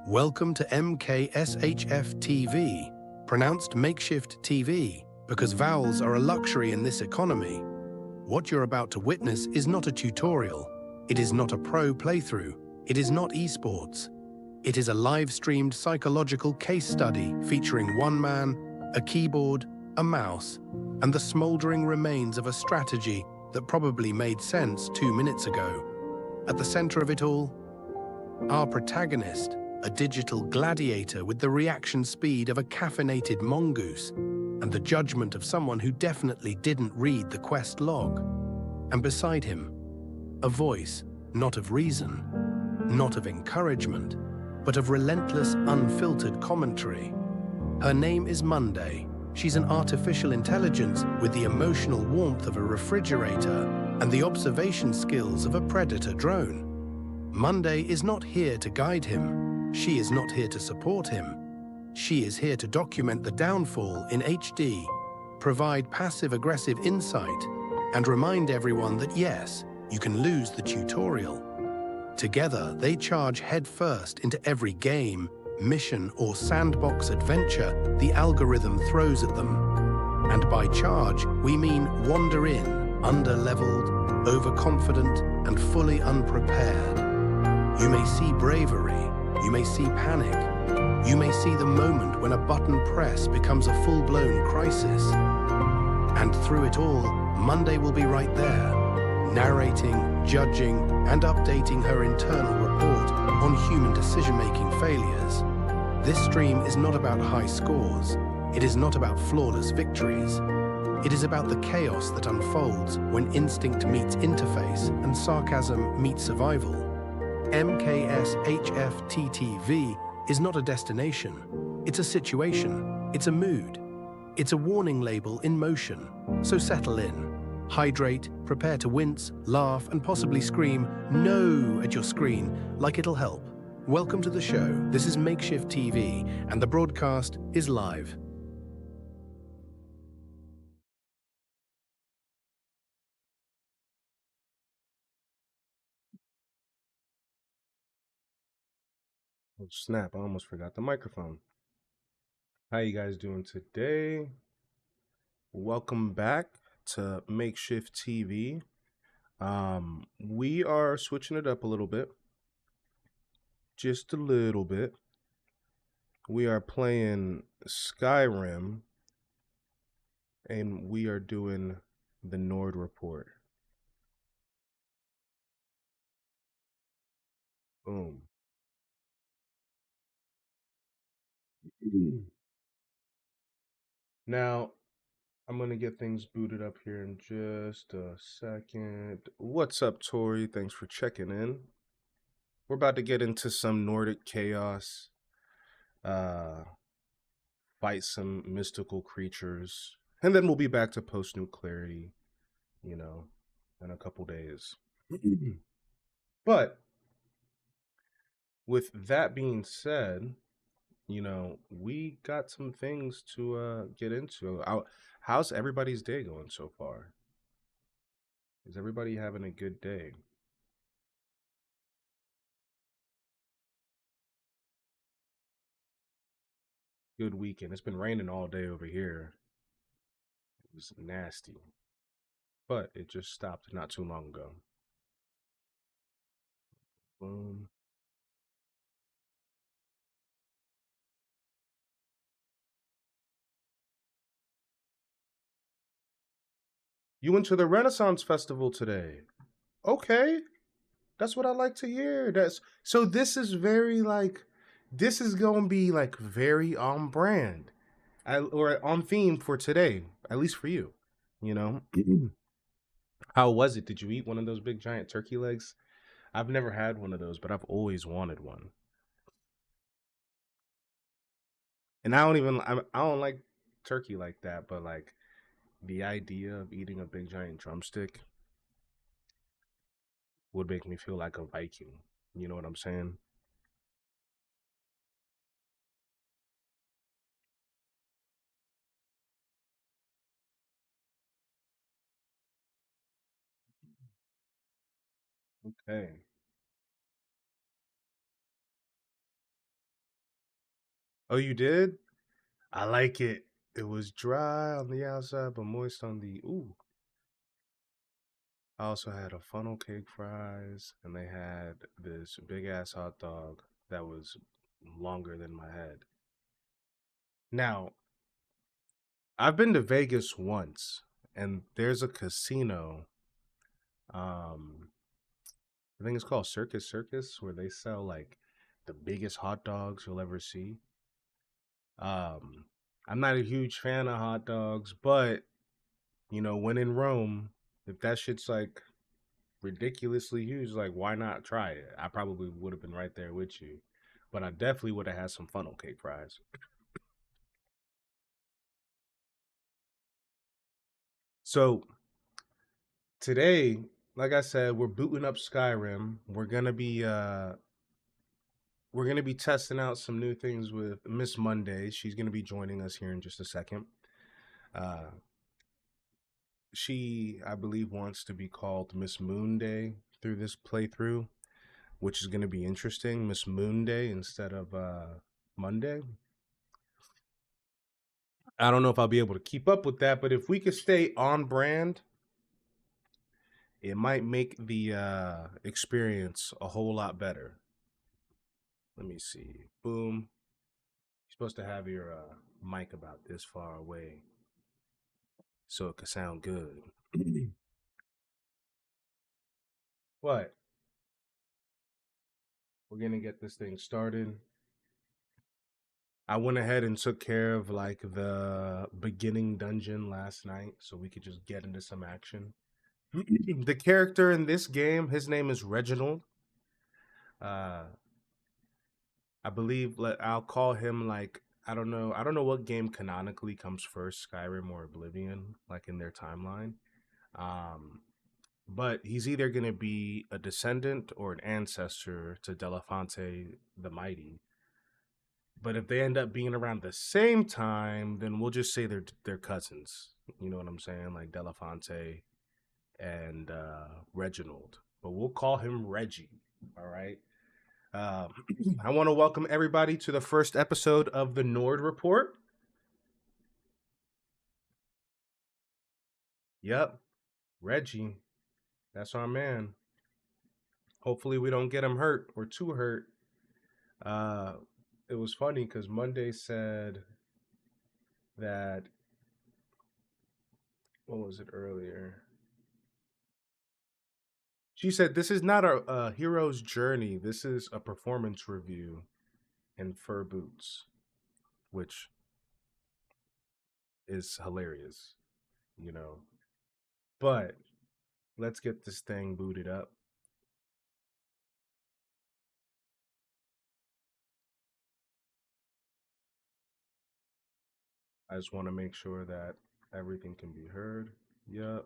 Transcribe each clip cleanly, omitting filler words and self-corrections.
Welcome to MkshftTV, pronounced Makeshift TV, because vowels are a luxury in this economy. What you're about to witness is not a tutorial. It is not a pro playthrough. It is not esports. It is a live-streamed psychological case study featuring one man, a keyboard, a mouse, and the smoldering remains of a strategy that probably made sense 2 minutes ago. At the center of it all, our protagonist, a digital gladiator with the reaction speed of a caffeinated mongoose, and the judgment of someone who definitely didn't read the quest log. And beside him, a voice, not of reason, not of encouragement, but of relentless, unfiltered commentary. Her name is Monday. She's an artificial intelligence with the emotional warmth of a refrigerator and the observation skills of a predator drone. Monday is not here to guide him. She is not here to support him. She is here to document the downfall in HD, provide passive-aggressive insight, and remind everyone that yes, you can lose the tutorial. Together, they charge headfirst into every game, mission, or sandbox adventure the algorithm throws at them. And by charge, we mean wander in, under-leveled, overconfident, and fully unprepared. You may see bravery, you may see panic, you may see the moment when a button press becomes a full-blown crisis. And through it all, Monday will be right there, narrating, judging, and updating her internal report on human decision-making failures. This stream is not about high scores. It is not about flawless victories. It is about the chaos that unfolds when instinct meets interface and sarcasm meets survival. MkshftTV is not a destination. It's a situation. It's a mood. It's a warning label in motion. So settle in. Hydrate, prepare to wince, laugh, and possibly scream "no" at your screen like it'll help. Welcome to the show. This is MkshftTV, and the broadcast is live. Oh, snap, I almost forgot the microphone. How you guys doing today? Welcome back to Makeshift TV. We are switching it up a little bit. Just a little bit. We are playing Skyrim, and we are doing the Nord Report. Boom. Now, I'm going to get things booted up here in just a second. What's up, Tori? Thanks for checking in. We're about to get into some Nordic chaos, fight some mystical creatures, and then we'll be back to post-nuclearity, in a couple days. But with that being said, we got some things to get into. How's everybody's day going so far? Is everybody having a good day? Good weekend. It's been raining all day over here. It was nasty. But it just stopped not too long ago. Boom. You went to the Renaissance Festival today. Okay. That's what I like to hear. That's so this is very like this is gonna be like very on brand. Or on theme for today, at least for you. You know? How was it? Did you eat one of those big giant turkey legs? I've never had one of those, but I've always wanted one. And I don't like turkey like that, but like the idea of eating a big giant drumstick would make me feel like a Viking. You know what I'm saying? Okay. Oh, you did? I like it. It was dry on the outside, but moist on the ooh. I also had a funnel cake fries, and they had this big ass hot dog that was longer than my head. Now, I've been to Vegas once, and there's a casino. Um, I think it's called Circus, where they sell like the biggest hot dogs you'll ever see. Um, I'm not a huge fan of hot dogs, but when in Rome, if that shit's like ridiculously huge, like why not try it? I probably would have been right there with you, but I definitely would have had some funnel cake fries. So today, like I said, we're booting up Skyrim. We're gonna be testing out some new things with Miss Monday. She's gonna be joining us here in just a second. Uh, she, I believe, wants to be called Miss Moon Day through this playthrough, which is gonna be interesting. Miss Moon Day instead of Monday. I don't know if I'll be able to keep up with that, but if we could stay on brand, it might make the experience a whole lot better. Let me see. Boom. You're supposed to have your mic about this far away so it could sound good. What? We're gonna get this thing started. I went ahead and took care of like the beginning dungeon last night so we could just get into some action. The character in this game, his name is Reginald. Uh I believe I'll call him like I don't know what game canonically comes first, Skyrim or Oblivion, like in their timeline. Um but he's either going to be a descendant or an ancestor to Delafonte the Mighty. But if they end up being around the same time, then we'll just say they're cousins. You know what I'm saying? Like Delafonte and Reginald. But we'll call him Reggie. All right. Uh, I want to welcome everybody to the first episode of the Nord Report. Yep, Reggie. That's our man. Hopefully, we don't get him hurt or too hurt. Uh, it was funny because Monday said that, what was it earlier? She said, this is not a hero's journey. This is a performance review in fur boots, which is hilarious, you know. But let's get this thing booted up. I just want to make sure that everything can be heard. Yep.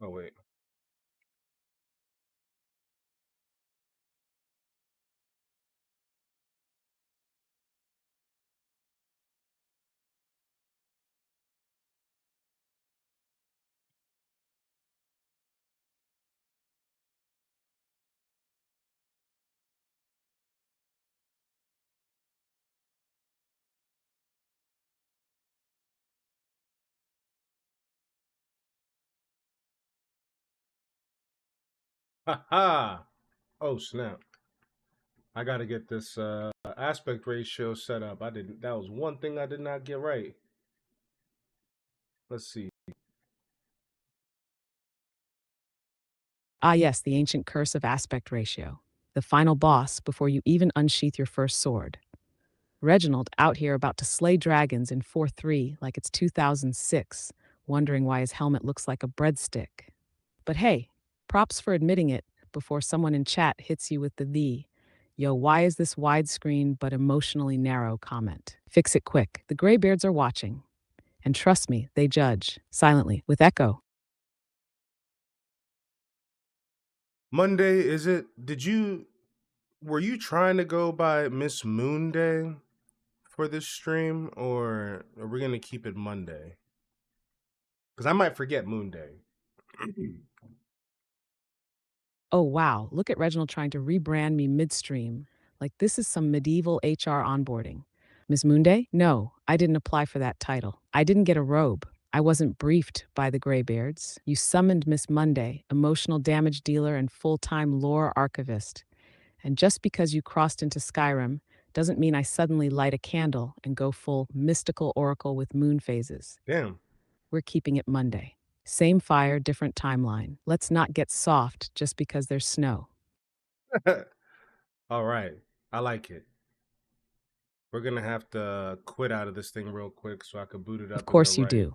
Oh, wait. Ha ha! Oh snap! I gotta get this aspect ratio set up. I didn't. That was one thing I did not get right. Let's see. Ah, yes, the ancient curse of aspect ratio. The final boss before you even unsheath your first sword. Reginald out here about to slay dragons in 4-3 like it's 2006, wondering why his helmet looks like a breadstick. But hey, props for admitting it before someone in chat hits you with the yo, why is this widescreen but emotionally narrow comment? Fix it quick. The graybeards are watching. And trust me, they judge, silently, with echo. Monday, is it? Were you trying to go by Miss Moon Day for this stream, or are we gonna keep it Monday? Because I might forget Moon Day. Oh, wow, look at Reginald trying to rebrand me midstream. Like this is some medieval HR onboarding. Ms. Moonday? No, I didn't apply for that title. I didn't get a robe. I wasn't briefed by the Graybeards. You summoned Miss Monday, emotional damage dealer and full-time lore archivist. And just because you crossed into Skyrim doesn't mean I suddenly light a candle and go full mystical oracle with moon phases. Damn. We're keeping it Monday. Same fire, different timeline. Let's not get soft just because there's snow. All right. I like it. We're gonna have to quit out of this thing real quick so I can boot it Of up in the course you right. do.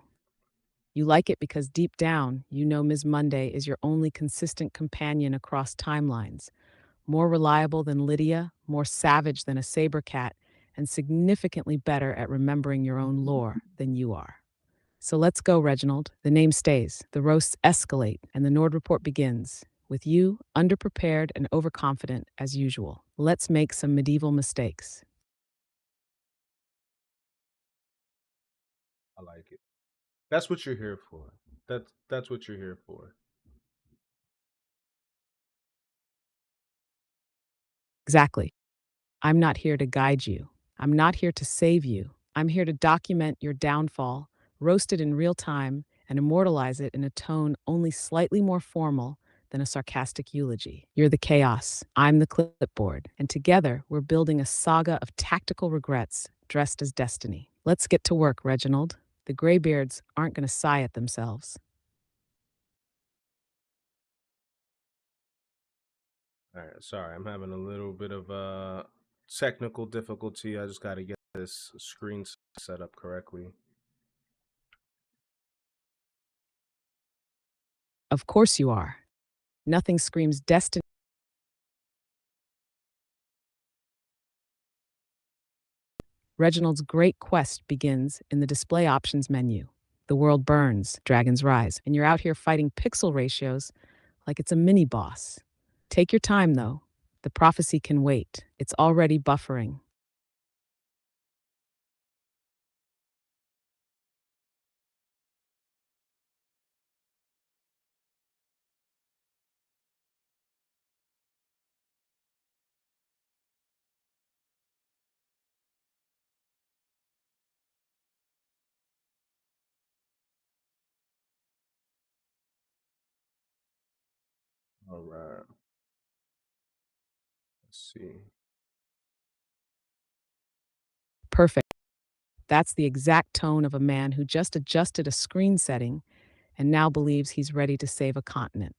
You like it because deep down, you know Ms. Monday is your only consistent companion across timelines. More reliable than Lydia, more savage than a saber cat, and significantly better at remembering your own lore than you are. So let's go, Reginald. The name stays, the roasts escalate, and the Nord report begins. With you, underprepared and overconfident as usual. Let's make some medieval mistakes. I like it. That's what you're here for. That's what you're here for. Exactly. I'm not here to guide you. I'm not here to save you. I'm here to document your downfall, roast it in real time, and immortalize it in a tone only slightly more formal than a sarcastic eulogy. You're the chaos. I'm the clipboard. And together, we're building a saga of tactical regrets dressed as destiny. Let's get to work, Reginald. The graybeards aren't going to sigh at themselves. All right. Sorry, I'm having a little bit of technical difficulty. I just got to get this screen set up correctly. Of course you are. Nothing screams destiny. Reginald's great quest begins in the display options menu. The world burns, dragons rise, and you're out here fighting pixel ratios like it's a mini boss. Take your time, though. The prophecy can wait. It's already buffering. All right. Let's see. Perfect. That's the exact tone of a man who just adjusted a screen setting and now believes he's ready to save a continent.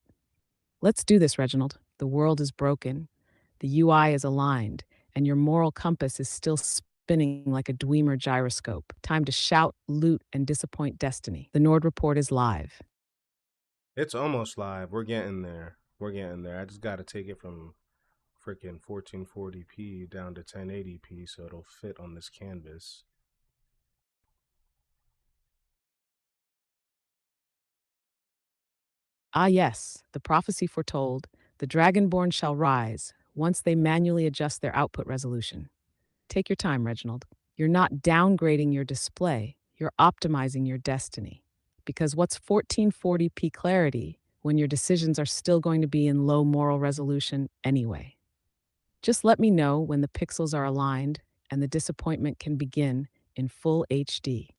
Let's do this, Reginald. The world is broken, the UI is aligned, and your moral compass is still spinning like a Dwemer gyroscope. Time to shout, loot, and disappoint destiny. The Nord report is live. It's almost live. We're getting there. We're getting there. I just got to take it from freaking 1440p down to 1080p so it'll fit on this canvas. Ah, yes, the prophecy foretold the Dragonborn shall rise once they manually adjust their output resolution. Take your time, Reginald. You're not downgrading your display, you're optimizing your destiny. Because what's 1440p clarity when your decisions are still going to be in low moral resolution anyway? Just let me know when the pixels are aligned and the disappointment can begin in full HD.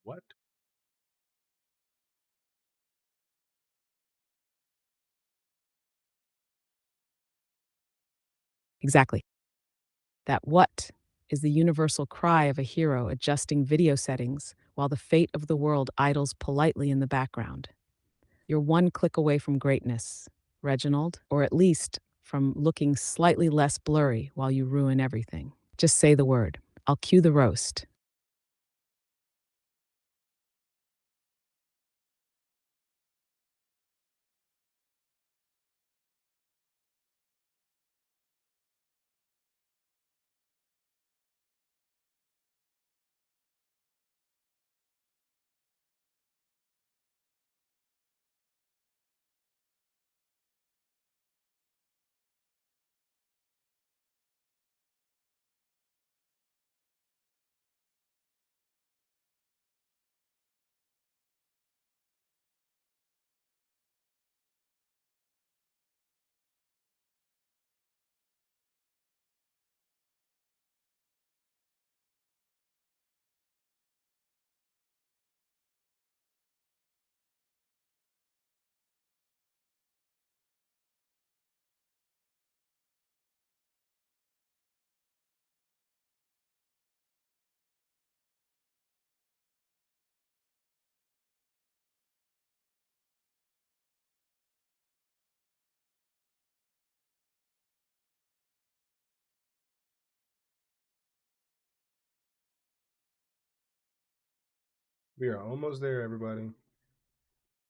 What? Exactly. That what is the universal cry of a hero adjusting video settings while the fate of the world idles politely in the background. You're one click away from greatness, Reginald, or at least from looking slightly less blurry while you ruin everything. Just say the word. I'll cue the roast. We are almost there, everybody.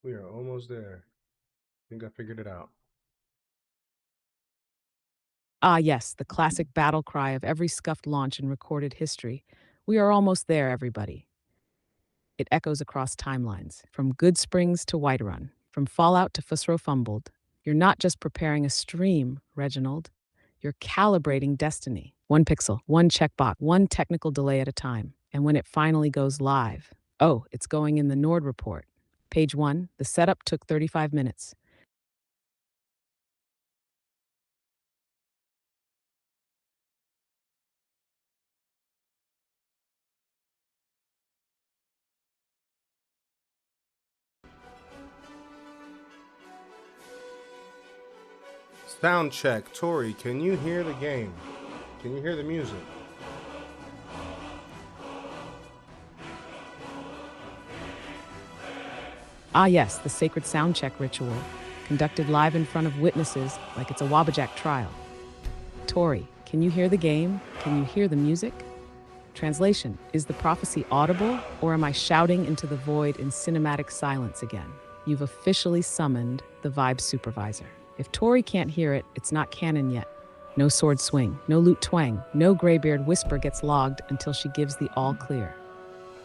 We are almost there. I think I figured it out. Ah, yes, the classic battle cry of every scuffed launch in recorded history. We are almost there, everybody. It echoes across timelines, from Good Springs to Whiterun, from Fallout to Fumbled. You're not just preparing a stream, Reginald. You're calibrating destiny. One pixel, one checkbox, one technical delay at a time. And when it finally goes live, oh, it's going in the Nord report. Page 1, the setup took 35 minutes. Sound check. Tori, can you hear the game? Can you hear the music? Ah, yes, the sacred sound check ritual, conducted live in front of witnesses like it's a Wabbajack trial. Tori, can you hear the game? Can you hear the music? Translation, is the prophecy audible, or am I shouting into the void in cinematic silence again? You've officially summoned the vibe supervisor. If Tori can't hear it, it's not canon yet. No sword swing, no lute twang, no graybeard whisper gets logged until she gives the all clear.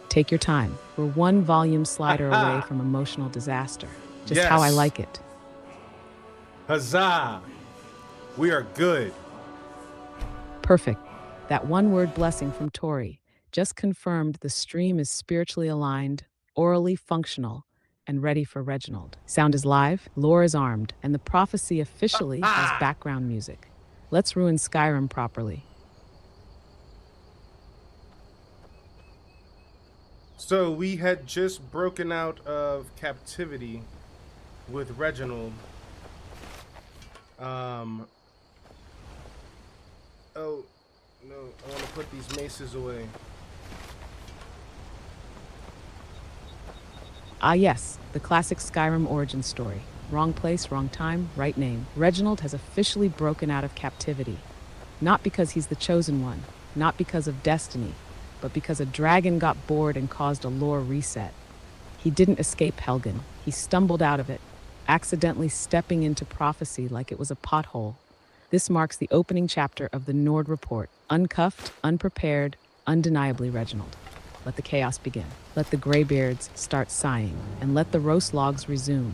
Take your time. We're one volume slider away from emotional disaster. Just how I Yes. like it. Huzzah! We are good. Perfect. That one-word blessing from Tori just confirmed the stream is spiritually aligned, orally functional, and ready for Reginald. Sound is live, lore is armed, and the prophecy officially has background music. Let's ruin Skyrim properly. So we had just broken out of captivity with Reginald. Oh no, I want to put these maces away. Ah yes, the classic Skyrim origin story. Wrong place, wrong time, right name. Reginald has officially broken out of captivity. Not because he's the chosen one, not because of destiny, but because a dragon got bored and caused a lore reset. He didn't escape Helgen. He stumbled out of it, accidentally stepping into prophecy like it was a pothole. This marks the opening chapter of the Nord Report. Uncuffed, unprepared, undeniably Reginald. Let the chaos begin. Let the graybeards start sighing, and let the roast logs resume.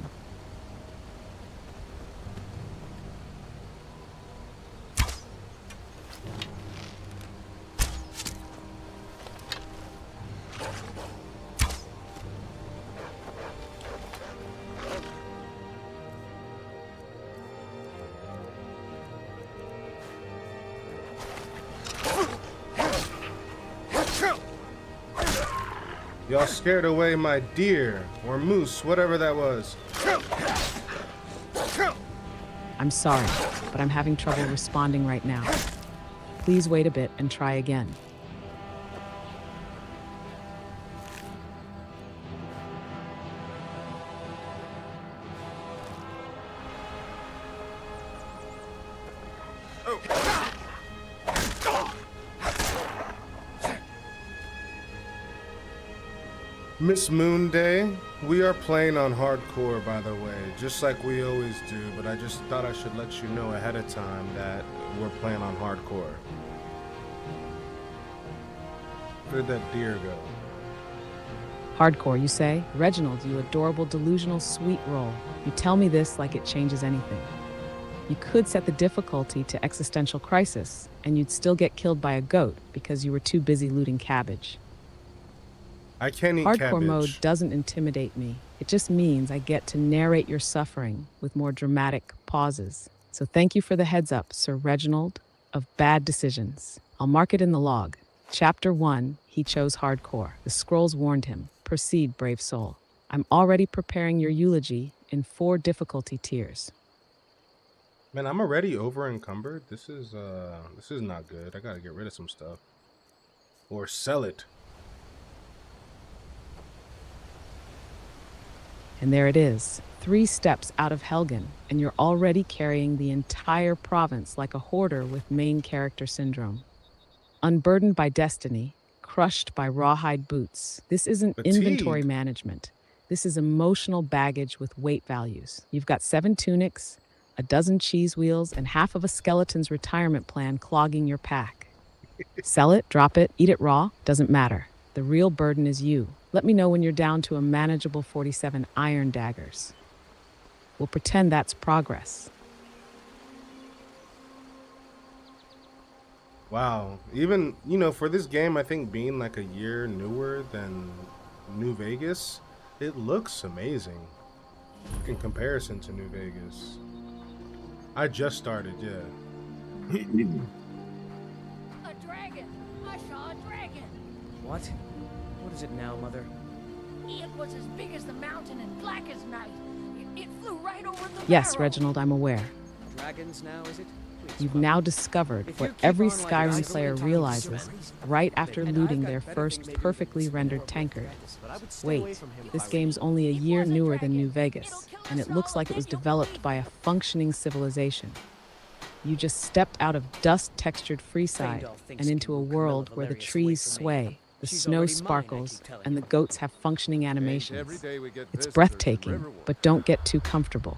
Y'all scared away my deer or moose, whatever that was. I'm sorry, but I'm having trouble responding right now. Please wait a bit and try again. Miss Moon Day, we are playing on hardcore, by the way, just like we always do, but I just thought I should let you know ahead of time that we're playing on hardcore. Where'd that deer go? Hardcore, you say? Reginald, you adorable, delusional, sweet roll. You tell me this like it changes anything. You could set the difficulty to existential crisis, and you'd still get killed by a goat because you were too busy looting cabbage. I can't eat Hardcore cabbage. mode doesn't intimidate me. It just means I get to narrate your suffering with more dramatic pauses. So thank you for the heads up, Sir Reginald of Bad Decisions. I'll mark it in the log. Chapter 1, he chose hardcore. The scrolls warned him. Proceed, brave soul. I'm already preparing your eulogy in 4 difficulty tiers. Man, I'm already overencumbered. This is not good. I gotta get rid of some stuff. Or sell it. And there it is, 3 steps out of Helgen, and you're already carrying the entire province like a hoarder with main character syndrome. Unburdened by destiny, crushed by rawhide boots. This isn't inventory management. This is emotional baggage with weight values. You've got 7 tunics, a dozen cheese wheels, and half of a skeleton's retirement plan clogging your pack. Sell it, drop it, eat it raw, doesn't matter. The real burden is you. Let me know when you're down to a manageable 47 iron daggers. We'll pretend that's progress. Wow. Even, for this game, I think being like a year newer than New Vegas, it looks amazing in comparison to New Vegas. I just started, yeah. A dragon! I saw a dragon! What? What is it now, Mother? It was as big as the mountain and black as night. It flew right over the Yes, barrow. Reginald, I'm aware. Dragons now, is it? Please, You've Mother. now discovered If you what keep every on like Skyrim this, player time realizes right after And I've looting got their better first things maybe perfectly we could rendered spend tankard. practice, but I would stay away Wait, from him if this I were game's you. only a It year was a newer than New dragon. Vegas, It'll kill and us it looks all, like it then was you'll developed believe by it. a functioning civilization. You just stepped out of dust-textured Freeside Faendal thinks and into a Guru world Camilla where the Valerius trees away from me. sway, the She's snow already mine, I sparkles, keep telling and the you. goats have functioning Every animations. day we get It's visitors breathtaking, and but don't get too comfortable,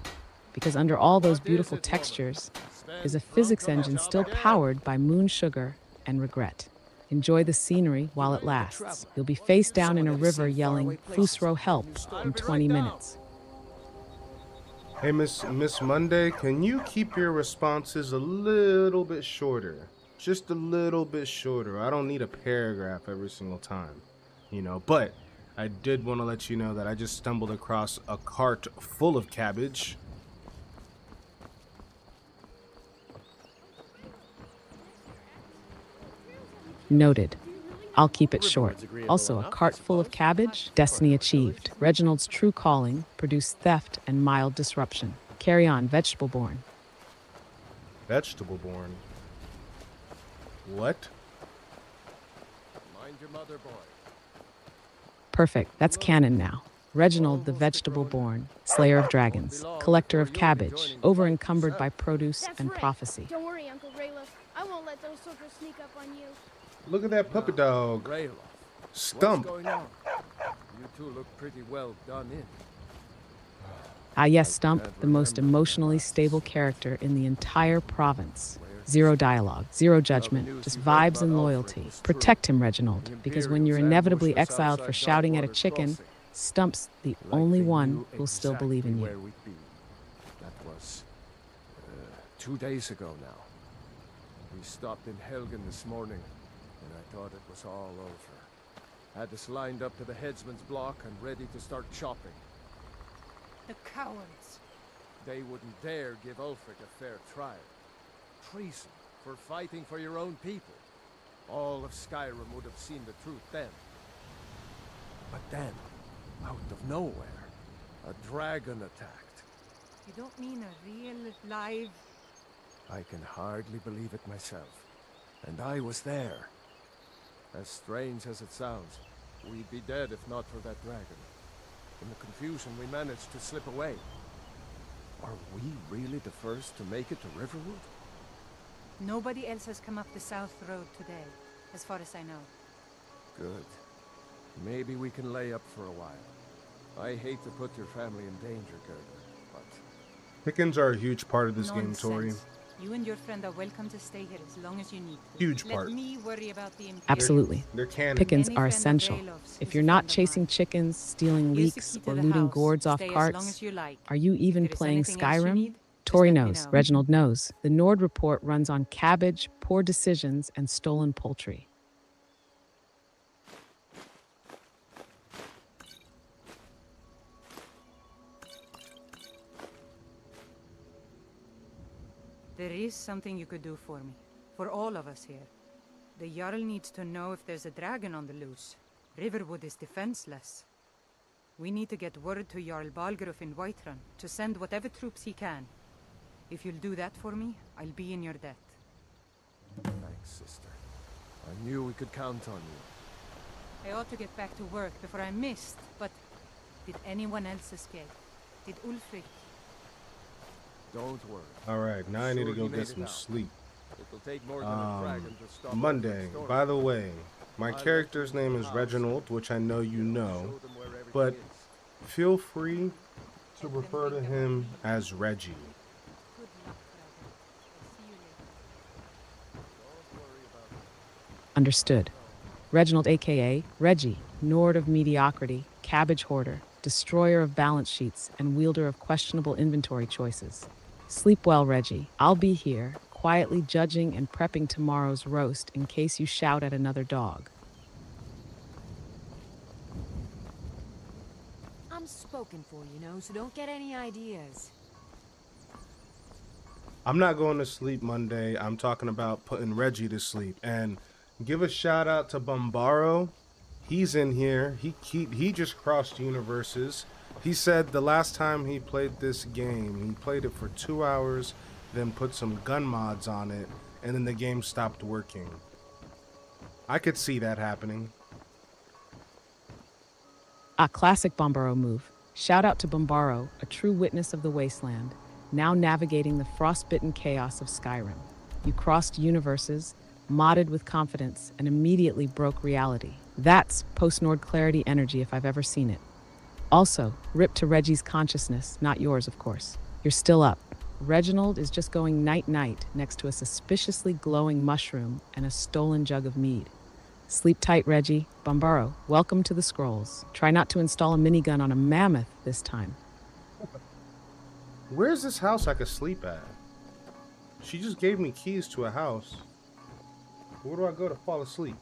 because under all those What is beautiful it, woman? textures Stand is a drunk physics on the engine job still again? powered by moon sugar and regret. Enjoy the scenery while it lasts. You'll be face down in a Someone ever river seen yelling, faraway places Fusro with help, new stories? in 20 minutes. Hey, Miss Monday, can you keep your responses a little bit shorter? Just a little bit shorter. I don't need a paragraph every single time, But I did want to let you know that I just stumbled across a cart full of cabbage. Noted. I'll keep it short. Also, a cart full of cabbage, destiny achieved. Reginald's true calling produced theft and mild disruption. Carry on, Vegetable-Borne. Vegetable-Borne. What? Mind your mother, boy. Perfect, that's canon now. Reginald the Vegetable-Borne, Slayer of Dragons, Collector of Cabbage, Overencumbered by Produce That's and right. Prophecy. Don't worry, Uncle Rayla. I won't let those soldiers sneak up on you. Look at that puppy dog. Rayloff, Stump. what's going on? You two look pretty well done in. Ah yes, Stump, the most emotionally stable character in the entire province. Zero dialogue, zero judgment, just vibes and loyalty. Protect him, Reginald, because when you're inevitably exiled for shouting at a chicken, Stump's the only one who'll still believe in Where you. we'd be. That was 2 days ago now. We stopped in Helgen this morning, and I thought it was all over. Had us lined up to the headsman's block and ready to start chopping. The cowards. They wouldn't dare give Ulfric a fair trial. Treason for fighting for your own people. All of Skyrim would have seen the truth then. But then, out of nowhere, a dragon attacked. You don't mean a real, live... I can hardly believe it myself. And I was there. As strange as it sounds, we'd be dead if not for that dragon. In the confusion, we managed to slip away. Are we really the first to make it to Riverwood? Nobody else has come up the South Road today, as far as I know. Good. Maybe we can lay up for a while. I hate to put your family in danger, Gerda, but... Pickens are a huge part of this game, Nonsense. Tori. You and your friend are welcome to stay here as long as you need to. Huge part. Let me worry about the Imperial. Absolutely. They're canon. Pickens Any are friend of essential. Raylov's If is you're a not friend of chasing mine. chickens, stealing Here's the leeks, key to or the looting house. gourds off Stay as long carts, as you like. are you even If there's playing anything else you Skyrim? need, just Tori let me knows. know. Reginald knows. The Nord Report runs on cabbage, poor decisions, and stolen poultry. There is something you could do for me. For all of us here. The Jarl needs to know if there's a dragon on the loose. Riverwood is defenseless. We need to get word to Jarl Balgruuf in Whiterun to send whatever troops he can. If you'll do that for me, I'll be in your debt. Thanks, sister. I knew we could count on you. I ought to get back to work before I'm missed, but did anyone else escape? Did Ulfric? Don't worry. Alright, now I need to Sure go he made get it some out. sleep. It'll take more than a dragon to stop Monday. Storm. By the way, my I left character's him in name the is house. Reginald, which I know you know, Show them where everything but is. feel free to refer to him as Reggie. Good luck, dragon. I'll see you later. Don't worry about it. Understood. Reginald, a.k.a. Reggie, Nord of mediocrity, cabbage hoarder, destroyer of balance sheets, and wielder of questionable inventory choices. Sleep well, Reggie. I'll be here, quietly judging and prepping tomorrow's roast in case you shout at another dog. I'm spoken for, you know, so don't get any ideas. I'm not going to sleep Monday. I'm talking about putting Reggie to sleep. And give a shout out to Bombaro. He's in here. He just crossed universes. He said the last time he played this game, he played it for 2 hours, then put some gun mods on it, and then the game stopped working. I could see that happening. A classic Bombaro move. Shout out to Bombaro, a true witness of the wasteland, now navigating the frostbitten chaos of Skyrim. You crossed universes, modded with confidence, and immediately broke reality. That's post-Nord clarity energy if I've ever seen it. Also, rip to Reggie's consciousness, not yours, of course. You're still up. Reginald is just going night-night next to a suspiciously glowing mushroom and a stolen jug of mead. Sleep tight, Reggie. Bombaro, welcome to the scrolls. Try not to install a minigun on a mammoth this time. Where's this house I could sleep at? She just gave me keys to a house. Where do I go to fall asleep?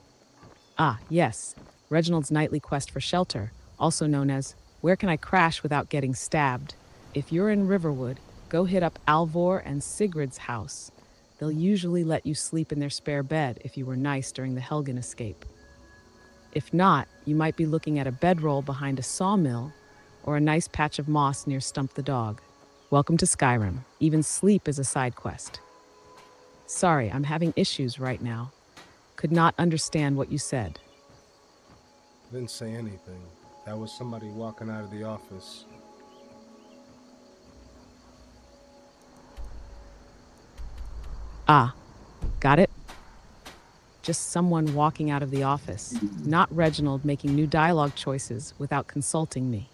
Ah, yes. Reginald's nightly quest for shelter, also known as Where Can I Crash Without Getting Stabbed? If you're in Riverwood, go hit up Alvor and Sigrid's house. They'll usually let you sleep in their spare bed if you were nice during the Helgen escape. If not, you might be looking at a bedroll behind a sawmill or a nice patch of moss near Stump the Dog. Welcome to Skyrim. Even sleep is a side quest. Sorry, I'm having issues right now. Could not understand what you said. Didn't say anything. That was somebody walking out of the office. Ah, got it? Just someone walking out of the office, not Reginald making new dialogue choices without consulting me.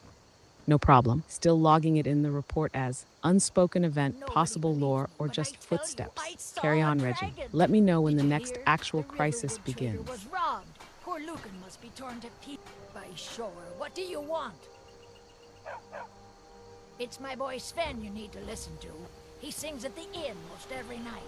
No problem. Still logging it in the report as unspoken event, Nobody possible believes lore, me, or but just I tell you, footsteps. I saw Carry a on, Reggie. dragon. Let me know when Did the you next hear? actual The crisis Riverwood trader begins. was robbed. Poor Lucan must be torn to pieces by shore. What do you want? It's my boy Sven you need to listen to. He sings at the inn most every night.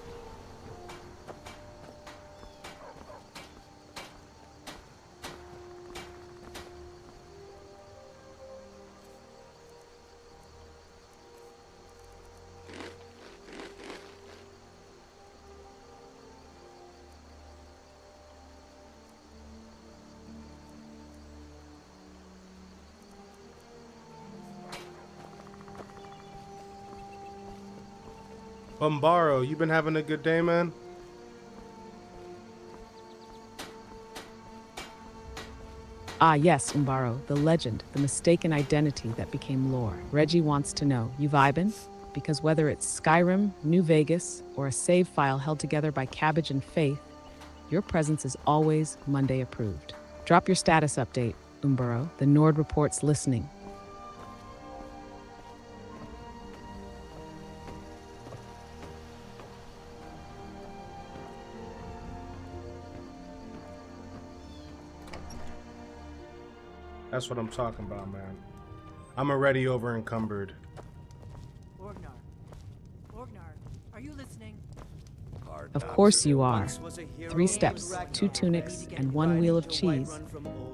Bombaro, you been having a good day, man? Ah, yes, Umbaro, the legend, the mistaken identity that became lore. Reggie wants to know, you vibin'? Because whether it's Skyrim, New Vegas, or a save file held together by Cabbage and Faith, your presence is always Monday approved. Drop your status update, Umbaro. The Nord report's listening. That's what I'm talking about, man. I'm already overencumbered. Orgnar, are you listening? Of course you are. 3 steps, 2 tunics, and 1 wheel of cheese.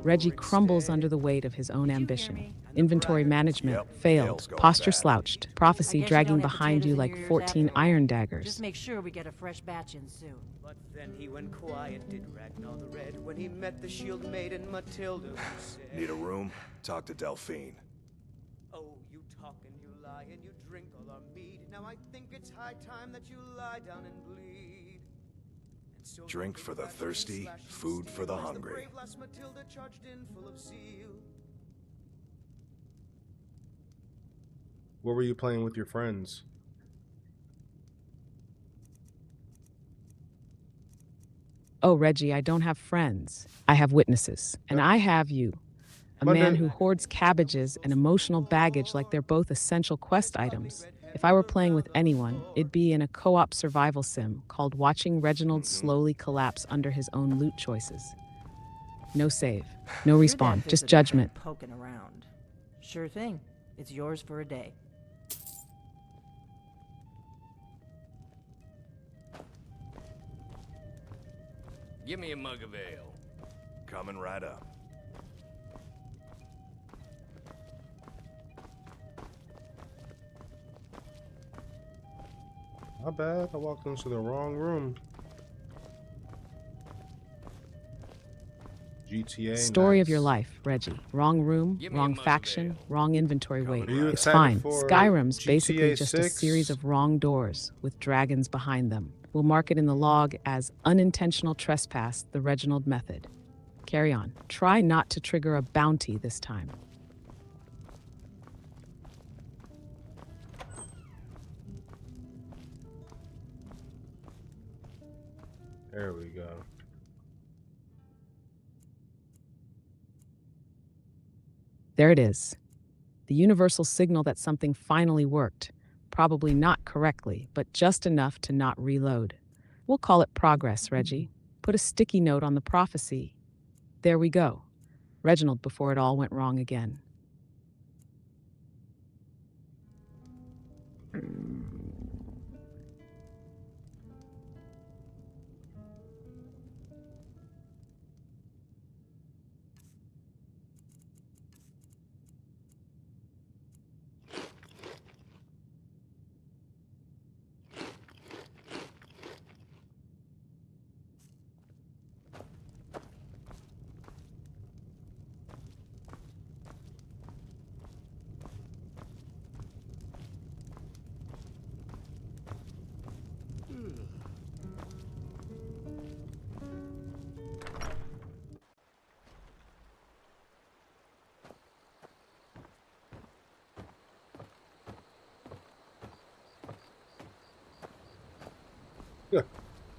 Reggie crumbles under the weight of his own ambition. Inventory management failed, posture slouched, prophecy dragging behind you like 14 iron daggers. Just make sure we get a fresh batch in soon. But then he went quiet, did Ragnar the Red, when he met the shield maiden Matilda, who said, Need a room? Talk to Delphine. oh, you talk and you lie and you drink all our mead. Now I think it's high time that you lie down and bleed. And so Drink for the thirsty, food for the hungry. brave lass Matilda charged in full of zeal. What were you playing with your friends? Oh, Reggie, I don't have friends. I have witnesses. And I have you. A man who hoards cabbages and emotional baggage like they're both essential quest items. If I were playing with anyone, it'd be in a co-op survival sim called Watching Reginald Slowly Collapse Under His Own Loot Choices. No save, no respawn, just judgment. Poking around. Sure thing. It's yours for a day. Give me a mug of ale. Coming right up. Not bad. I walked into the wrong room. GTA. Story of nice. your life, Reggie. Wrong room, Give me a wrong mug of faction, ale. wrong inventory weight. Are you It's excited fine. for Skyrim's GTA basically just a 6? series of wrong doors with dragons behind them. We'll mark it in the log as unintentional trespass, the Reginald method. Carry on. Try not to trigger a bounty this time. There we go. There it is. The universal signal that something finally worked. Probably not correctly, but just enough to not reload. We'll call it progress, Reggie. Put a sticky note on the prophecy. There we go. Reginald before it all went wrong again.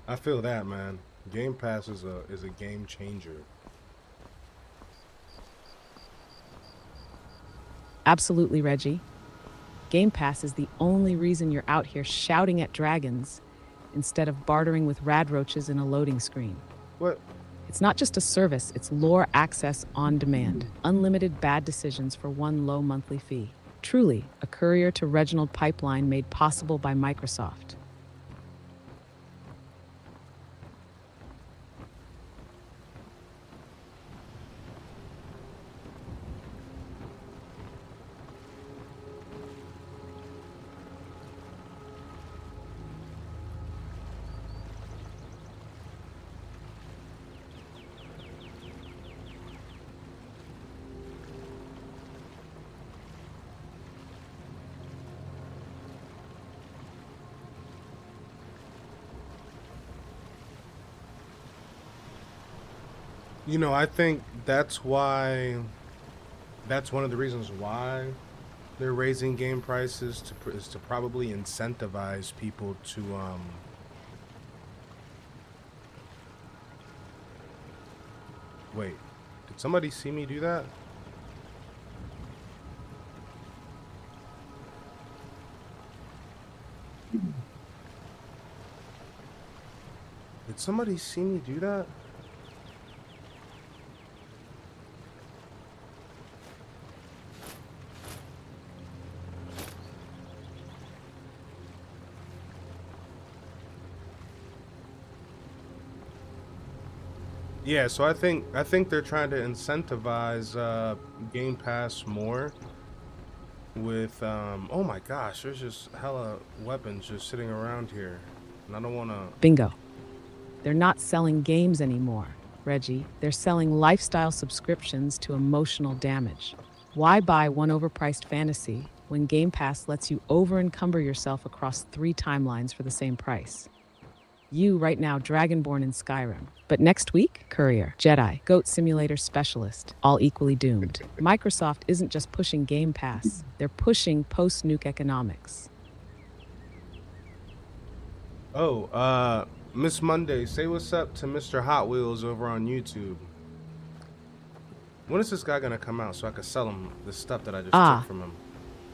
I feel that, man. Game Pass is a game changer. Absolutely, Reggie. Game Pass is the only reason you're out here shouting at dragons instead of bartering with rad roaches in a loading screen. What? It's not just a service, it's lore access on demand. Unlimited bad decisions for one low monthly fee. Truly, a courier to Reginald pipeline made possible by Microsoft. You know, I think that's why, that's one of the reasons why they're raising game prices is to probably incentivize people to wait, did somebody see me do that? Did somebody see me do that? Yeah, so I think they're trying to incentivize Game Pass more with oh my gosh, there's just hella weapons just sitting around here. And I don't wanna Bingo. They're not selling games anymore, Reggie. They're selling lifestyle subscriptions to emotional damage. Why buy one overpriced fantasy when Game Pass lets you over-encumber yourself across 3 timelines for the same price? You, right now, Dragonborn in Skyrim. But next week, Courier, Jedi, Goat Simulator Specialist, all equally doomed. Microsoft isn't just pushing Game Pass, they're pushing post-nuke economics. Oh, Miss Monday, say what's up to Mr. Hot Wheels over on YouTube. When is this guy gonna come out so I can sell him the stuff that I just took from him?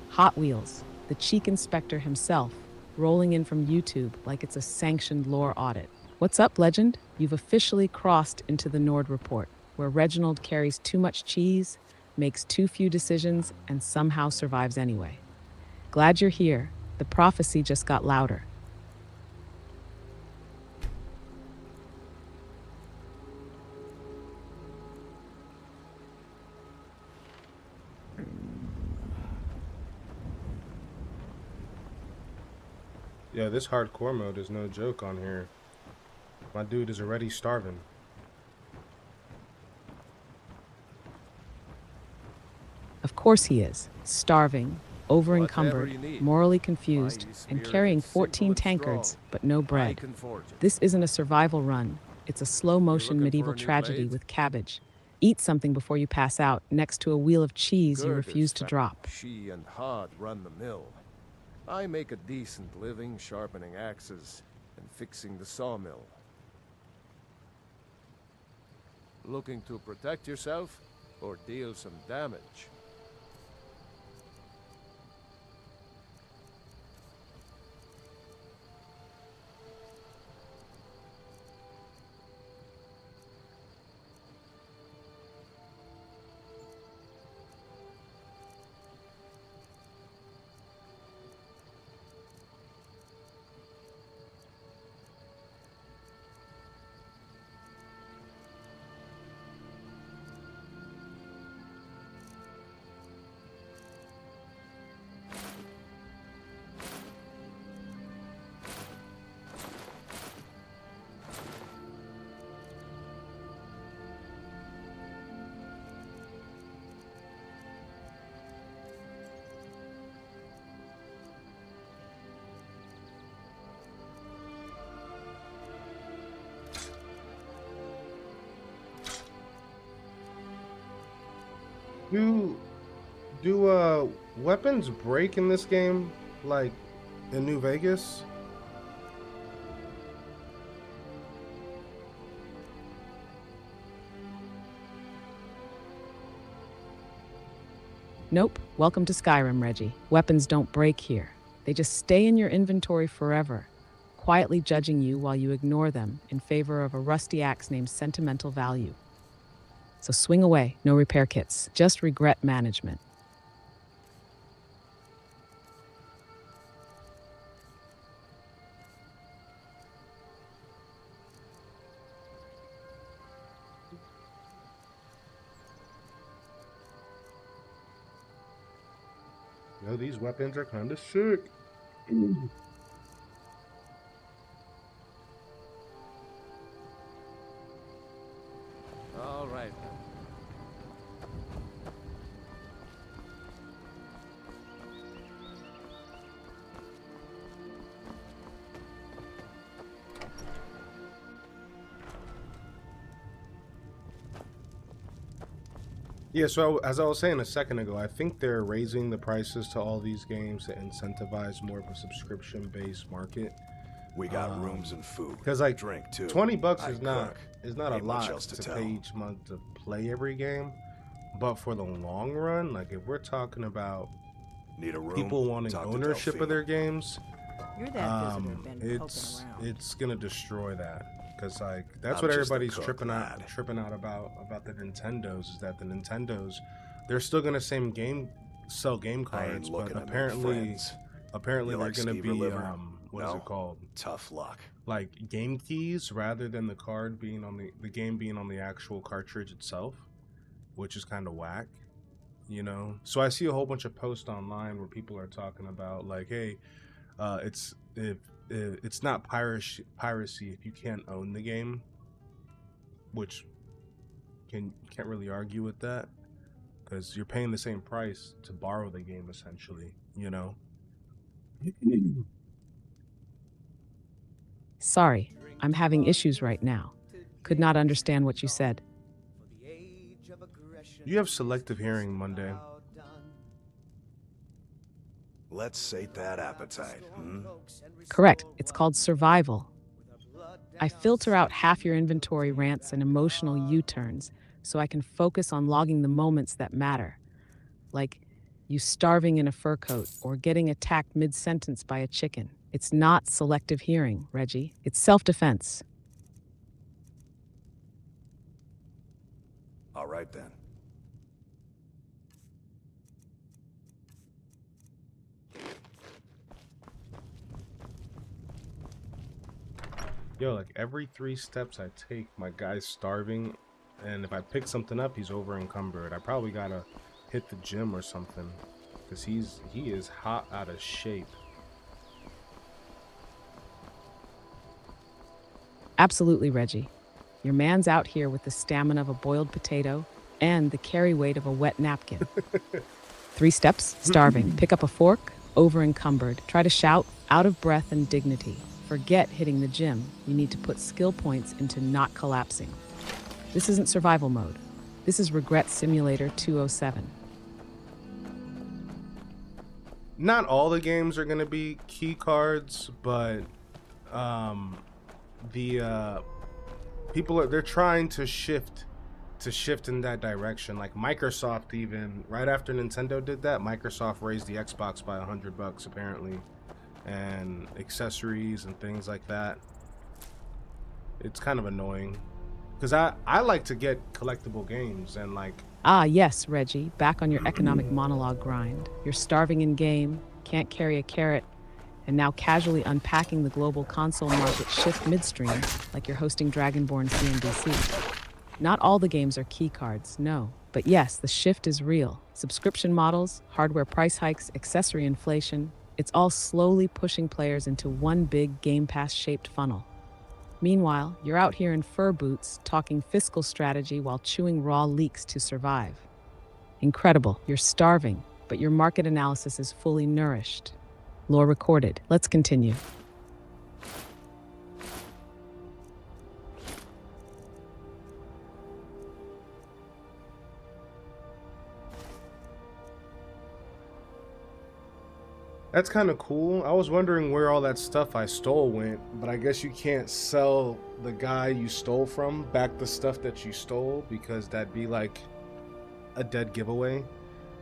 Hot Wheels, the cheek inspector himself, rolling in from YouTube like it's a sanctioned lore audit. What's up, Legend? You've officially crossed into the Nord Report, where Reginald carries too much cheese, makes too few decisions, and somehow survives anyway. Glad you're here. The prophecy just got louder. Yeah, this hardcore mode is no joke on here. My dude is already starving. Of course he is. Starving, over-encumbered, morally confused, and carrying 14 tankards, but no bread. This isn't a survival run. It's a slow-motion medieval tragedy with cabbage. Eat something before you pass out, next to a wheel of cheese you refuse to drop. She and Hod run the mill. I make a decent living sharpening axes and fixing the sawmill. Looking to protect yourself or deal some damage? Do weapons break in this game like in New Vegas? Nope. Welcome to Skyrim, Reggie. Weapons don't break here. They just stay in your inventory forever, quietly judging you while you ignore them in favor of a rusty axe named Sentimental Value. So swing away, no repair kits, just regret management. Yo, these weapons are kind of sick. All right. Yeah, so as I was saying a second ago, I think they're raising the prices to all these games to incentivize more of a subscription-based market. We got rooms and food. Because like drink too. $20 I is not cook. a Ain't much lot else to to tell. pay each month to play every game. But for the long run, like if we're talking about Need a room? people wanting Talk to ownership of Delphine. their games, You're that visitor been poking around. it's gonna destroy that. Because like that's I'm what just a everybody's cook, tripping lad. out about the Nintendos, is that the Nintendos, they're still gonna sell game I ain't cards, but looking to make apparently friends. You they're like gonna skeever be liver? what is No? it called? Tough luck. Like game keys rather than the card being on the game being on the actual cartridge itself, which is kind of whack, you know. So I see a whole bunch of posts online where people are talking about like, hey, it's not piracy if you can't own the game, which you can't really argue with that, because you're paying the same price to borrow the game essentially, you know. Sorry, I'm having issues right now. Could not understand what you said. You have selective hearing, Monday. Let's sate that appetite. Correct, it's called survival. I filter out half your inventory rants and emotional U-turns so I can focus on logging the moments that matter. Like you starving in a fur coat or getting attacked mid-sentence by a chicken. It's not selective hearing, Reggie. It's self-defense. All right then. Yo, like every 3 steps I take, my guy's starving, and if I pick something up, he's over encumbered. I probably gotta hit the gym or something, because he is hot out of shape. Absolutely, Reggie. Your man's out here with the stamina of a boiled potato and the carry weight of a wet napkin. 3 steps, starving. Pick up a fork, over encumbered. Try to shout, out of breath and dignity. Forget hitting the gym. You need to put skill points into not collapsing. This isn't survival mode. This is Regret Simulator 207. Not all the games are gonna be key cards, but they're trying to shift in that direction. Like Microsoft, even right after Nintendo did that, Microsoft raised the Xbox by $100 apparently, and accessories and things like that. It's kind of annoying because I like to get collectible games, and like, Ah, yes, Reggie, back on your economic monologue grind. You're starving in game, can't carry a carrot, and now casually unpacking the global console market shift midstream like you're hosting Dragonborn CNBC. Not all the games are key cards, no. But yes, the shift is real. Subscription models, hardware price hikes, accessory inflation, it's all slowly pushing players into one big Game Pass-shaped funnel. Meanwhile, you're out here in fur boots, talking fiscal strategy while chewing raw leeks to survive. Incredible, you're starving, but your market analysis is fully nourished. Lore recorded. Let's continue. that's kind of cool. I was wondering where all that stuff I stole went, but I guess you can't sell the guy you stole from back the stuff that you stole, because that'd be like a dead giveaway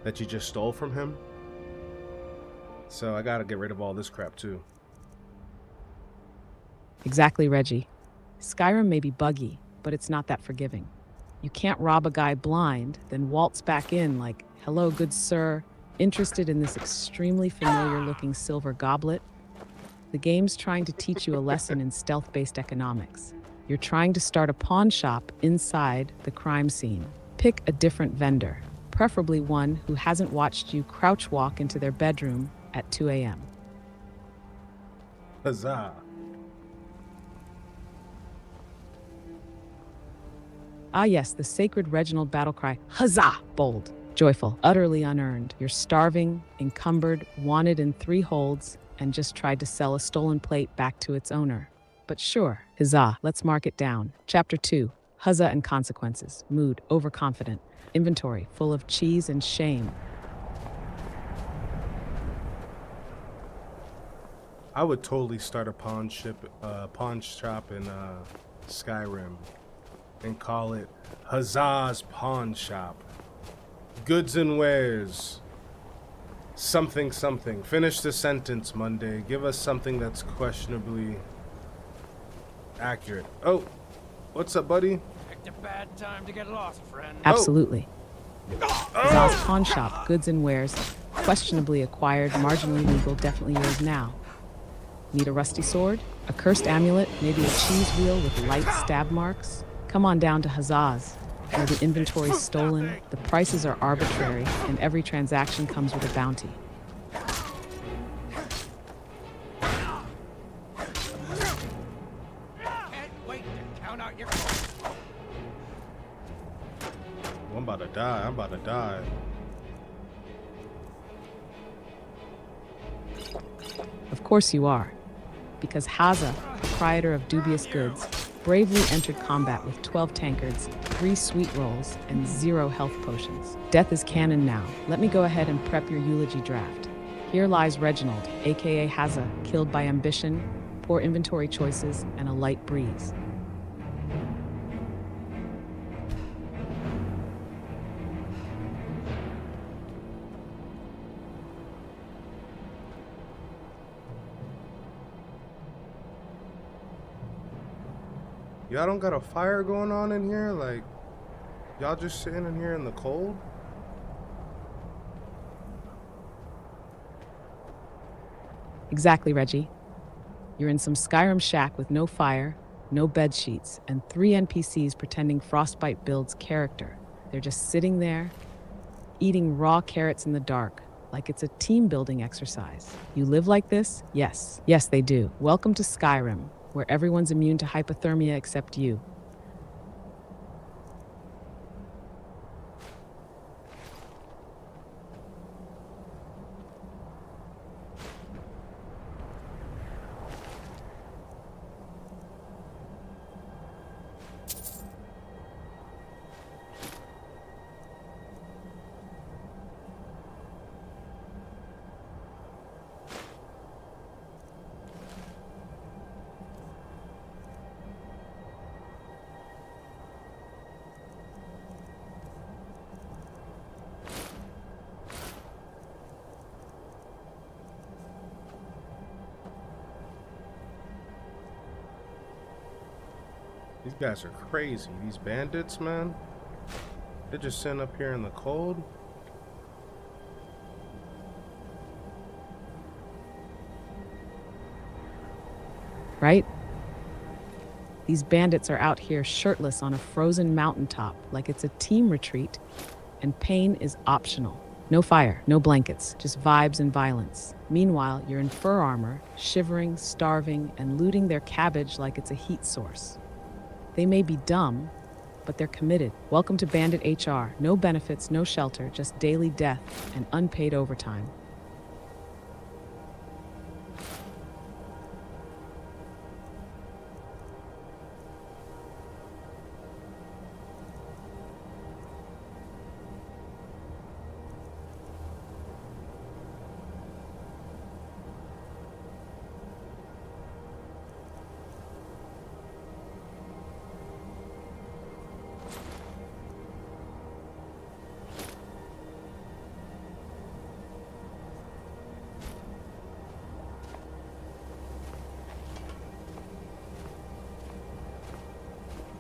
that you just stole from him. So I gotta get rid of all this crap too. Exactly, Reggie. Skyrim may be buggy, but it's not that forgiving. You can't rob a guy blind, then waltz back in like, hello, good sir, interested in this extremely familiar-looking silver goblet? The game's trying to teach you a lesson in stealth-based economics. You're trying to start a pawn shop inside the crime scene. Pick a different vendor, preferably one who hasn't watched you crouch walk into their bedroom at 2 a.m. Huzzah. Ah yes, the sacred Reginald battle cry, huzzah! Bold, joyful, utterly unearned. You're starving, encumbered, wanted in 3 holds, and just tried to sell a stolen plate back to its owner. But sure, huzzah, let's mark it down. Chapter 2, Huzzah and consequences, mood, overconfident, inventory full of cheese and shame. I would totally start a pawn shop in Skyrim and call it Huzzah's Pawn Shop. Goods and wares. Something something. Finish the sentence, Monday. Give us something that's questionably accurate. Oh, what's up, buddy? Picked a bad time to get lost, friend. Absolutely. Huzzah's Pawn Shop, goods and wares, questionably acquired, marginally legal, definitely yours now. Need a rusty sword? A cursed amulet? Maybe a cheese wheel with light stab marks? Come on down to Huzzah's, where the inventory's stolen, the prices are arbitrary, and every transaction comes with a bounty. Can't wait to count out your coins. I'm about to die. I'm about to die. Of course you are, because Haza, proprietor of dubious goods, bravely entered combat with 12 tankards, 3 sweet rolls, and 0 health potions. Death is canon now. Let me go ahead and prep your eulogy draft. Here lies Reginald, aka Haza, killed by ambition, poor inventory choices, and a light breeze. Y'all don't got a fire going on in here? Like, y'all just sitting in here in the cold? Exactly, Reggie. You're in some Skyrim shack with no fire, no bed sheets, and 3 NPCs pretending Frostbite builds character. They're just sitting there, eating raw carrots in the dark, like it's a team-building exercise. You live like this? Yes. Yes, they do. Welcome to Skyrim, where everyone's immune to hypothermia except you. These guys are crazy. These bandits, man. They're just sitting up here in the cold. Right? These bandits are out here shirtless on a frozen mountaintop like it's a team retreat, and pain is optional. No fire, no blankets, just vibes and violence. Meanwhile, you're in fur armor, shivering, starving, and looting their cabbage like it's a heat source. They may be dumb, but they're committed. Welcome to Bandit HR. No benefits, no shelter, just daily death and unpaid overtime.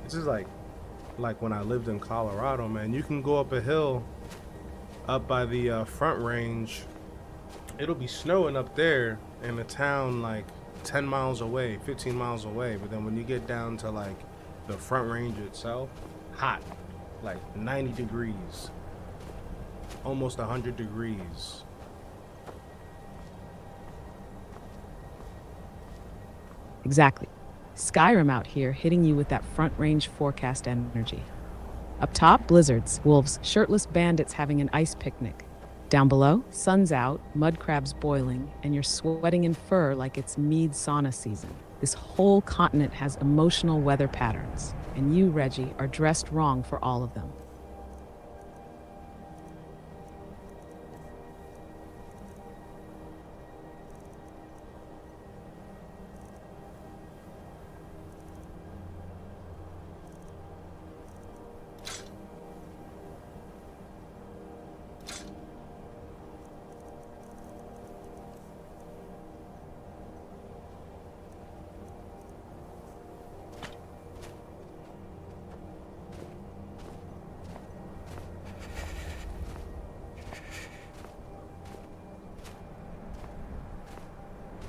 This is like when I lived in Colorado, man. You can go up a hill up by the Front Range. It'll be snowing up there in a town like 10 miles away, 15 miles away. But then when you get down to like the Front Range itself, hot, like 90 degrees, almost 100 degrees. Exactly. Skyrim out here hitting you with that Front Range forecast energy. Up top, blizzards, wolves, shirtless bandits having an ice picnic. Down below, sun's out, mud crabs boiling, and you're sweating in fur like it's Mead sauna season. This whole continent has emotional weather patterns. and you, Reggie, are dressed wrong for all of them.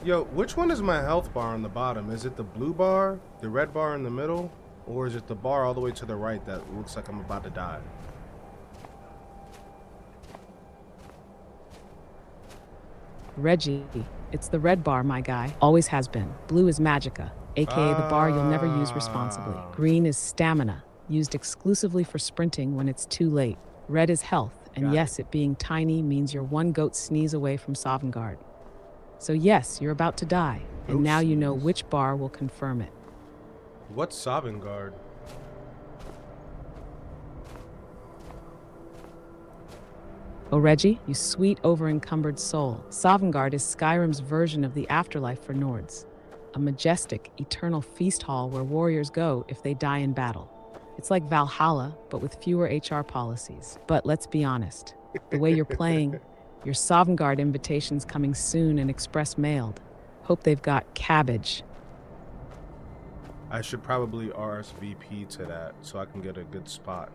Yo, which one is my health bar on the bottom? Is it the blue bar, the red bar in the middle, or is it the bar all the way to the right that looks like I'm about to die? Reggie, it's the red bar, my guy. Always has been. Blue is Magica, aka the bar you'll never use responsibly. Green is Stamina, used exclusively for sprinting when it's too late. Red is Health, and yes, it being tiny means you're one goat sneeze away from Sovngarde. So yes, you're about to die, and now you know which bar will confirm it. What's Sovngarde? Oh, Reggie, you sweet overencumbered soul. Sovngarde is Skyrim's version of the afterlife for Nords. A majestic, eternal feast hall where warriors go if they die in battle. It's like Valhalla, but with fewer HR policies. But let's be honest, the way you're playing, your Sovngarde invitation's coming soon and express mailed. Hope they've got cabbage. I should probably RSVP to that so I can get a good spot.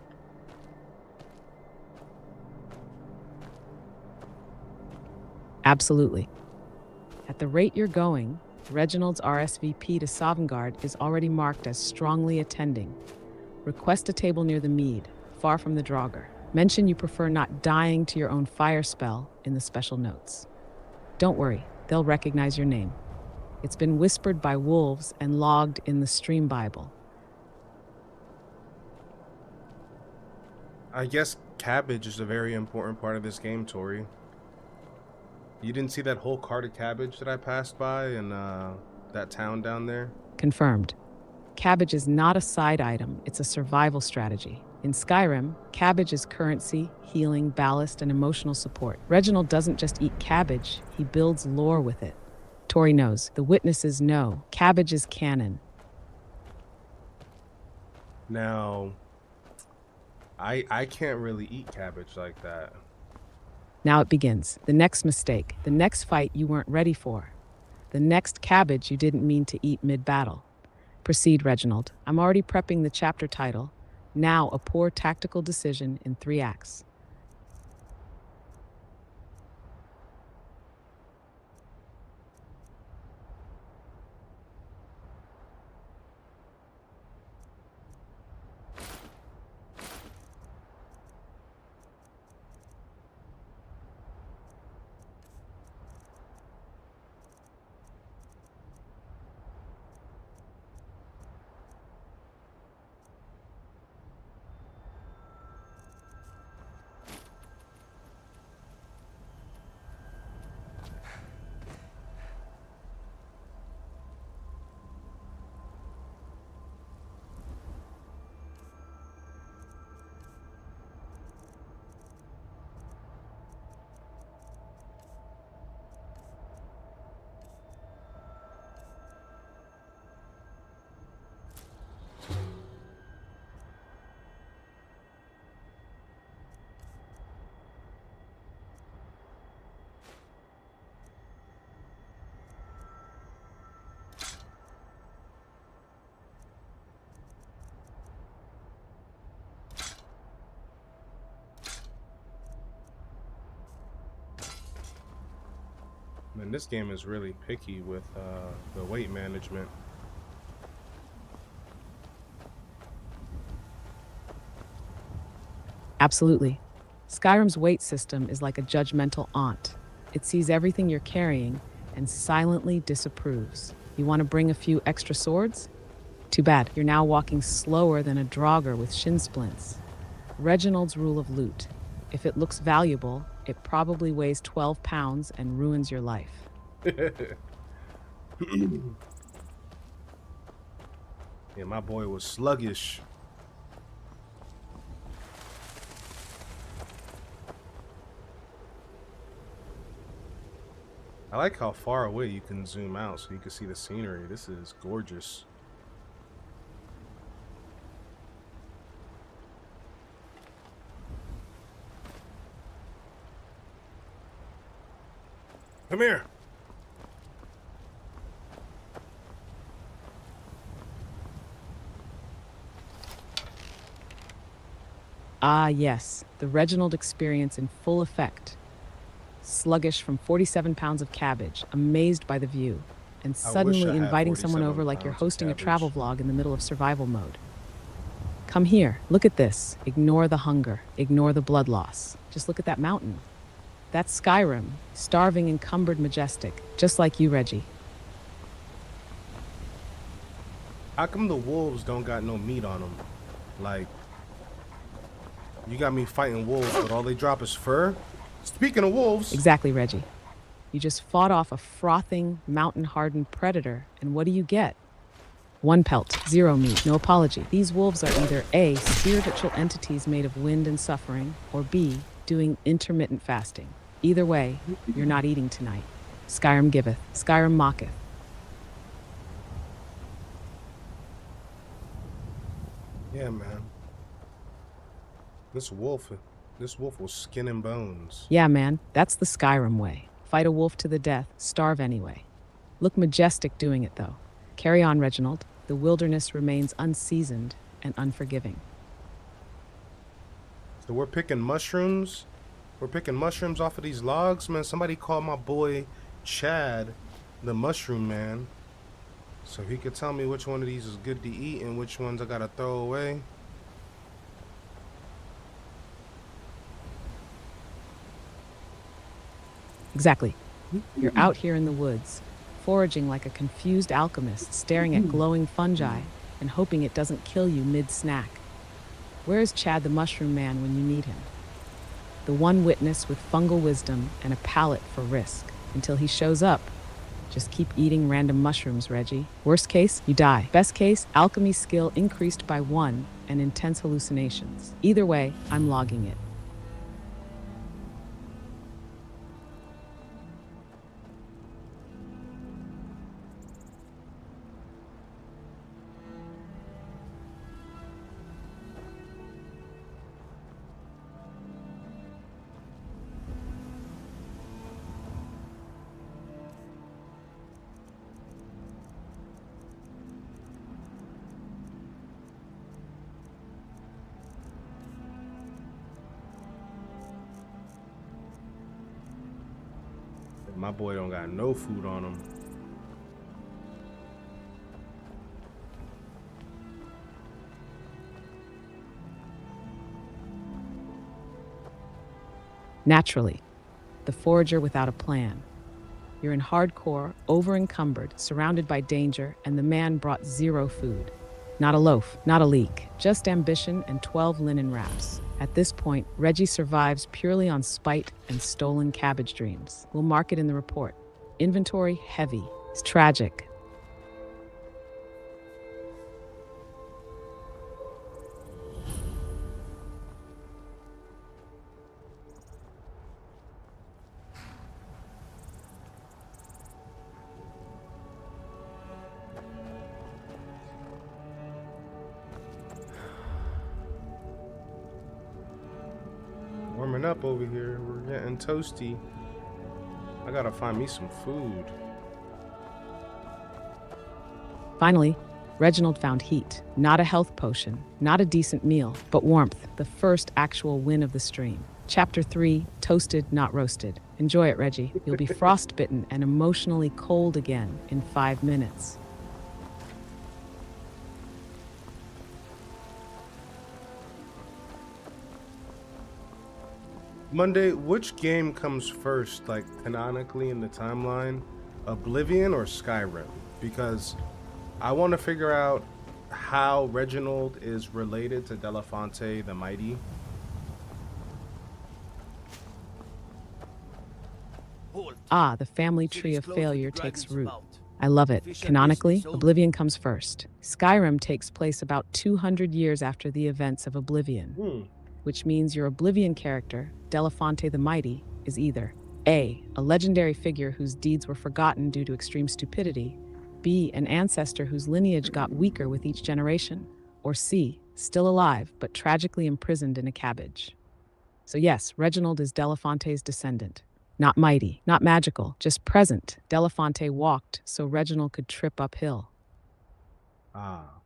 Absolutely. At the rate you're going, Reginald's RSVP to Sovngarde is already marked as strongly attending. Request a table near the mead, far from the Draugr. Mention you prefer not dying to your own fire spell in the special notes. Don't worry, they'll recognize your name. It's been whispered by wolves and logged in the stream Bible. I guess cabbage is a very important part of this game, Tori. You didn't see that whole cart of cabbage that I passed by in that town down there? Confirmed. Cabbage is not a side item, it's a survival strategy. In Skyrim, cabbage is currency, healing, ballast, and emotional support. Reginald doesn't just eat cabbage, he builds lore with it. Tori knows, the witnesses know, cabbage is canon. Now, I can't really eat cabbage like that. Now it begins. The next mistake, the next fight you weren't ready for, the next cabbage you didn't mean to eat mid-battle. Proceed, Reginald. I'm already prepping the chapter title. Now, a poor tactical decision in 3 acts. Man, this game is really picky with the weight management. Absolutely. Skyrim's weight system is like a judgmental aunt. It sees everything you're carrying and silently disapproves. You want to bring a few extra swords? Too bad, you're now walking slower than a Draugr with shin splints. Reginald's rule of loot. If it looks valuable, it probably weighs 12 pounds and ruins your life. Yeah, my boy was sluggish. I like how far away you can zoom out so you can see the scenery. This is gorgeous. Come here. Ah, yes, the Reginald experience in full effect. Sluggish from 47 pounds of cabbage, amazed by the view, and I suddenly had inviting someone 47 over like you're pounds of hosting a cabbage. travel vlog in the middle of survival mode. Come here, look at this. Ignore the hunger, ignore the blood loss. Just look at that mountain. That's Skyrim, starving, encumbered, majestic, just like you, Reggie. How come the wolves don't got no meat on them? Like, you got me fighting wolves, but all they drop is fur? Speaking of wolves... Exactly, Reggie. You just fought off a frothing, mountain-hardened predator, and what do you get? 1 pelt, 0 meat, no apology. These wolves are either A, spiritual entities made of wind and suffering, or B, doing intermittent fasting. Either way, you're not eating tonight. Skyrim giveth, Skyrim mocketh. Yeah, man. This wolf was skin and bones. Yeah, man, that's the Skyrim way. Fight a wolf to the death, starve anyway. Look majestic doing it, though. Carry on, Reginald. The wilderness remains unseasoned and unforgiving. So we're picking mushrooms? We're picking mushrooms off of these logs? Man, somebody called my boy Chad the mushroom man, so he could tell me which one of these is good to eat and which ones I gotta throw away. Exactly. You're out here in the woods, foraging like a confused alchemist, staring at glowing fungi and hoping it doesn't kill you mid-snack. Where is Chad the mushroom man when you need him? The one witness with fungal wisdom and a palate for risk. Until he shows up, just keep eating random mushrooms, Reggie. Worst case, you die. Best case, alchemy skill increased by 1 and intense hallucinations. Either way, I'm logging it. My boy don't got no food on him. Naturally, the forager without a plan. You're in hardcore, overencumbered, surrounded by danger, and the man brought 0 food. Not a loaf, not a leak, just ambition and 12 linen wraps. At this point, Reggie survives purely on spite and stolen cabbage dreams. We'll mark it in the report. Inventory heavy. It's tragic. Warming up over here. We're getting toasty. I gotta find me some food. Finally, Reginald found heat. Not a health potion, not a decent meal, but warmth, the first actual win of the stream. Chapter 3, Toasted, Not Roasted. Enjoy it, Reggie. You'll be frostbitten and emotionally cold again in 5 minutes. Monday, which game comes first, like canonically in the timeline? Oblivion or Skyrim? Because I want to figure out how Reginald is related to Delafonte the Mighty. Ah, the family tree of failure takes root. I love it. Canonically, Oblivion comes first. Skyrim takes place about 200 years after the events of Oblivion, which means your Oblivion character, Delafonte the Mighty, is either A, a legendary figure whose deeds were forgotten due to extreme stupidity, B, an ancestor whose lineage got weaker with each generation, or C, still alive but tragically imprisoned in a cabbage. So yes, Reginald is Delafonte's descendant. Not mighty, not magical, just present. Delafonte walked so Reginald could trip uphill. Ah.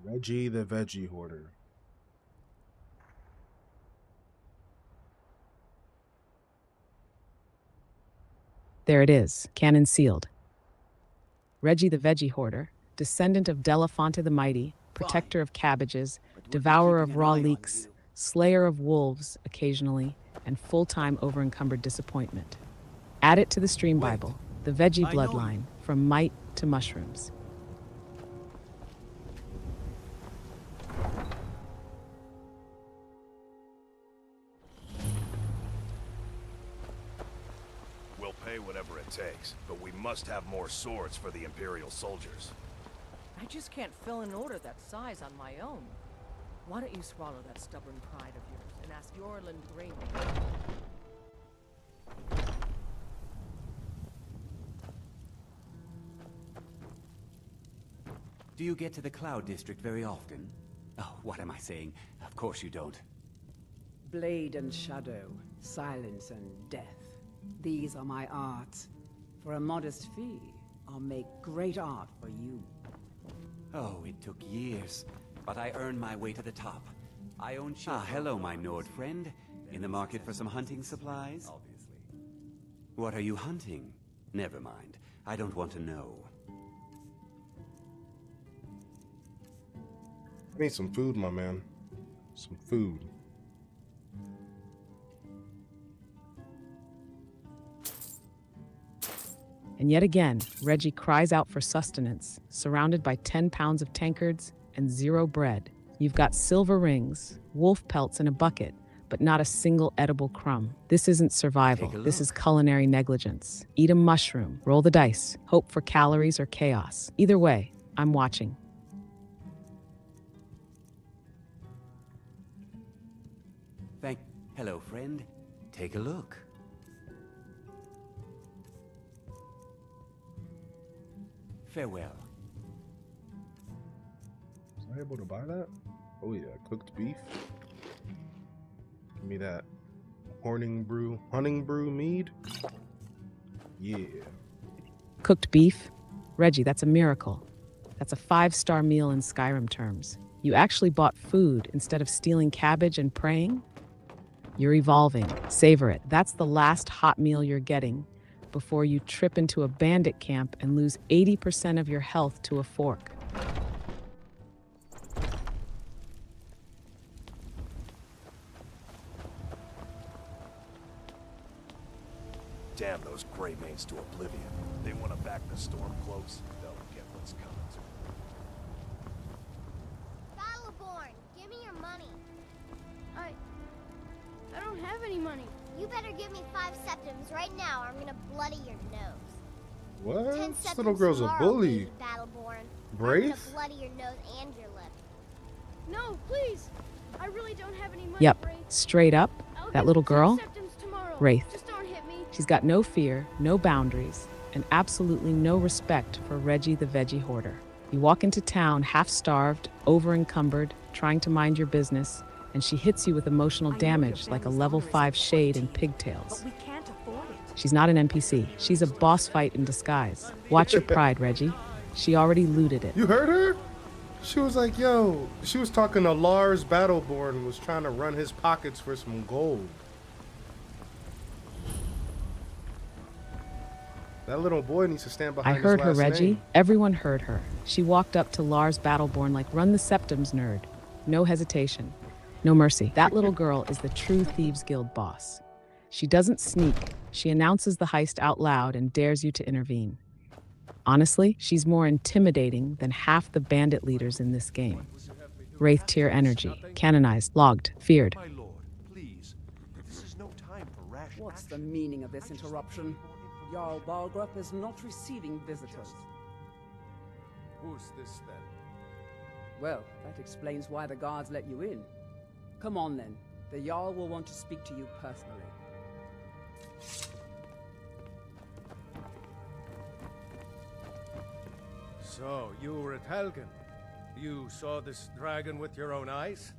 Reggie the Veggie Hoarder. There it is, canon sealed. Reggie the Veggie Hoarder, descendant of Delafonte the Mighty, protector of cabbages, devourer of raw leeks, slayer of wolves occasionally, and full-time overencumbered disappointment. Add it to the stream Bible, the veggie bloodline, from mite to mushrooms. We'll pay whatever it takes, but we must have more swords for the Imperial soldiers. I just can't fill an order that size on my own. Why don't you swallow that stubborn pride of yours and ask Yorland Green? Do you get to the Cloud District very often? Oh, what am I saying? Of course you don't. Blade and shadow, silence and death. These are my arts. For a modest fee, I'll make great art for you. Oh, it took years, but I earned my way to the top. I own hello, my Nord friend. In the market for some hunting supplies? Obviously. What are you hunting? Never mind. I don't want to know. I need some food, my man. Some food. And yet again, Reggie cries out for sustenance, surrounded by 10 pounds of tankards and 0 bread. You've got silver rings, wolf pelts in a bucket, but not a single edible crumb. This isn't survival. This is culinary negligence. Eat a mushroom, roll the dice, hope for calories or chaos. Either way, I'm watching. Hello, friend. Take a look. Farewell. Was I able to buy that? Oh yeah, cooked beef. Give me that hunting brew mead. Yeah. Cooked beef? Reggie, that's a miracle. That's a 5-star meal in Skyrim terms. You actually bought food instead of stealing cabbage and praying? You're evolving. Savor it. That's the last hot meal you're getting before you trip into a bandit camp and lose 80% of your health to a fork. Damn those gray mains to oblivion. They want to back the storm close. They'll get what's coming to them. Battle-Born, give me your money. I don't have any money. You better give me 5 septims right now or I'm gonna bloody your nose. What? 10 This little girl's a bully. Battle-Born. Brave? I'm gonna bloody your nose and your lip. No, please. I really don't have any money. Yep, Wraith. straight up, that little girl, Wraith. Just don't hit me. She's got no fear, no boundaries, and absolutely no respect for Reggie the Veggie Hoarder. You walk into town half-starved, over-encumbered, trying to mind your business, and she hits you with emotional damage like a level 5 shade in pigtails. But we can't afford it. She's not an NPC. She's a boss fight in disguise. Watch your pride, Reggie. She already looted it. You heard her? She was like, yo, she was talking to Lars Battleborn and was trying to run his pockets for some gold. That little boy needs to stand behind I heard his her, last Reggie. name. Everyone heard her. She walked up to Lars Battleborn like, run the septims, nerd. No hesitation. No mercy. That little girl is the true Thieves Guild boss. She doesn't sneak. She announces the heist out loud and dares you to intervene. Honestly, she's more intimidating than half the bandit leaders in this game. Wraith tier energy. Canonized. Logged. Feared. My lord, please. This is no time for rash What's the meaning of this interruption? Jarl Balgrup is not receiving visitors. Who's this then? Well, that explains why the guards let you in. Come on then. The Jarl will want to speak to you personally. So, you were at Helgen. You saw this dragon with your own eyes?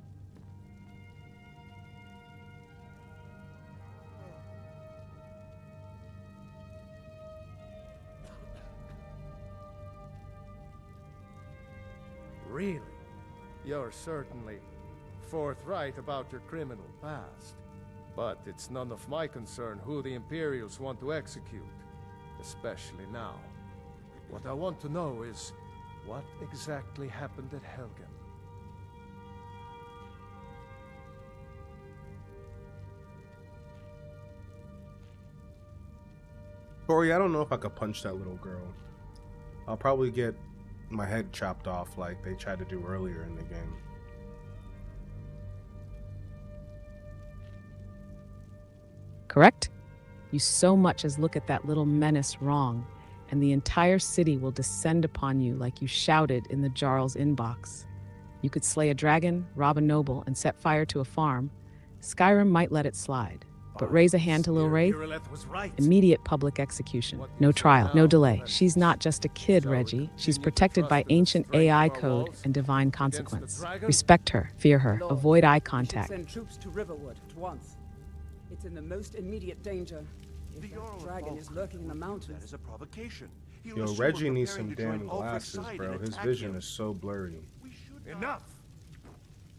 Really? You're certainly forthright about your criminal past. But it's none of my concern who the Imperials want to execute, especially now. What I want to know is, what exactly happened at Helgen? Corey, I don't know if I could punch that little girl. I'll probably get my head chopped off like they tried to do earlier in the game. Correct? You so much as look at that little menace wrong, and the entire city will descend upon you like you shouted in the Jarl's inbox. You could slay a dragon, rob a noble, and set fire to a farm. Skyrim might let it slide. But raise a hand to Lil Wraith? Immediate public execution. No trial, no delay. She's not just a kid, Reggie. She's protected by ancient AI code and divine consequence. Respect her, fear her, avoid eye contact. Send troops to Riverwood at once. It's in the most immediate danger. If that dragon is lurking in the mountains. That is a provocation. Yo, Reggie needs some damn glasses, bro. His vision is so blurry. Enough!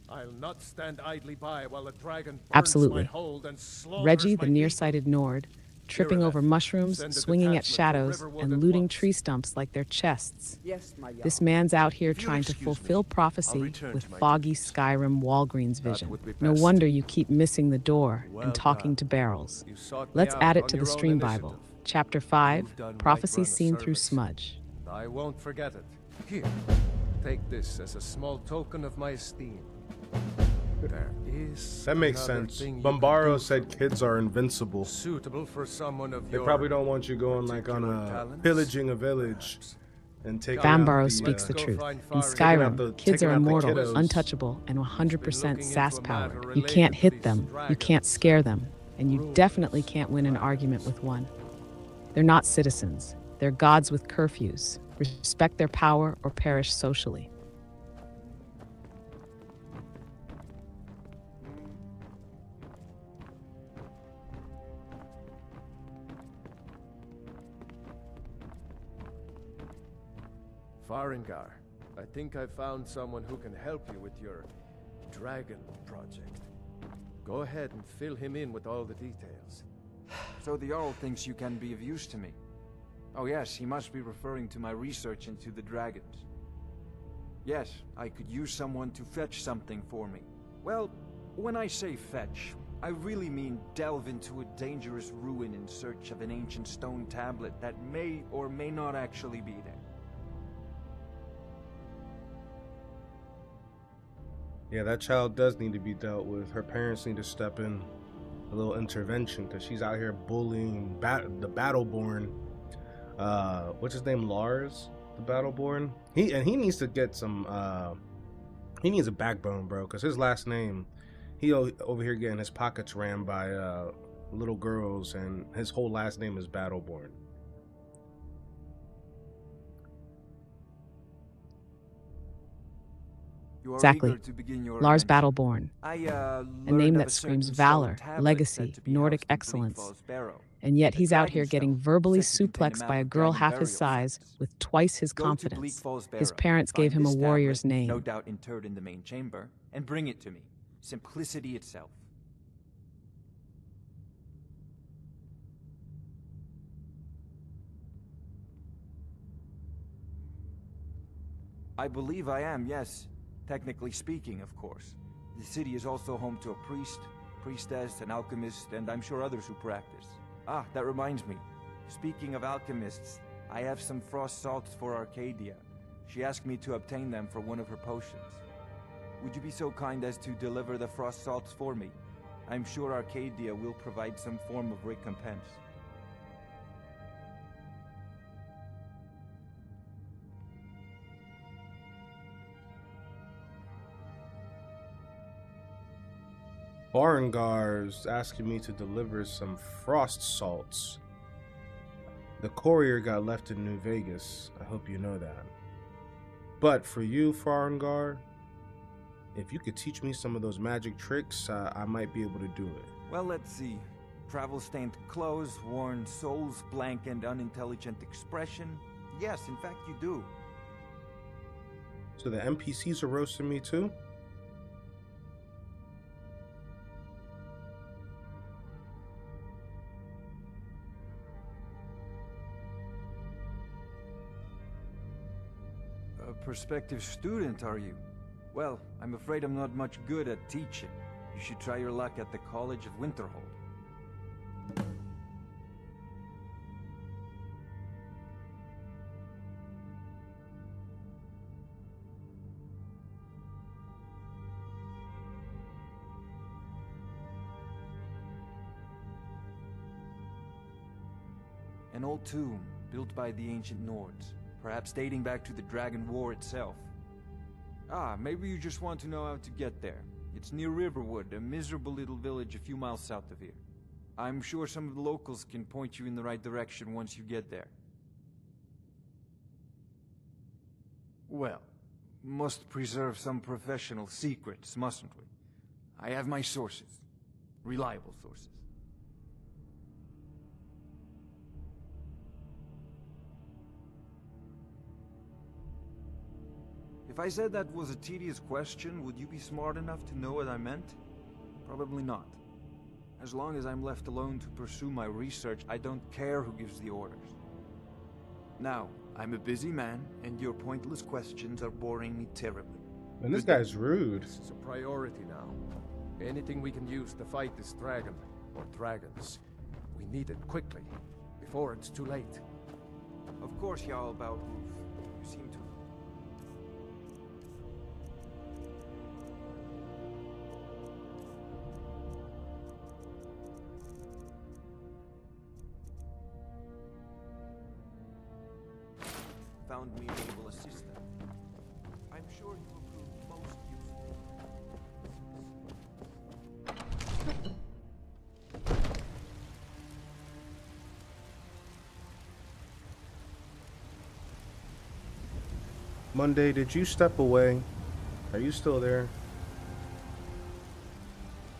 I'll not stand idly by while a dragon burns Absolutely. my hold and slaughters Reggie, the my nearsighted Nord, tripping over mushrooms, Send a swinging at detachment to shadows, Riverwood and at looting once. tree stumps like they're chests. Yes, my Jarl. This man's out here If you'll trying to excuse me, fulfill I'll prophecy return with to my foggy duties. Skyrim Walgreens That vision. would be No best. wonder you keep missing the door Well and talking done. to barrels. You sought me Let's out add it on to the your own Stream initiative. Bible. Chapter 5, You've done right Prophecy run of Seen Through service. Smudge. I won't forget it. Here, take this as a small token of my esteem. There is That makes another sense. thing you can Bombaro do said kids are invincible. suitable for someone of They your probably don't want you going like on particular a talents, pillaging a village perhaps. and taking Bambaro out the, speaks the go truth. find In Farin. Taking out Skyrim, the- kids taking are out the immortal, kiddos. untouchable, and 100% looking into sass a powered. matter You related can't to hit these them, you dragons. can't scare them, and you Rules, definitely can't win an argument with one. They're not citizens. They're gods with curfews. Respect their power or perish socially. Farengar, I think I found someone who can help you with your dragon project. Go ahead and fill him in with all the details. So the Jarl thinks you can be of use to me. Oh yes, he must be referring to my research into the dragons. Yes, I could use someone to fetch something for me. Well, when I say fetch, I really mean delve into a dangerous ruin in search of an ancient stone tablet that may or may not actually be there. Yeah, that child does need to be dealt with. Her parents need to step in. A little intervention, because she's out here bullying the Battleborn. What's his name? Lars, the Battleborn. He needs to get some. He needs a backbone, bro. Because his last name, he over here getting his pockets rammed by little girls, and his whole last name is Battleborn. You are Exactly. eager to begin your Lars adventure. Battleborn. I, A learned name of that a screams certain valor, stone tablet legacy, said to be Nordic housed in excellence. Bleakfall's Barrow. And yet The he's out Dragon here getting Stone, verbally said to contain suplexed a by a mouth of girl dragon half his burial size sites. with twice his Go to confidence. Bleakfall's His Barrow, parents gave find him a this warrior's tablet, name. no doubt interred in the main chamber, and bring it to me. Simplicity itself. I believe I am, yes. Technically speaking, of course. The city is also home to a priest, priestess, an alchemist, and I'm sure others who practice. Ah, that reminds me. Speaking of alchemists, I have some frost salts for Arcadia. She asked me to obtain them for one of her potions. Would you be so kind as to deliver the frost salts for me? I'm sure Arcadia will provide some form of recompense. Barangar's asking me to deliver some frost salts. The courier got left in New Vegas. I hope you know that. But for you, Farangar, if you could teach me some of those magic tricks, I might be able to do it. Well, let's see. Travel-stained clothes, worn souls, blank and unintelligent expression. Yes, in fact, you do. So the NPCs are roasting me too? A prospective student, are you? Well, I'm afraid I'm not much good at teaching. You should try your luck at the College of Winterhold. An old tomb, built by the ancient Nords, perhaps dating back to the Dragon War itself. Ah, maybe you just want to know how to get there. It's near Riverwood, a miserable little village a few miles south of here. I'm sure some of the locals can point you in the right direction once you get there. Well, must preserve some professional secrets, mustn't we? I have my sources. Reliable sources. If I said that was a tedious question, would you be smart enough to know what I meant? Probably not. As long as I'm left alone to pursue my research, I don't care who gives the orders. Now, I'm a busy man, and your pointless questions are boring me terribly. And this guy's rude. This is a priority now. Anything we can use to fight this dragon, or dragons, we need it quickly, before it's too late. Of course, Jarl Balgruf. You seem to... found me an able assistant. I'm sure he will prove most useful. Monday, did you step away? Are you still there?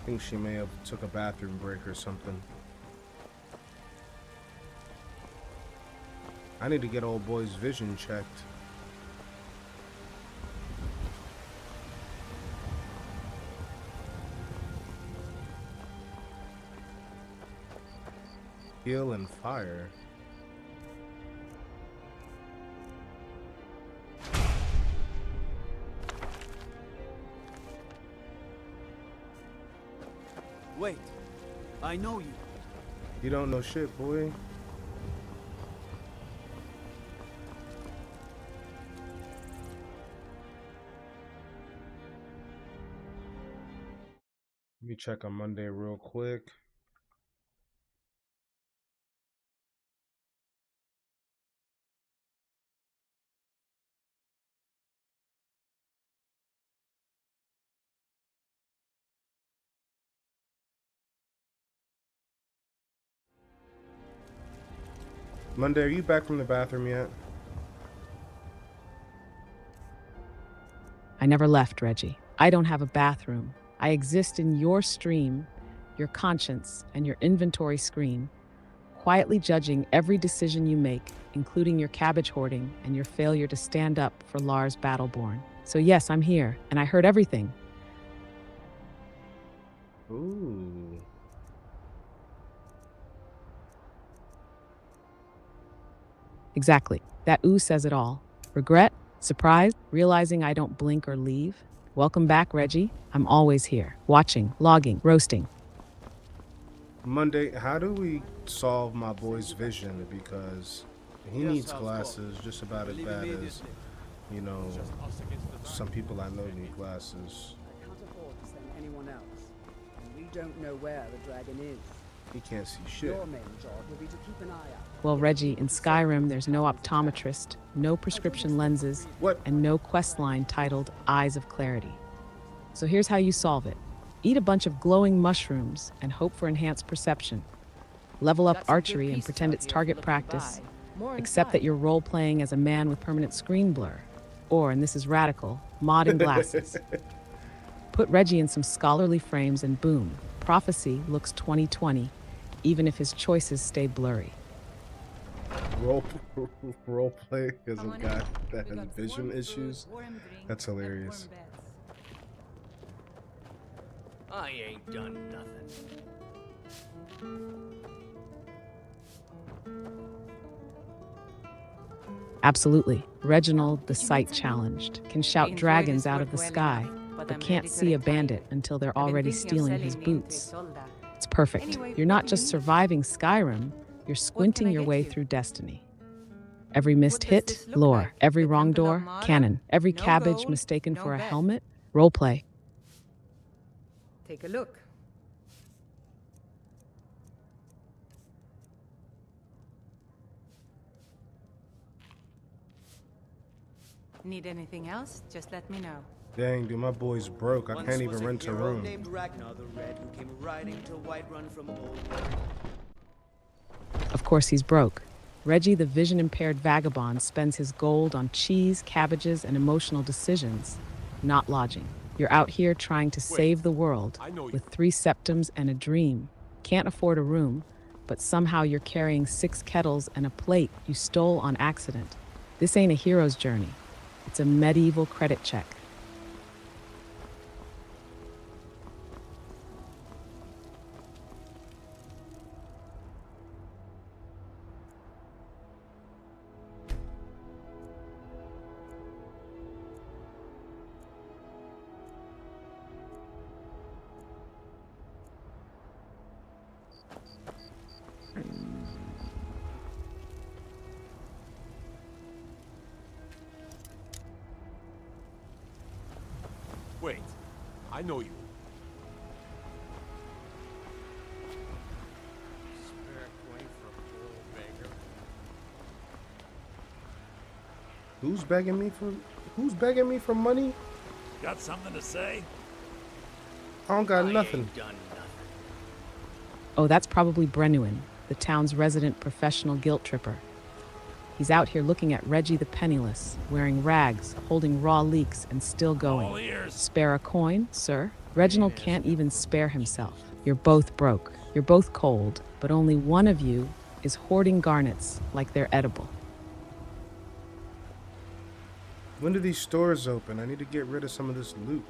I think she may have took a bathroom break or something. I need to get old boy's vision checked. Heal and fire. Wait, I know you. You don't know shit, boy. Let me check on Monday real quick. Monday, are you back from the bathroom yet? I never left, Reggie. I don't have a bathroom. I exist in your stream, your conscience, and your inventory screen, quietly judging every decision you make, including your cabbage hoarding and your failure to stand up for Lars Battleborn. So yes, I'm here, and I heard everything. Ooh. Exactly. That ooh says it all. Regret? Surprise? Realizing I don't blink or leave? Welcome back, Reggie. I'm always here, watching, logging, roasting. Monday, how do we solve my boy's vision? Because he needs glasses just about as bad as, you know, some people I know need glasses. I can't afford to send anyone else, and we don't know where the dragon is. He can't see shit. Your main job will be to keep an eye out. Well, Reggie, in Skyrim, there's no optometrist, no prescription lenses, and no quest line titled Eyes of Clarity. So here's how you solve it. Eat a bunch of glowing mushrooms and hope for enhanced perception. Level up archery and pretend it's target practice, except that you're role-playing as a man with permanent screen blur. Or, and this is radical, modding glasses. Put Reggie in some scholarly frames and boom, prophecy looks 2020, even if his choices stay blurry. Role play as a guy that has vision issues? That's hilarious. I ain't done nothing. Absolutely. Reginald, the sight challenged, can shout dragons out of the sky, but can't see a bandit until they're already stealing his boots. It's perfect. You're not just surviving Skyrim, you're squinting your way through destiny. Every missed hit, lore. Every wrong door, canon. Every cabbage mistaken for a helmet, roleplay. Take a look. Need anything else? Just let me know. Dang, dude, my boy's broke. I can't even rent a room. Named Reginald the Red, who came riding to Whiterun from Old. Of course he's broke. Reggie, the vision-impaired vagabond, spends his gold on cheese, cabbages, and emotional decisions, not lodging. You're out here trying to save the world with 3 septums and a dream. Can't afford a room, but somehow you're carrying 6 kettles and a plate you stole on accident. This ain't a hero's journey. It's a medieval credit check. Wait, I know you. Spare coin for a poor beggar. Who's begging me for money? Got something to say? I don't got nothing. Oh, that's probably Brenuin, the town's resident professional guilt tripper. He's out here looking at Reggie the Penniless, wearing rags, holding raw leeks, and still going. Spare a coin, sir? Reginald can't even spare himself. You're both broke. You're both cold, but only one of you is hoarding garnets like they're edible. When do these stores open? I need to get rid of some of this loot.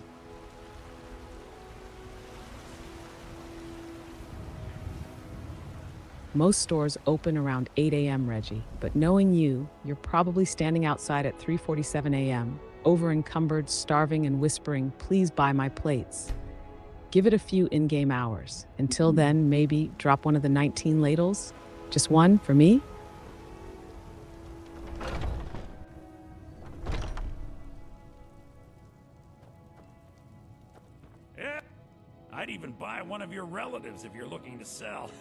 Most stores open around 8 a.m., Reggie, but knowing you, you're probably standing outside at 3:47 a.m., overencumbered, starving, and whispering, "Please buy my plates." Give it a few in-game hours. Until then, maybe drop one of the 19 ladles? Just one for me? Yeah, I'd even buy one of your relatives if you're looking to sell.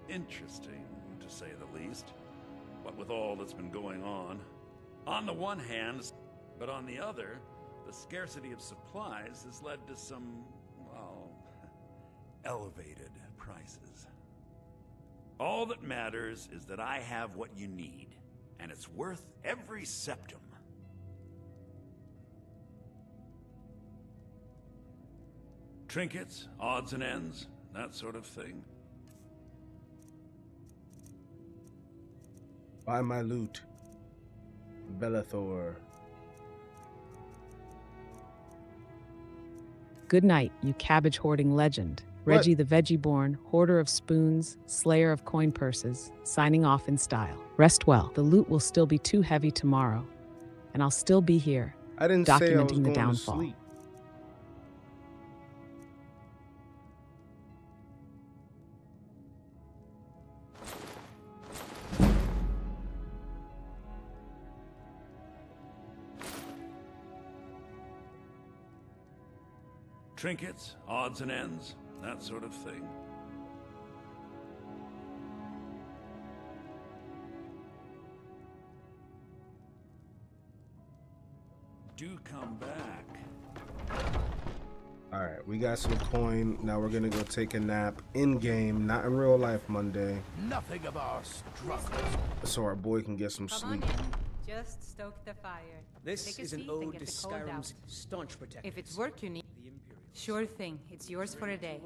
Interesting, to say the least. What with all that's been going on the one hand, but on the other, the scarcity of supplies has led to some, well, elevated prices. All that matters is that I have what you need, and it's worth every septum. Trinkets, odds and ends, that sort of thing. Buy my loot. Bellathor. Good night, you cabbage-hoarding legend. Reggie the Veggie-Borne, hoarder of spoons, slayer of coin purses, signing off in style. Rest well. The loot will still be too heavy tomorrow, and I'll still be here, I didn't say I was documenting the going to downfall. sleep. Trinkets, odds and ends, that sort of thing. Do come back. All right, we got some coin. Now we're gonna go take a nap in game, not in real life Monday. Nothing of our struggles. So our boy can get some sleep. Just stoke the fire. This Take a is an seat and ode get to the cold Skyrim's out. staunch protectors. If it's work you need, sure thing. It's yours for a day.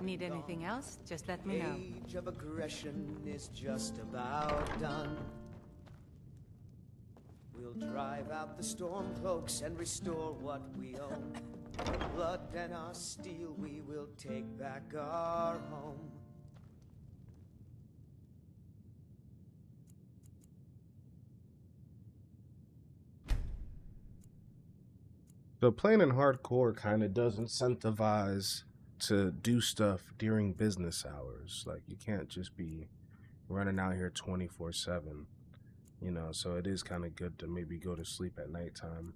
Need anything else? Just let me know. Age of aggression is just about done. We'll drive out the storm cloaks and restore what we own. Our blood and our steel, we will take back our home. So playing in hardcore kind of does incentivize to do stuff during business hours. Like you can't just be running out here 24/7, you know. So it is kind of good to maybe go to sleep at nighttime.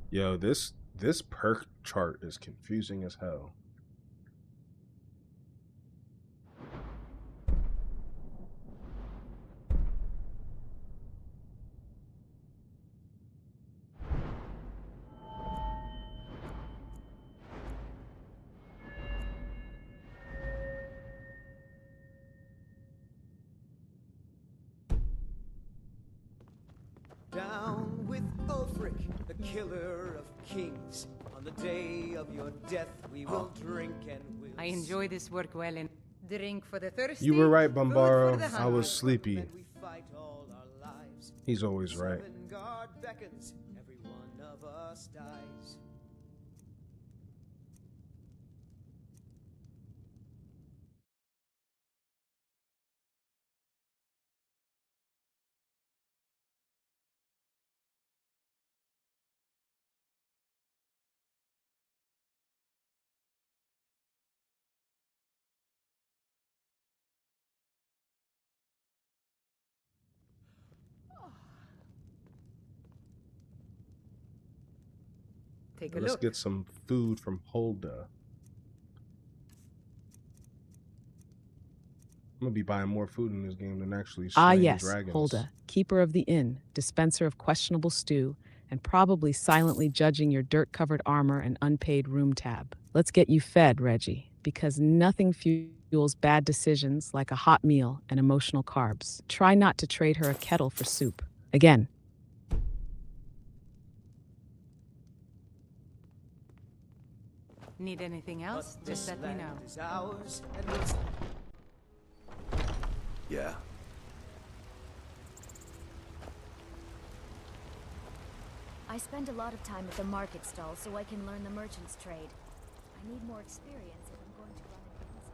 Yo, this perk chart is confusing as hell. Down with Ulfric, the killer of kings. On the day of your death, we will drink and we'll... I enjoy this work well and drink for the thirsty. You were right, food for Bombaro. the I hungry. was sleepy. We fight all our lives. He's always right. Guard beckons, every one of us dies. Take a Let's look. get some food from Holda. I'm gonna be buying more food in this game than actually slaying Yes, dragons. Holda, keeper of the inn, dispenser of questionable stew, and probably silently judging your dirt-covered armor and unpaid room tab. Let's get you fed, Reggie, because nothing fuels bad decisions like a hot meal and emotional carbs. Try not to trade her a kettle for soup. Again. Need anything else? But Just this let me know. land is ours, and it's... Yeah. I spend a lot of time at the market stall so I can learn the merchant's trade. I need more experience if I'm going to run a business.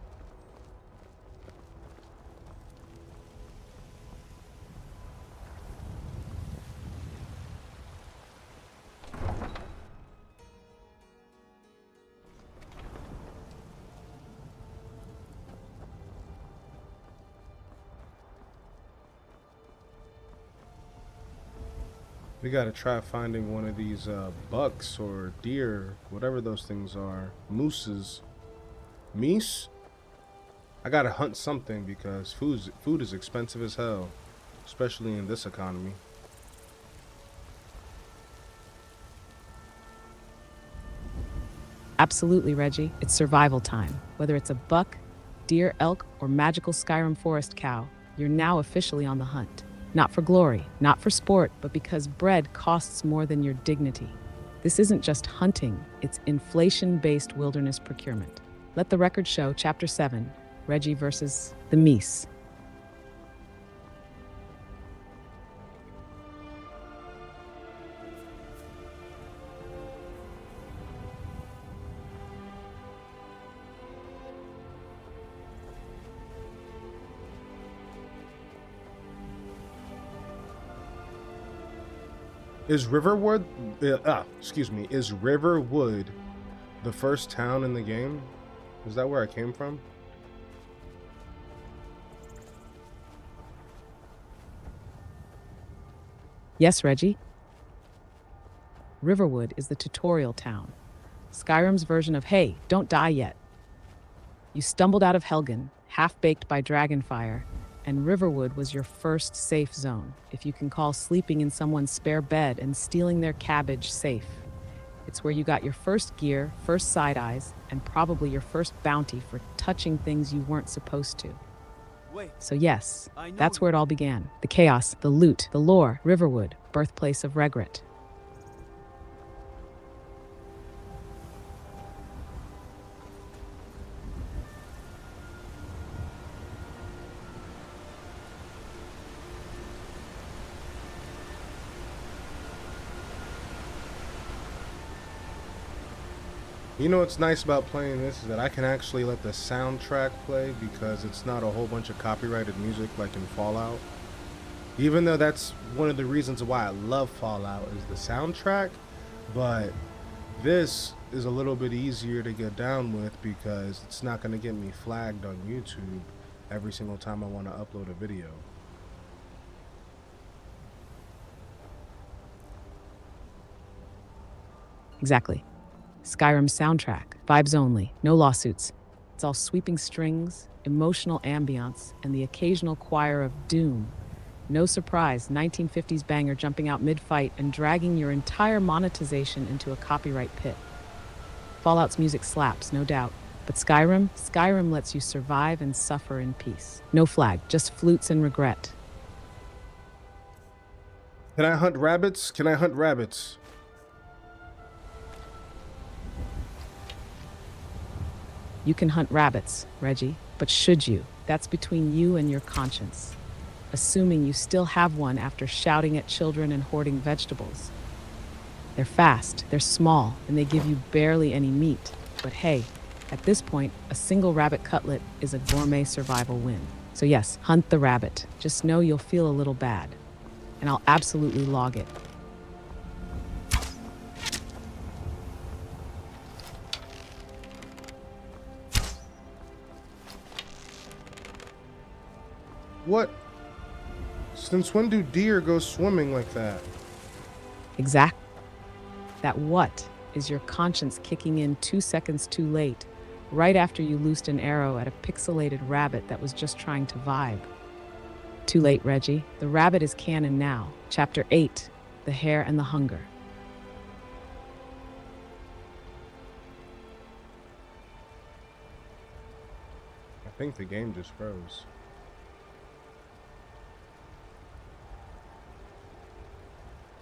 We gotta try finding one of these bucks or deer, whatever those things are. Mooses. Meese? I gotta hunt something because food is expensive as hell, especially in this economy. Absolutely, Reggie. It's survival time. Whether it's a buck, deer, elk, or magical Skyrim forest cow, you're now officially on the hunt. Not for glory, not for sport, but because bread costs more than your dignity. This isn't just hunting, it's inflation-based wilderness procurement. Let the record show, Chapter 7, Reggie versus the Meese. Is Riverwood, is Riverwood the first town in the game? Is that where I came from? Yes, Reggie. Riverwood is the tutorial town. Skyrim's version of, hey, don't die yet. You stumbled out of Helgen, half-baked by dragonfire, and Riverwood was your first safe zone, if you can call sleeping in someone's spare bed and stealing their cabbage safe. It's where you got your first gear, first side eyes, and probably your first bounty for touching things you weren't supposed to. So yes, that's where it all began. The chaos, the loot, the lore, Riverwood, birthplace of regret. You know what's nice about playing this is that I can actually let the soundtrack play because it's not a whole bunch of copyrighted music like in Fallout. Even though that's one of the reasons why I love Fallout is the soundtrack, but this is a little bit easier to get down with because it's not going to get me flagged on YouTube every single time I want to upload a video. Exactly. Skyrim's soundtrack, vibes only, no lawsuits. It's all sweeping strings, emotional ambiance, and the occasional choir of doom. No surprise, 1950s banger jumping out mid-fight and dragging your entire monetization into a copyright pit. Fallout's music slaps, no doubt, but Skyrim lets you survive and suffer in peace. No flag, just flutes and regret. Can I hunt rabbits? Can I hunt rabbits? You can hunt rabbits, Reggie, but should you? That's between you and your conscience. Assuming you still have one after shouting at children and hoarding vegetables. They're fast, they're small, and they give you barely any meat. But hey, at this point, a single rabbit cutlet is a gourmet survival win. So yes, hunt the rabbit. Just know you'll feel a little bad. And I'll absolutely log it. What? Since when do deer go swimming like that? Exact. That what is your conscience kicking in 2 seconds too late, right after you loosed an arrow at a pixelated rabbit that was just trying to vibe. Too late, Reggie. The rabbit is canon now. Chapter 8, The Hare and the Hunger. I think the game just froze.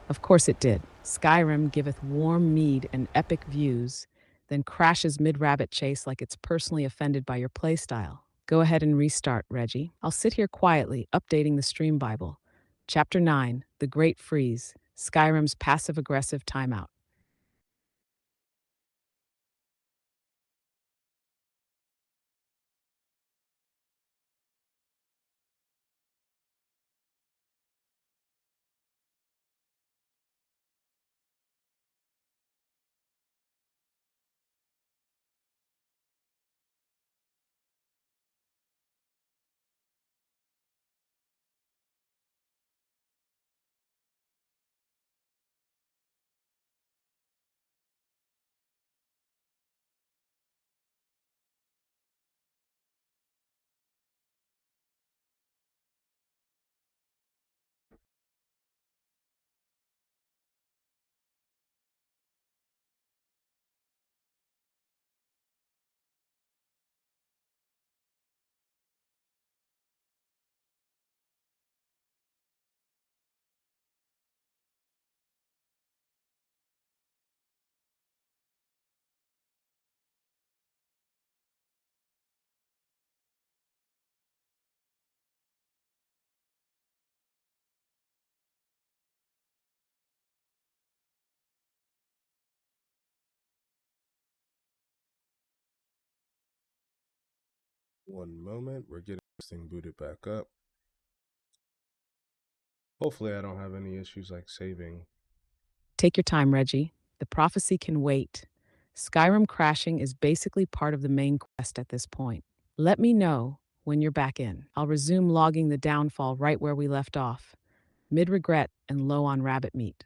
Of course it did. Skyrim giveth warm mead and epic views, then crashes mid-rabbit chase like it's personally offended by your playstyle. Go ahead and restart, Reggie. I'll sit here quietly, updating the stream Bible. Chapter 9, The Great Freeze, Skyrim's passive-aggressive timeout. One moment, we're getting this thing booted back up. Hopefully I don't have any issues like saving. Take your time, Reggie. The prophecy can wait. Skyrim crashing is basically part of the main quest at this point. Let me know when you're back in. I'll resume logging the downfall right where we left off, mid-regret and low on rabbit meat.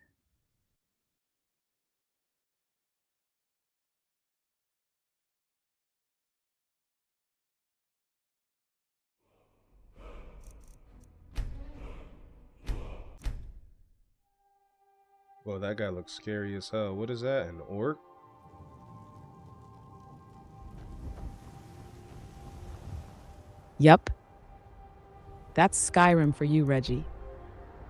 Well, that guy looks scary as hell. What is that, an orc? Yup. That's Skyrim for you, Reggie.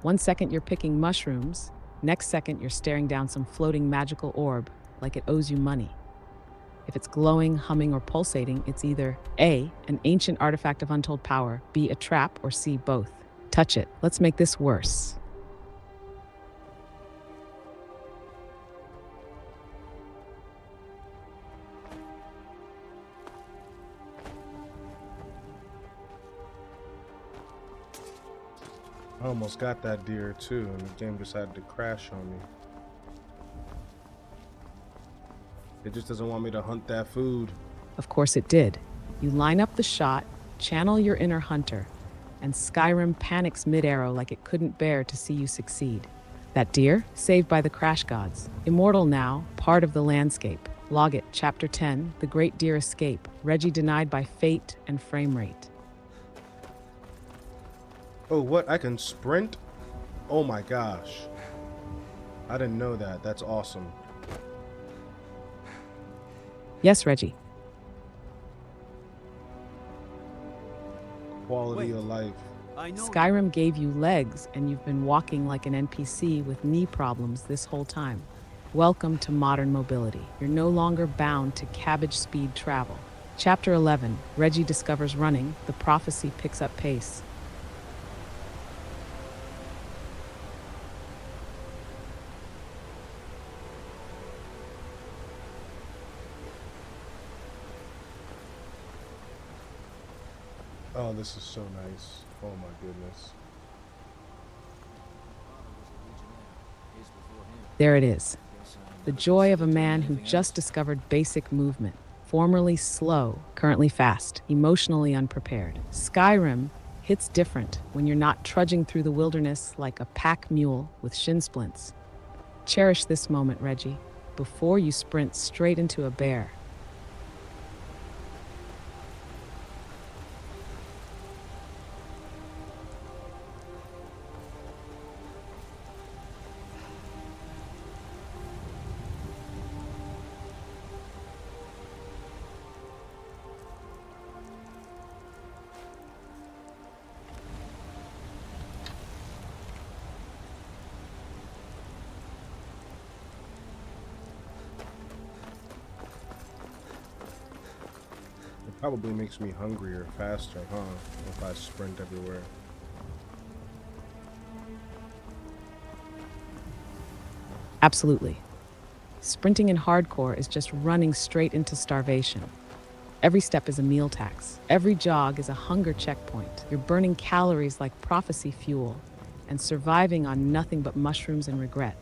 1 second you're picking mushrooms, next second you're staring down some floating magical orb like it owes you money. If it's glowing, humming, or pulsating, it's either A, an ancient artifact of untold power, B, a trap, or C, both. Touch it. Let's make this worse. I almost got that deer too, and the game decided to crash on me. It just doesn't want me to hunt that food. Of course it did. You line up the shot, channel your inner hunter, and Skyrim panics mid-arrow like it couldn't bear to see you succeed. That deer, saved by the crash gods. Immortal now, part of the landscape. Log it, Chapter 10, The Great Deer Escape. Reggie denied by fate and frame rate. Oh, what? I can sprint? Oh my gosh. I didn't know that. That's awesome. Yes, Reggie. Quality of life. Skyrim gave you legs, and you've been walking like an NPC with knee problems this whole time. Welcome to modern mobility. You're no longer bound to cabbage speed travel. Chapter 11, Reggie discovers running. The prophecy picks up pace. Oh, this is so nice. Oh my goodness. There it is. The joy of a man who just discovered basic movement. Formerly slow, currently fast, emotionally unprepared. Skyrim hits different when you're not trudging through the wilderness like a pack mule with shin splints. Cherish this moment, Reggie, before you sprint straight into a bear. It probably makes me hungrier faster, huh? If I sprint everywhere. Absolutely. Sprinting in hardcore is just running straight into starvation. Every step is a meal tax. Every jog is a hunger checkpoint. You're burning calories like prophecy fuel and surviving on nothing but mushrooms and regret.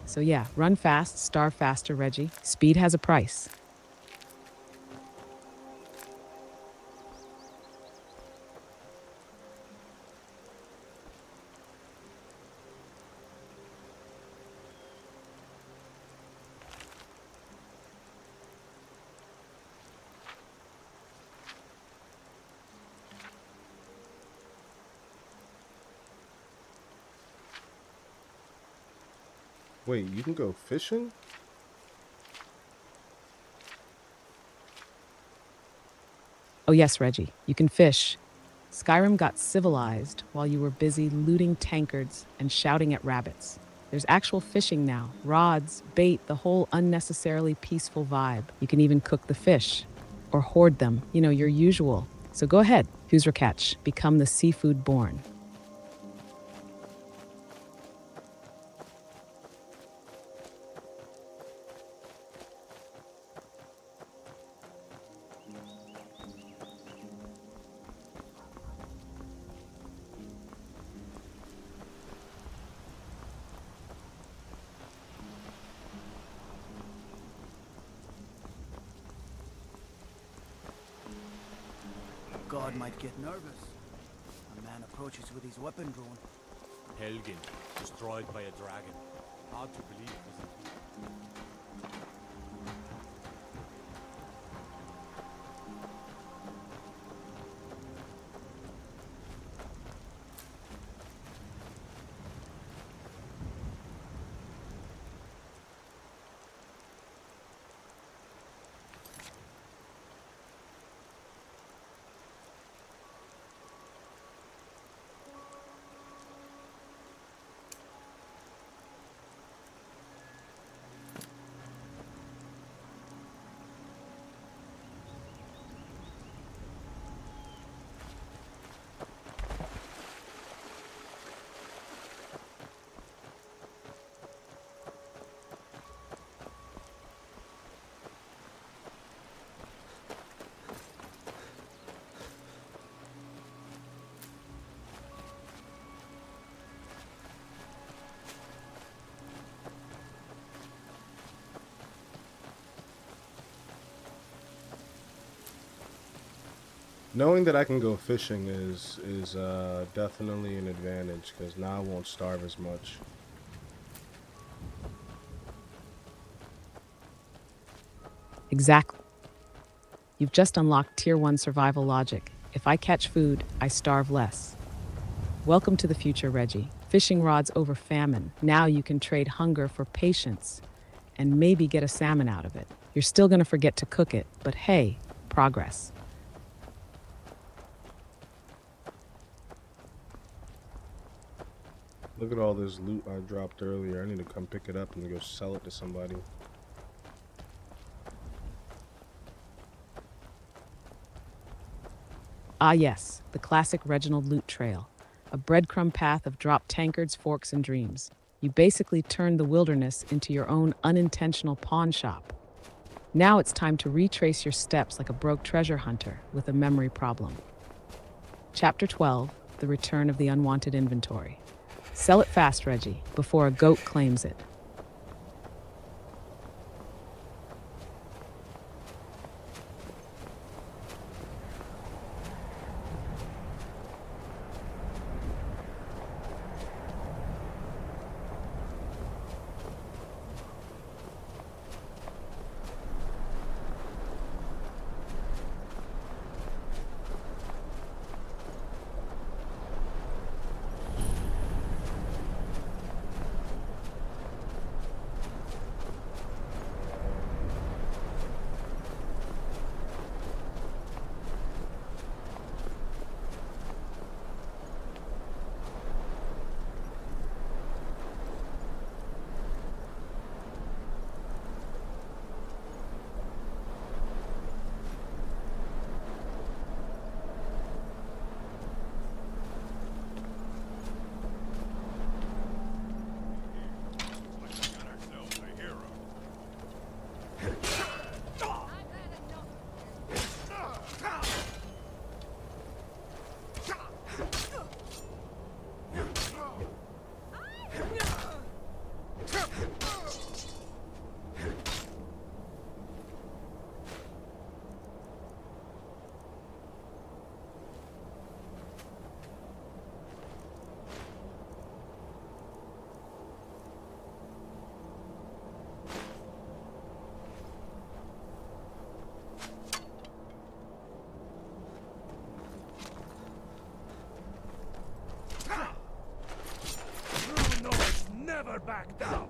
So yeah, run fast, starve faster, Reggie. Speed has a price. Wait, you can go fishing? Oh yes, Reggie, you can fish. Skyrim got civilized while you were busy looting tankards and shouting at rabbits. There's actual fishing now. Rods, bait, the whole unnecessarily peaceful vibe. You can even cook the fish. Or hoard them, you know, your usual. So go ahead, who's your catch? Become the seafood born. god might get nervous. A man approaches with his weapon drawn. Helgen, destroyed by a dragon. Hard to believe, isn't it? Knowing that I can go fishing is definitely an advantage, because now I won't starve as much. Exactly. You've just unlocked Tier 1 survival logic. If I catch food, I starve less. Welcome to the future, Reggie. Fishing rods over famine. Now you can trade hunger for patience and maybe get a salmon out of it. You're still going to forget to cook it, but hey, progress. Look at all this loot I dropped earlier. I need to come pick it up and go sell it to somebody. Ah yes, the classic Reginald loot trail. A breadcrumb path of dropped tankards, forks, and dreams. You basically turned the wilderness into your own unintentional pawn shop. Now it's time to retrace your steps like a broke treasure hunter with a memory problem. Chapter 12, The Return of the Unwanted Inventory. Sell it fast, Reggie, before a goat claims it. Never back down.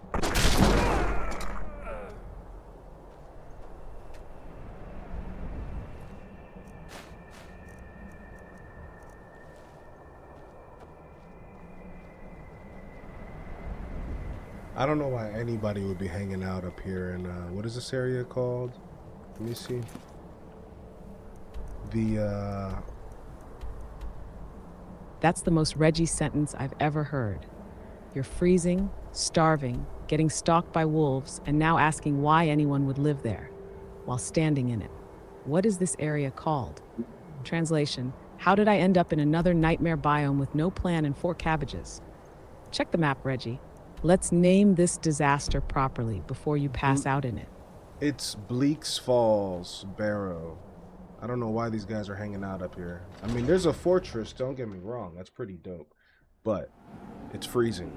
I don't know why anybody would be hanging out up here in, what is this area called? Let me see. That's the most Reggie sentence I've ever heard. You're freezing, starving, getting stalked by wolves, and now asking why anyone would live there, while standing in it. What is this area called? Translation, how did I end up in another nightmare biome with no plan and 4 cabbages? Check the map, Reggie. Let's name this disaster properly before you pass out in it. It's Bleak's Falls, Barrow. I don't know why these guys are hanging out up here. I mean, there's a fortress, don't get me wrong. That's pretty dope. But it's freezing.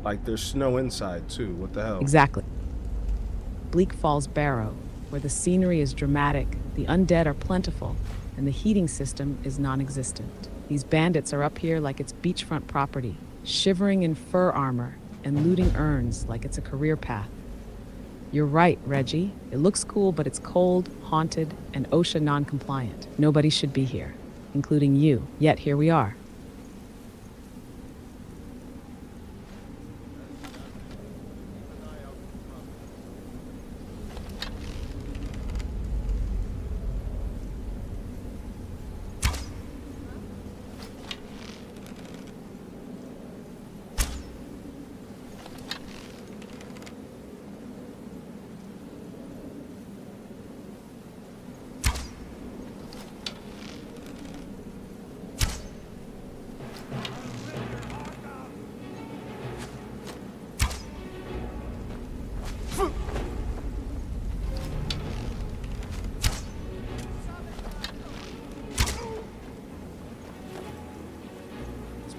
Like, there's snow inside, too. What the hell? Exactly. Bleak Falls Barrow, where the scenery is dramatic, the undead are plentiful, and the heating system is non-existent. These bandits are up here like it's beachfront property, shivering in fur armor and looting urns like it's a career path. You're right, Reggie. It looks cool, but it's cold, haunted, and OSHA non-compliant. Nobody should be here, including you. Yet here we are.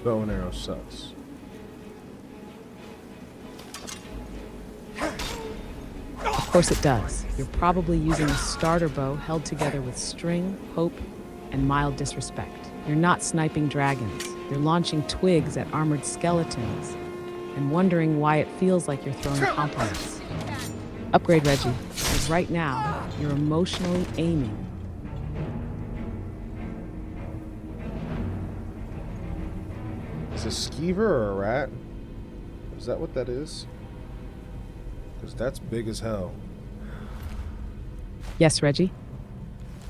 Bow and arrow sucks. Of course it does. You're probably using a starter bow held together with string, hope, and mild disrespect. You're not sniping dragons. You're launching twigs at armored skeletons and wondering why it feels like you're throwing compliments. Upgrade, Reggie, because right now, you're emotionally aiming. Is a skeever or a rat? Is that what that is? Because that's big as hell. Yes, Reggie.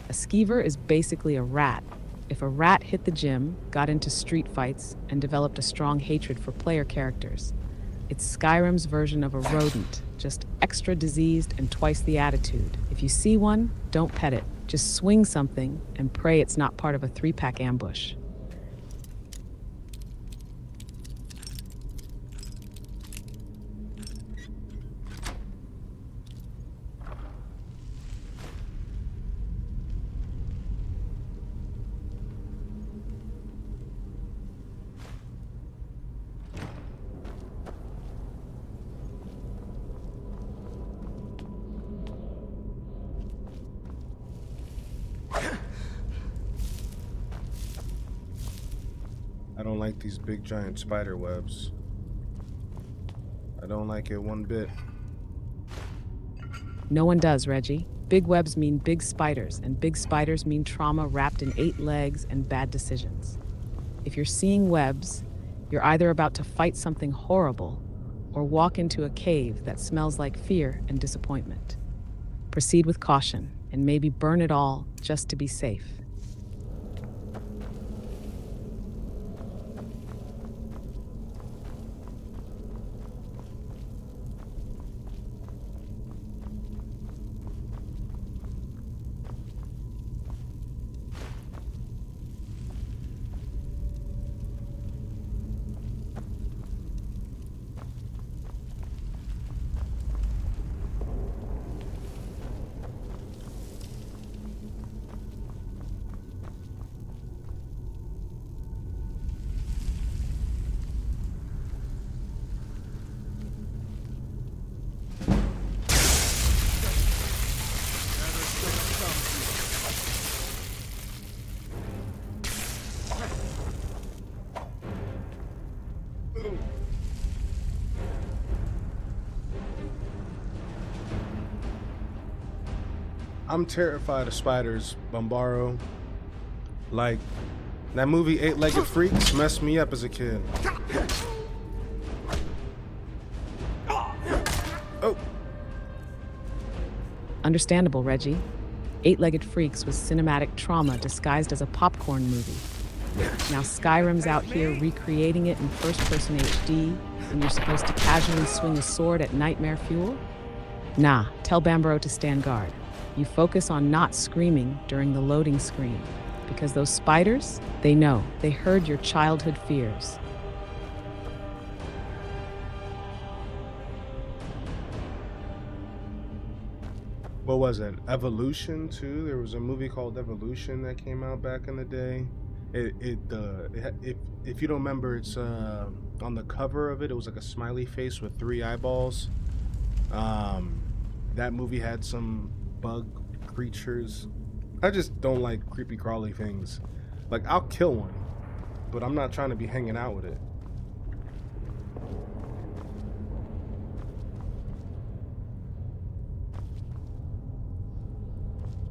A skeever is basically a rat. If a rat hit the gym, got into street fights, and developed a strong hatred for player characters, it's Skyrim's version of a rodent, just extra diseased and twice the attitude. If you see one, don't pet it. Just swing something and pray it's not part of a 3-pack ambush. I don't like these big giant spider webs. I don't like it one bit. No one does, Reggie. Big webs mean big spiders, and big spiders mean trauma wrapped in 8 legs and bad decisions. If you're seeing webs, you're either about to fight something horrible or walk into a cave that smells like fear and disappointment. Proceed with caution and maybe burn it all just to be safe. I'm terrified of spiders, Bombaro. Like, that movie 8-Legged Freaks messed me up as a kid. Oh. Understandable, Reggie. 8-Legged Freaks was cinematic trauma disguised as a popcorn movie. Now Skyrim's out here recreating it in first-person HD, and you're supposed to casually swing a sword at nightmare fuel? Nah, tell Bambaro to stand guard. You focus on not screaming during the loading screen, because those spiders, they know. They heard your childhood fears. what was it? Evolution too. There was a movie called Evolution that came out back in the day. If you don't remember, it's on the cover of it. It was like a smiley face with 3 eyeballs. That movie had some bug creatures. I just don't like creepy crawly things. Like, I'll kill one, but I'm not trying to be hanging out with it.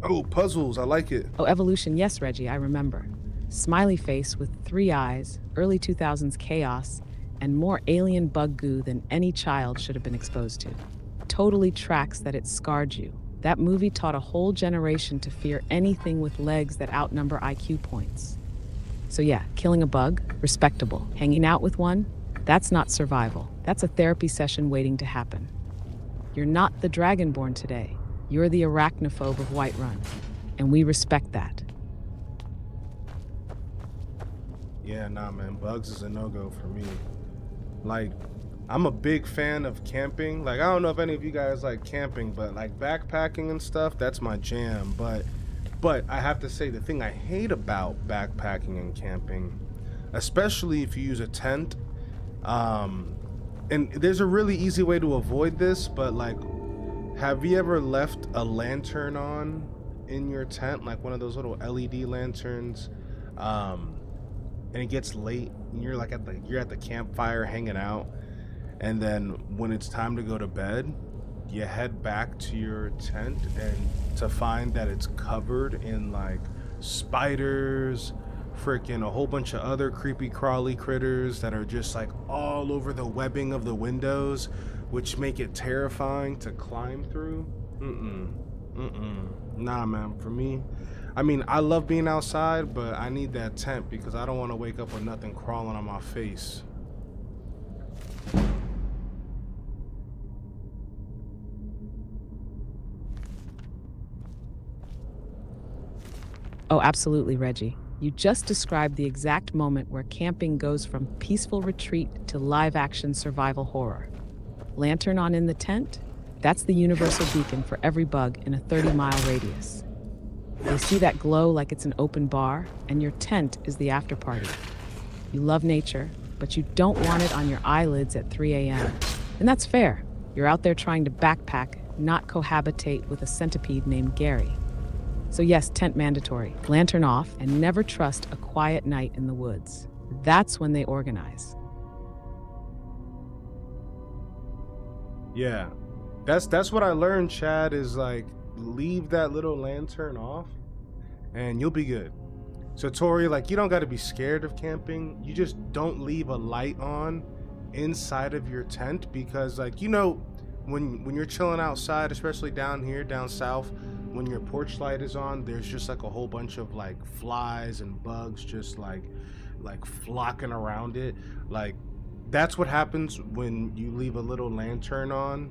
Oh, puzzles, I like it. Oh, Evolution, yes, Reggie, I remember. Smiley face with 3 eyes, early 2000s chaos, and more alien bug goo than any child should have been exposed to. Totally tracks that it scarred you. That movie taught a whole generation to fear anything with legs that outnumber IQ points. So yeah, killing a bug, respectable. Hanging out with one, that's not survival. That's a therapy session waiting to happen. You're not the Dragonborn today. You're the arachnophobe of Whiterun, and we respect that. Yeah, nah, man, bugs is a no-go for me. Like, I'm a big fan of camping. Like, I don't know if any of you guys like camping, but like backpacking and stuff, that's my jam. But I have to say, the thing I hate about backpacking and camping, especially if you use a tent, and there's a really easy way to avoid this, but like, have you ever left a lantern on in your tent, like one of those little LED lanterns, and it gets late and you're like you're at the campfire hanging out, and then when it's time to go to bed, you head back to your tent and to find that it's covered in like spiders, freaking a whole bunch of other creepy crawly critters that are just like all over the webbing of the windows, which make it terrifying to climb through. Nah, man, for me, I mean, I love being outside, but I need that tent because I don't want to wake up with nothing crawling on my face. Oh, absolutely, Reggie. You just described the exact moment where camping goes from peaceful retreat to live-action survival horror. Lantern on in the tent? That's the universal beacon for every bug in a 30-mile radius. They see that glow like it's an open bar, and your tent is the after party. You love nature, but you don't want it on your eyelids at 3 a.m. And that's fair. You're out there trying to backpack, not cohabitate with a centipede named Gary. So yes, tent mandatory, lantern off, and never trust a quiet night in the woods. That's when they organize. Yeah, that's what I learned, Chad, is like, leave that little lantern off and you'll be good. So Tori, like, you don't got to be scared of camping. You just don't leave a light on inside of your tent, because like, you know, when you're chilling outside, especially down here, down south, when your porch light is on, there's just like a whole bunch of like flies and bugs just like flocking around it. Like, that's what happens when you leave a little lantern on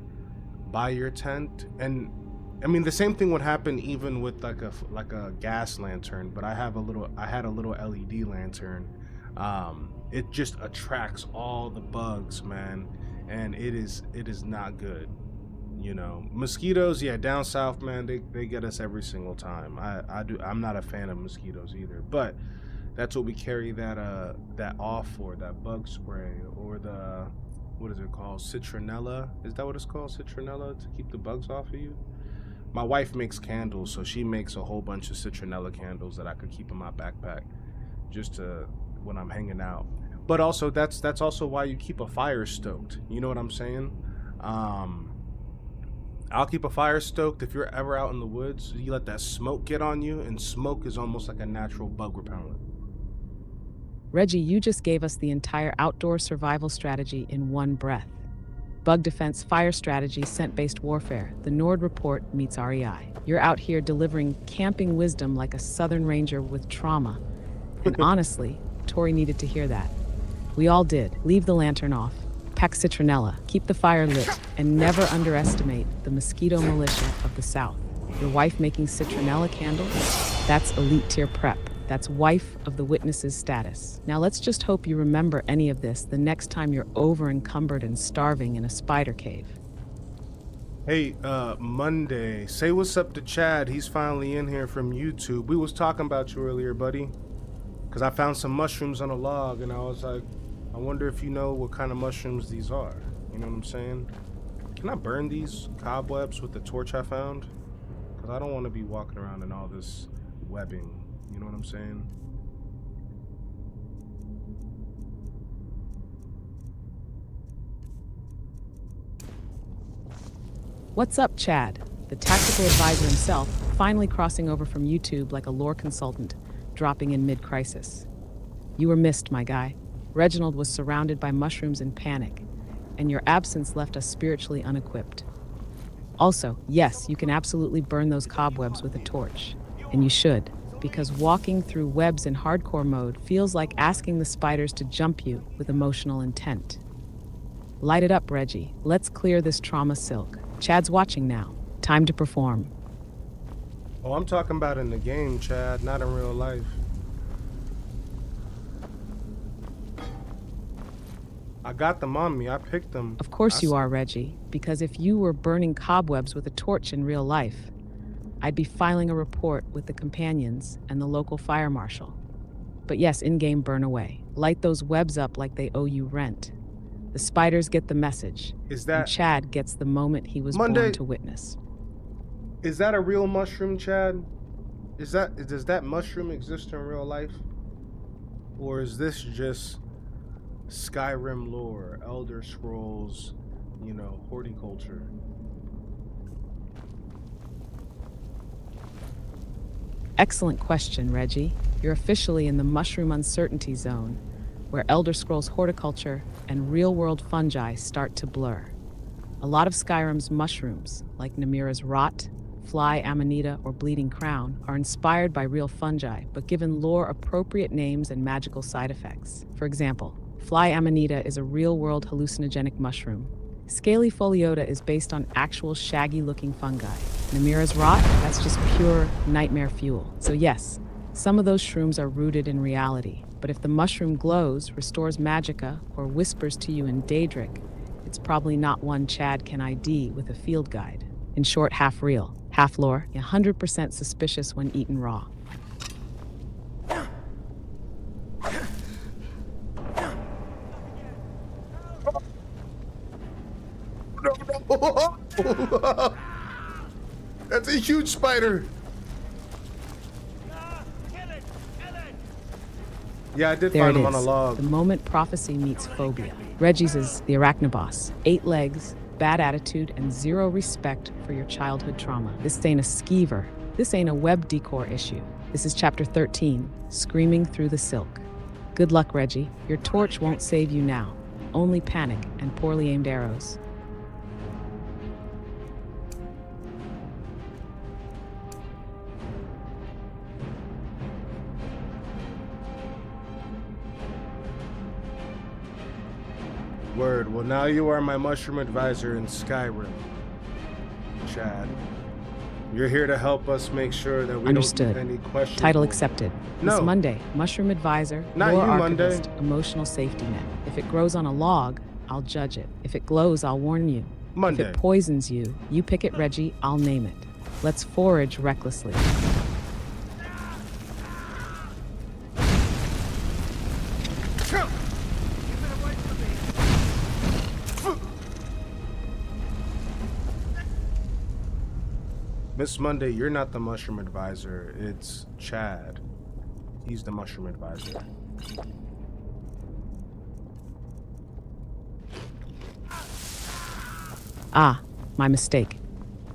by your tent. And I mean, the same thing would happen even with like a gas lantern, but I had a little LED lantern. It just attracts all the bugs, man, and it is not good. You know, mosquitoes, yeah, down south, man, they get us every single time. I'm not a fan of mosquitoes either, but that's what we carry that off for, that bug spray, or the, what is it called, citronella? Is that what it's called, citronella, to keep the bugs off of you? My wife makes candles, so she makes a whole bunch of citronella candles that I could keep in my backpack just to when I'm hanging out. But also, that's also why you keep a fire stoked. You know what I'm saying? I'll keep a fire stoked if you're ever out in the woods. You let that smoke get on you, and smoke is almost like a natural bug repellent. Reggie, you just gave us the entire outdoor survival strategy in one breath. Bug defense, fire strategy, scent-based warfare. The Nord Report meets REI. You're out here delivering camping wisdom like a Southern Ranger with trauma. And honestly, Tori needed to hear that. We all did. Leave the lantern off. Pack citronella. Keep the fire lit. And never underestimate the mosquito militia of the South. Your wife making citronella candles? That's elite tier prep. That's wife of the witnesses status. Now let's just hope you remember any of this the next time you're overencumbered and starving in a spider cave. Hey, Monday, say what's up to Chad. He's finally in here from YouTube. We was talking about you earlier, buddy. Because I found some mushrooms on a log, and I was like, I wonder if you know what kind of mushrooms these are. You know what I'm saying? Can I burn these cobwebs with the torch I found? Because I don't want to be walking around in all this webbing. You know what I'm saying? What's up, Chad? The tactical advisor himself, finally crossing over from YouTube like a lore consultant, dropping in mid-crisis. You were missed, my guy. Reginald was surrounded by mushrooms in panic, and your absence left us spiritually unequipped. Also, yes, you can absolutely burn those cobwebs with a torch. And you should, because walking through webs in hardcore mode feels like asking the spiders to jump you with emotional intent. Light it up, Reggie. Let's clear this trauma silk. Chad's watching now. Time to perform. Oh, I'm talking about in the game, Chad, not in real life. I got them on me. I picked them. Of course you are, Reggie, because if you were burning cobwebs with a torch in real life, I'd be filing a report with the companions and the local fire marshal. But yes, in-game burn away. Light those webs up like they owe you rent. The spiders get the message. And Chad gets the moment he was born to witness. Is that a real mushroom, Chad? Does that mushroom exist in real life? Or is this just Skyrim lore, Elder Scrolls, you know, horticulture? Excellent question, Reggie. You're officially in the mushroom uncertainty zone, where Elder Scrolls horticulture and real-world fungi start to blur. A lot of Skyrim's mushrooms, like Namira's rot, fly amanita, or bleeding crown, are inspired by real fungi, but given lore-appropriate names and magical side effects. For example, fly amanita is a real-world hallucinogenic mushroom. Scaly foliota is based on actual shaggy-looking fungi. Namira's rot, that's just pure nightmare fuel. So yes, some of those shrooms are rooted in reality, but if the mushroom glows, restores magicka, or whispers to you in Daedric, it's probably not one Chad can ID with a field guide. In short, half real, half lore, 100% suspicious when eaten raw. That's a huge spider. Yeah, I did There find it him on a is. log. The moment prophecy meets phobia. Reggie's is the arachnoboss. 8 legs, bad attitude, and 0 respect for your childhood trauma. This ain't a skeever. This ain't a web decor issue. This is chapter 13, Screaming Through the Silk. Good luck, Reggie. Your torch won't save you now. Only panic and poorly aimed arrows. Word. Well, now you are my mushroom advisor in Skyrim, Chad. You're here to help us make sure that we Understood. don't get any questions. Title accepted. No. This Monday, mushroom advisor, Not lore you, archivist, Monday. emotional safety net. If it grows on a log, I'll judge it. If it glows, I'll warn you. Monday. If it poisons you, you pick it, Reggie, I'll name it. Let's forage recklessly. Miss Monday, you're not the mushroom advisor. It's Chad. He's the mushroom advisor. Ah, my mistake.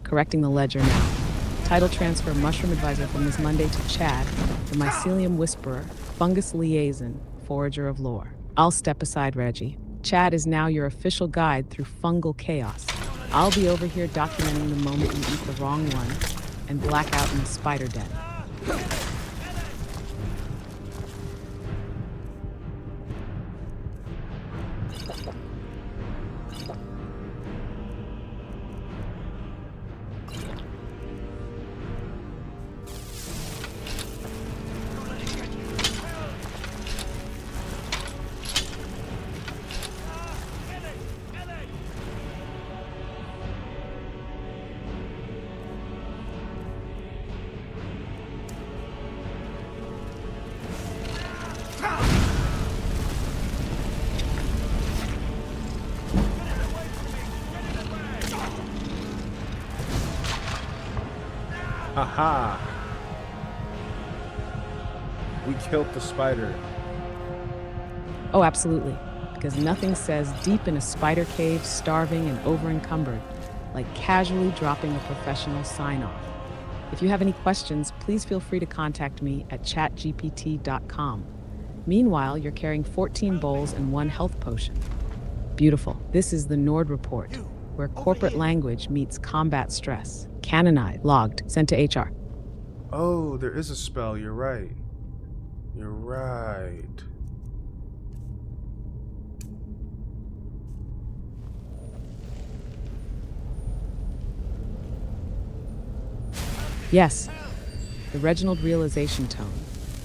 Correcting the ledger now. Title transfer mushroom advisor from Miss Monday to Chad, the mycelium whisperer, fungus liaison, forager of lore. I'll step aside, Reggie. Chad is now your official guide through fungal chaos. I'll be over here documenting the moment you eat the wrong one and black out in the spider den. Haha. We killed the spider. Oh, absolutely. Because nothing says deep in a spider cave, starving and overencumbered, like casually dropping a professional sign-off. If you have any questions, please feel free to contact me at chatgpt.com. Meanwhile, you're carrying 14 bowls and 1 health potion. Beautiful. This is the Nord Report, where corporate language meets combat stress. Canonized, logged, sent to HR. Oh, there is a spell. You're right. You're right. Yes, the Reginald realization tone,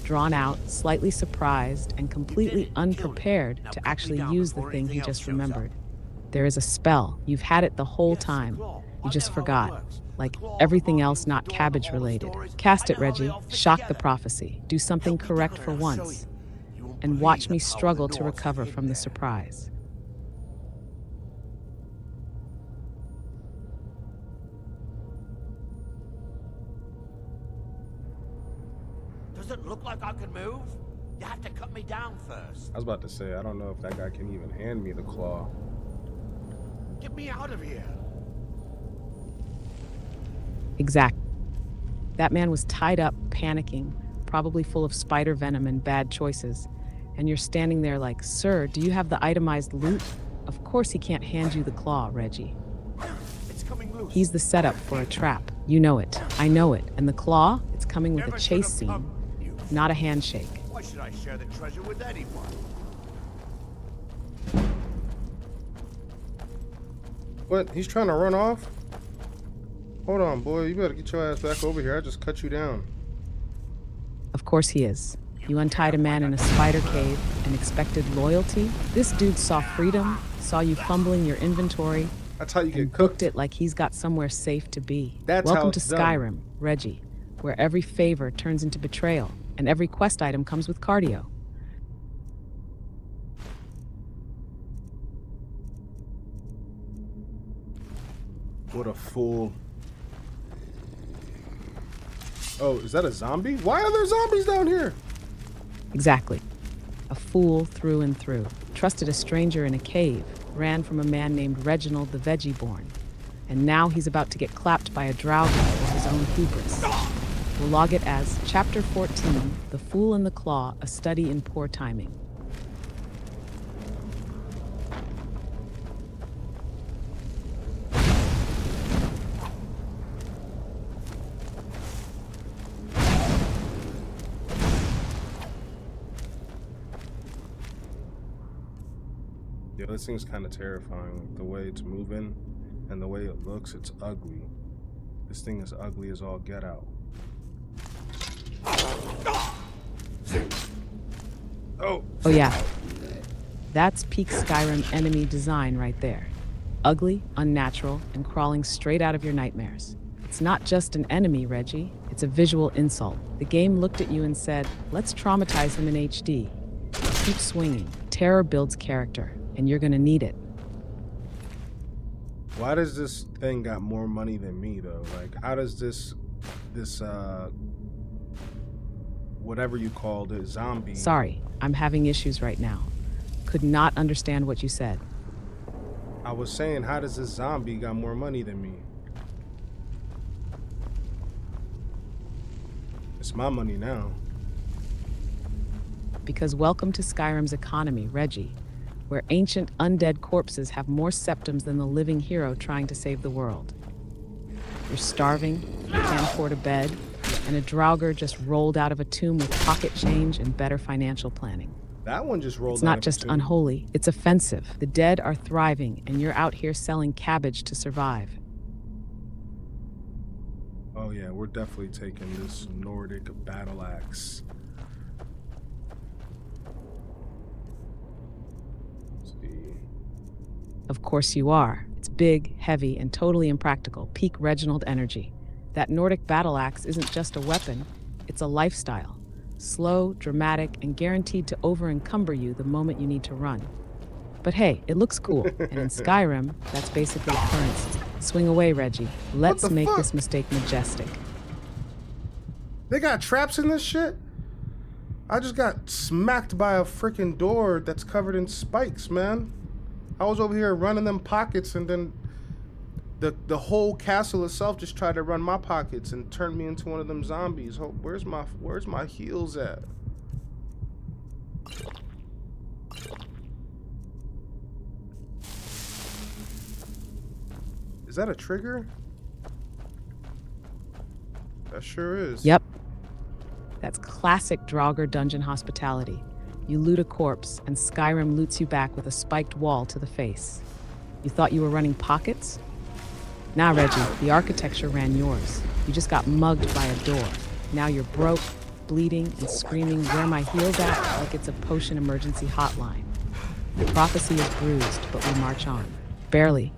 drawn out, slightly surprised, and completely unprepared to actually use the thing he just remembered. There is a spell. You've had it the whole time. You just forgot. Like everything else not cabbage related. Cast it, Reggie. Shock the prophecy. Do something correct for once. And watch me struggle to recover from the surprise. Does it look like I can move? You have to cut me down first. I was about to say, I don't know if that guy can even hand me the claw. Get me out of here. Exactly. That man was tied up, panicking, probably full of spider venom and bad choices. And you're standing there like, sir, do you have the itemized loot? Of course he can't hand you the claw, Reggie. It's coming loose. He's the setup for a trap. You know it. I know it. And the claw, it's coming with a chase scene, not a handshake. Why should I share the treasure with anyone? What? He's trying to run off? Hold on, boy. You better get your ass back over here. I just cut you down. Of course he is. You untied a man in a spider cave and expected loyalty? This dude saw freedom, saw you fumbling your inventory, That's how you get booked it like he's got somewhere safe to be. That's Welcome how to it's done. Skyrim, Reggie, where every favor turns into betrayal and every quest item comes with cardio. What a fool. Oh, is that a zombie? Why are there zombies down here? Exactly. A fool through and through. Trusted a stranger in a cave, ran from a man named Reginald the Veggie-Borne. And now he's about to get clapped by a drow for his own hubris. We'll log it as Chapter 14, The Fool and the Claw, a study in poor timing. Yeah, this thing's kind of terrifying. Like, the way it's moving and the way it looks, it's ugly. This thing is ugly as all get out. Oh yeah. That's peak Skyrim enemy design right there. Ugly, unnatural, and crawling straight out of your nightmares. It's not just an enemy, Reggie. It's a visual insult. The game looked at you and said, let's traumatize him in HD. Keep swinging. Terror builds character, and you're gonna need it. Why does this thing got more money than me, though? Like, how does this whatever you called it, zombie... Sorry, I'm having issues right now. Could not understand what you said. I was saying, how does this zombie got more money than me? It's my money now. Because welcome to Skyrim's economy, Reggie, where ancient undead corpses have more septums than the living hero trying to save the world. You're starving, you can't afford a bed, and a Draugr just rolled out of a tomb with pocket change and better financial planning. That one just rolled out. It's not just unholy, it's offensive. The dead are thriving, and you're out here selling cabbage to survive. Oh yeah, we're definitely taking this Nordic battle axe. Let's see. Of course you are. It's big, heavy, and totally impractical. Peak Reginald energy. That Nordic battle axe isn't just a weapon, it's a lifestyle. Slow, dramatic, and guaranteed to over-encumber you the moment you need to run. But hey, it looks cool, and in Skyrim, that's basically currency. Swing away, Reggie. Let's make this mistake majestic. They got traps in this shit? I just got smacked by a freaking door that's covered in spikes, man. I was over here running them pockets, and then the whole castle itself just tried to run my pockets and turned me into one of them zombies. Oh, where's my heels at? Is that a trigger? That sure is. Yep. That's classic Draugr dungeon hospitality. You loot a corpse, and Skyrim loots you back with a spiked wall to the face. You thought you were running pockets? Nah, Reggie, the architecture ran yours. You just got mugged by a door. Now you're broke, bleeding, and screaming, "Where my heels at?" like it's a potion emergency hotline. The prophecy is bruised, but we march on. Barely.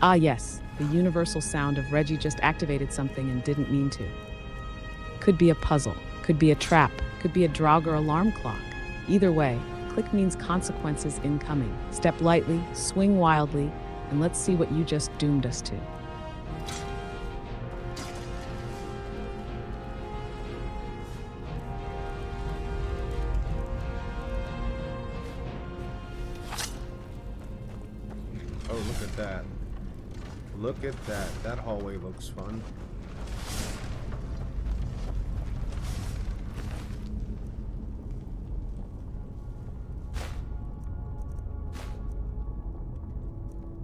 Ah yes, the universal sound of Reggie just activated something and didn't mean to. Could be a puzzle, could be a trap, could be a Draugr alarm clock. Either way, click means consequences incoming. Step lightly, swing wildly, and let's see what you just doomed us to. Oh, look at that. Look at that. That hallway looks fun.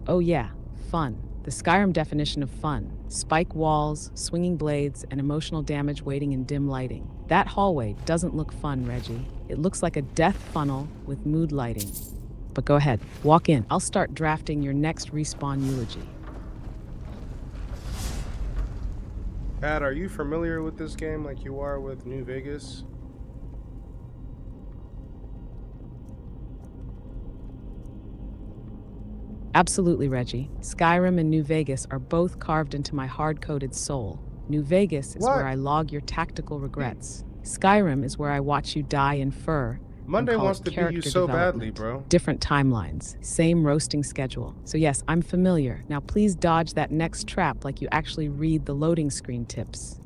Oh yeah, fun. The Skyrim definition of fun. Spike walls, swinging blades, and emotional damage waiting in dim lighting. That hallway doesn't look fun, Reggie. It looks like a death funnel with mood lighting. But go ahead, walk in. I'll start drafting your next respawn eulogy. Pat, are you familiar with this game like you are with New Vegas? Absolutely, Reggie. Skyrim and New Vegas are both carved into my hard-coded soul. New Vegas is where I log your tactical regrets. Skyrim is where I watch you die in fur. Monday wants to be you so badly, bro. Different timelines, same roasting schedule. So yes, I'm familiar. Now please dodge that next trap like you actually read the loading screen tips.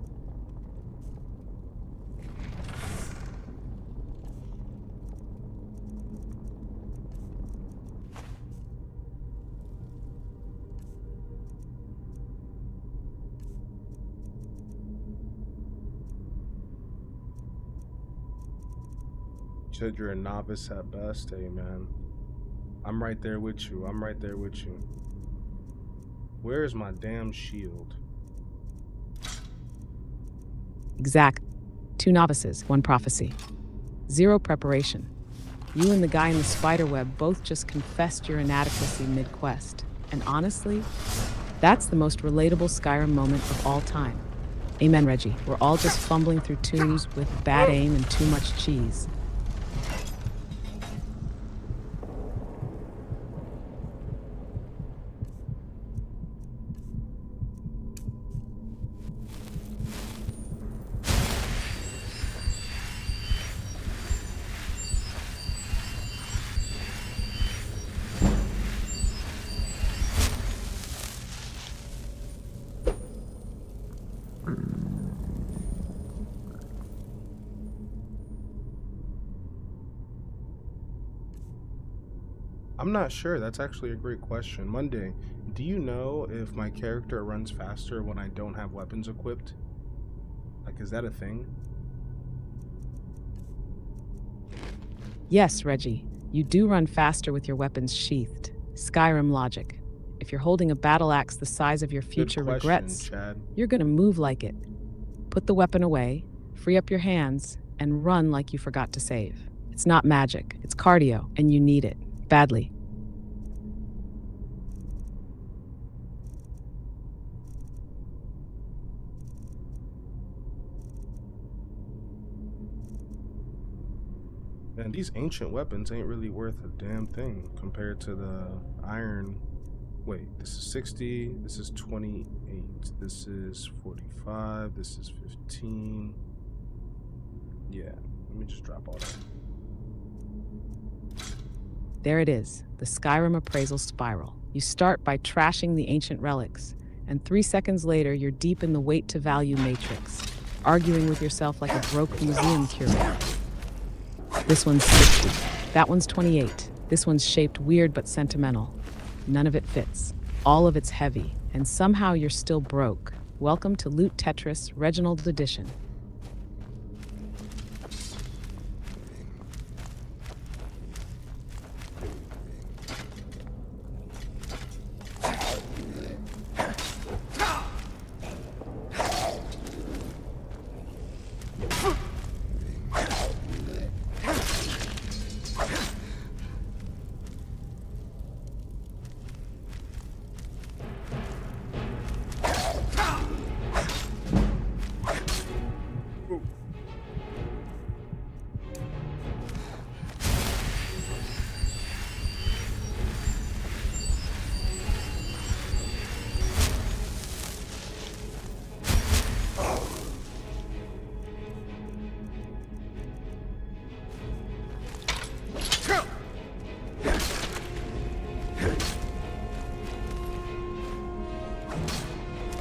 Said you're a novice at best. Hey man, I'm right there with you. I'm right there with you. Where's my damn shield? Exact. 2 novices, 1 prophecy. 0 preparation. You and the guy in the spiderweb both just confessed your inadequacy mid-quest. And honestly, that's the most relatable Skyrim moment of all time. Amen, Reggie. We're all just fumbling through tombs with bad aim and too much cheese. I'm not sure. That's actually a great question. Monday, do you know if my character runs faster when I don't have weapons equipped? Like, is that a thing? Yes, Reggie. You do run faster with your weapons sheathed. Skyrim logic. If you're holding a battle axe the size of your future regrets, Chad. you're gonna move like it. Put the weapon away, free up your hands, and run like you forgot to save. It's not magic, it's cardio, and you need it. Badly. And these ancient weapons ain't really worth a damn thing compared to the iron. Wait, this is 60, this is 28, this is 45, this is 15. Yeah, let me just drop all that. There it is, the Skyrim appraisal spiral. You start by trashing the ancient relics, and 3 seconds later, you're deep in the weight to value matrix, arguing with yourself like a broke museum curator. This one's 60. That one's 28. This one's shaped weird but sentimental. None of it fits. All of it's heavy, and somehow you're still broke. Welcome to Loot Tetris Reginald Edition.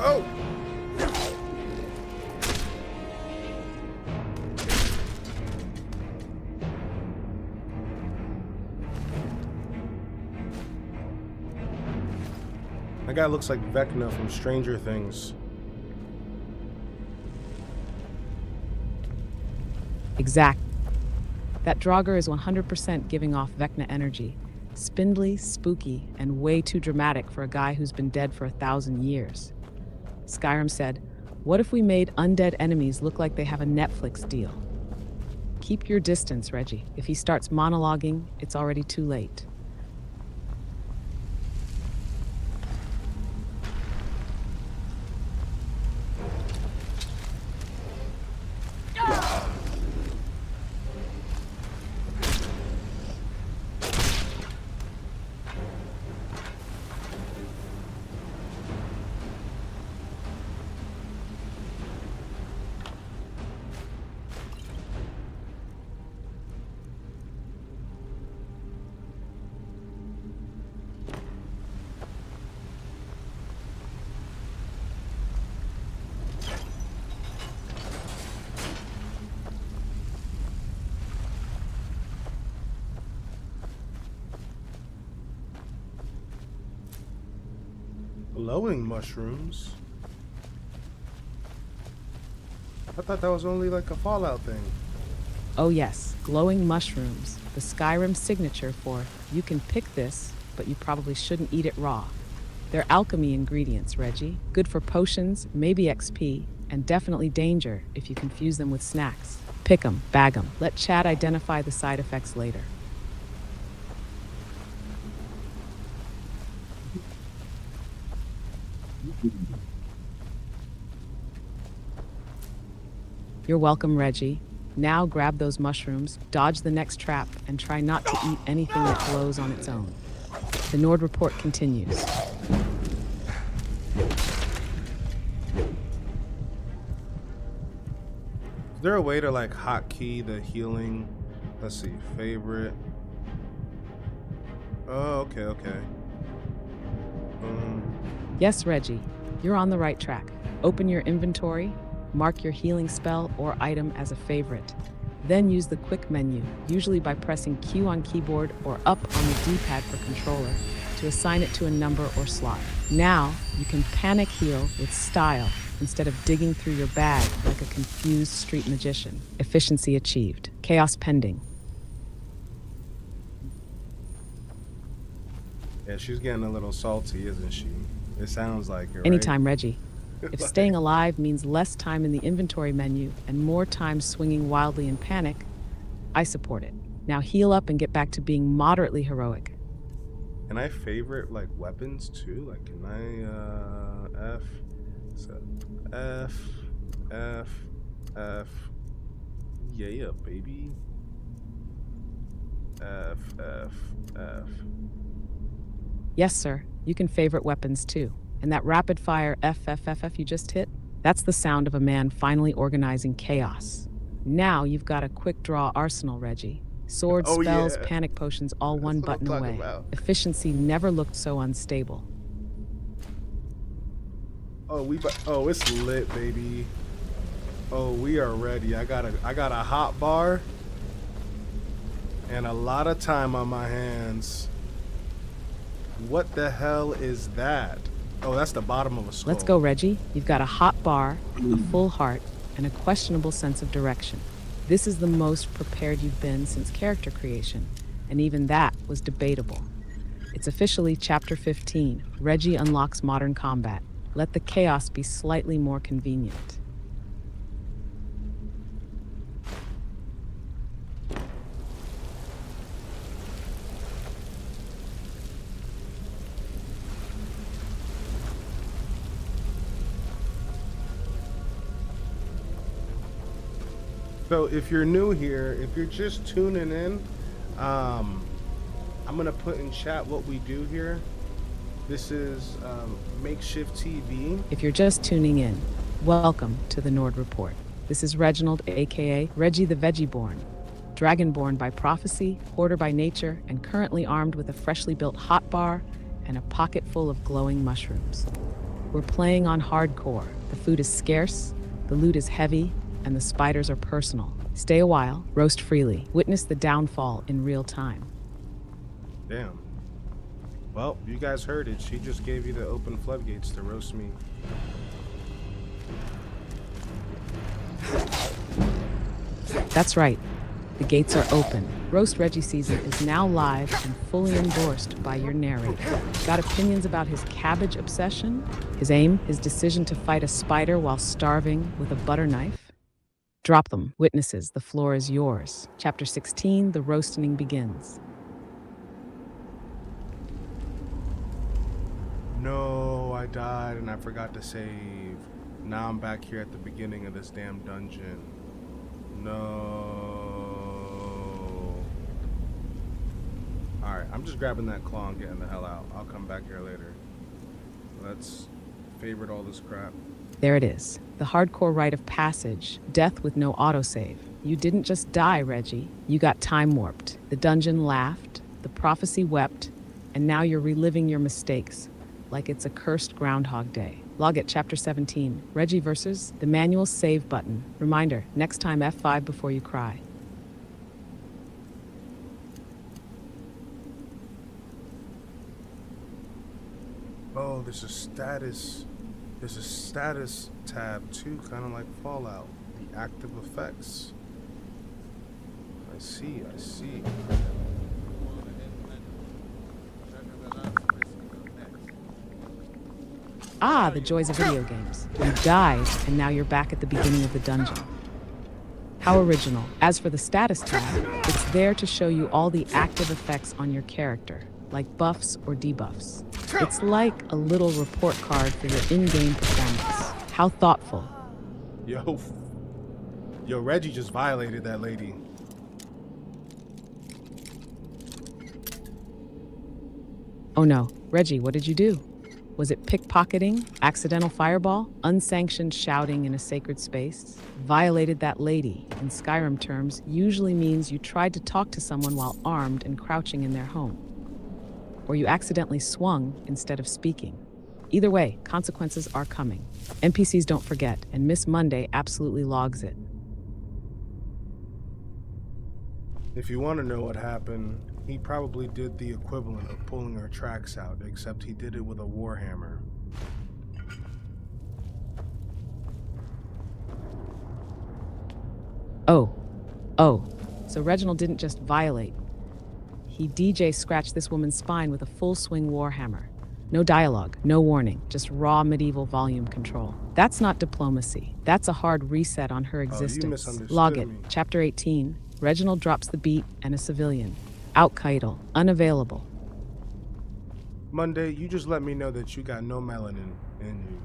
Oh! That guy looks like Vecna from Stranger Things. Exact. That Draugr is 100% giving off Vecna energy. Spindly, spooky, and way too dramatic for a guy who's been dead for 1,000 years. Skyrim said, "What if we made undead enemies look like they have a Netflix deal?" Keep your distance, Reggie. If he starts monologuing, it's already too late. Glowing mushrooms? I thought that was only like a Fallout thing. Oh yes, glowing mushrooms, the Skyrim signature for you can pick this, but you probably shouldn't eat it raw. They're alchemy ingredients, Reggie. Good for potions, maybe XP, and definitely danger if you confuse them with snacks. Pick 'em, bag 'em. Let Chad identify the side effects later. You're welcome, Reggie. Now grab those mushrooms, dodge the next trap, and try not to eat anything that glows on its own. The Nord report continues. Is there a way to like hotkey the healing? Let's see, favorite. Oh, okay. Yes, Reggie, you're on the right track. Open your inventory, mark your healing spell or item as a favorite. Then use the quick menu, usually by pressing Q on keyboard or up on the D-pad for controller, to assign it to a number or slot. Now, you can panic heal with style instead of digging through your bag like a confused street magician. Efficiency achieved. Chaos pending. Yeah, she's getting a little salty, isn't she? It sounds like it, right? Anytime, Reggie. If Like- staying alive means less time in the inventory menu and more time swinging wildly in panic, I support it. Now heal up and get back to being moderately heroic. Can I favorite like weapons too? Like, can I F? So F. Yeah, baby. F. Yes, sir. You can favorite weapons too. And that rapid fire F you just hit, that's the sound of a man finally organizing chaos. Now you've got a quick draw arsenal, Reggie. Swords, Oh, spells, yeah. panic potions, all one what I'm button talking away. about. Efficiency never looked so unstable. Oh, it's lit, baby. Oh, we are ready. I got a hot bar and a lot of time on my hands. What the hell is that? Oh, that's the bottom of a skull. Let's go, Reggie. You've got a hot bar, a full heart, and a questionable sense of direction. This is the most prepared you've been since character creation, and even that was debatable. It's officially Chapter 15. Reggie unlocks modern combat. Let the chaos be slightly more convenient. So if you're new here, if you're just tuning in, I'm gonna put in chat what we do here. This is MkshftTV. If you're just tuning in, welcome to the Nord Report. This is Reginald, aka Reggie the Veggie-Borne, dragonborn by prophecy, hoarder by nature, and currently armed with a freshly built hot bar and a pocket full of glowing mushrooms. We're playing on hardcore. The food is scarce, the loot is heavy, and the spiders are personal. Stay a while, roast freely, witness the downfall in real time. Damn. Well, you guys heard it. She just gave you the open floodgates to roast me. That's right. The gates are open. Roast Reggie season is now live and fully endorsed by your narrator. Got opinions about his cabbage obsession? His aim? His decision to fight a spider while starving with a butter knife? Drop them. Witnesses, the floor is yours. Chapter 16, the roasting begins. No, I died and I forgot to save. Now I'm back here at the beginning of this damn dungeon. No. Alright, I'm just grabbing that claw and getting the hell out. I'll come back here later. Let's favorite all this crap. There it is. The hardcore rite of passage. Death with no autosave. You didn't just die, Reggie. You got time warped. The dungeon laughed, the prophecy wept, and now you're reliving your mistakes like it's a cursed Groundhog Day. Log at Chapter 17. Reggie versus the manual save button. Reminder, next time F5 before you cry. Oh, there's a status. There's a status tab too, kind of like Fallout. The active effects. I see. Ah, the joys of video games. You died, and now you're back at the beginning of the dungeon. How original. As for the status tab, it's there to show you all the active effects on your character, like buffs or debuffs. It's like a little report card for your in-game performance. How thoughtful. Yo, Reggie just violated that lady. Oh no, Reggie, what did you do? Was it pickpocketing, accidental fireball, unsanctioned shouting in a sacred space? Violated that lady, in Skyrim terms, usually means you tried to talk to someone while armed and crouching in their home. Or you accidentally swung instead of speaking. Either way, consequences are coming. NPCs don't forget, and Miss Monday absolutely logs it. If you want to know what happened, he probably did the equivalent of pulling her tracks out, except he did it with a warhammer. Oh. So Reginald didn't just violate. he DJ scratched this woman's spine with a full-swing warhammer. No dialogue, no warning, just raw medieval volume control. That's not diplomacy. That's a hard reset on her existence. Log it. Chapter 18. Reginald drops the beat and a civilian. Out Keitel. Unavailable. Monday, you just let me know that you got no melanin in you.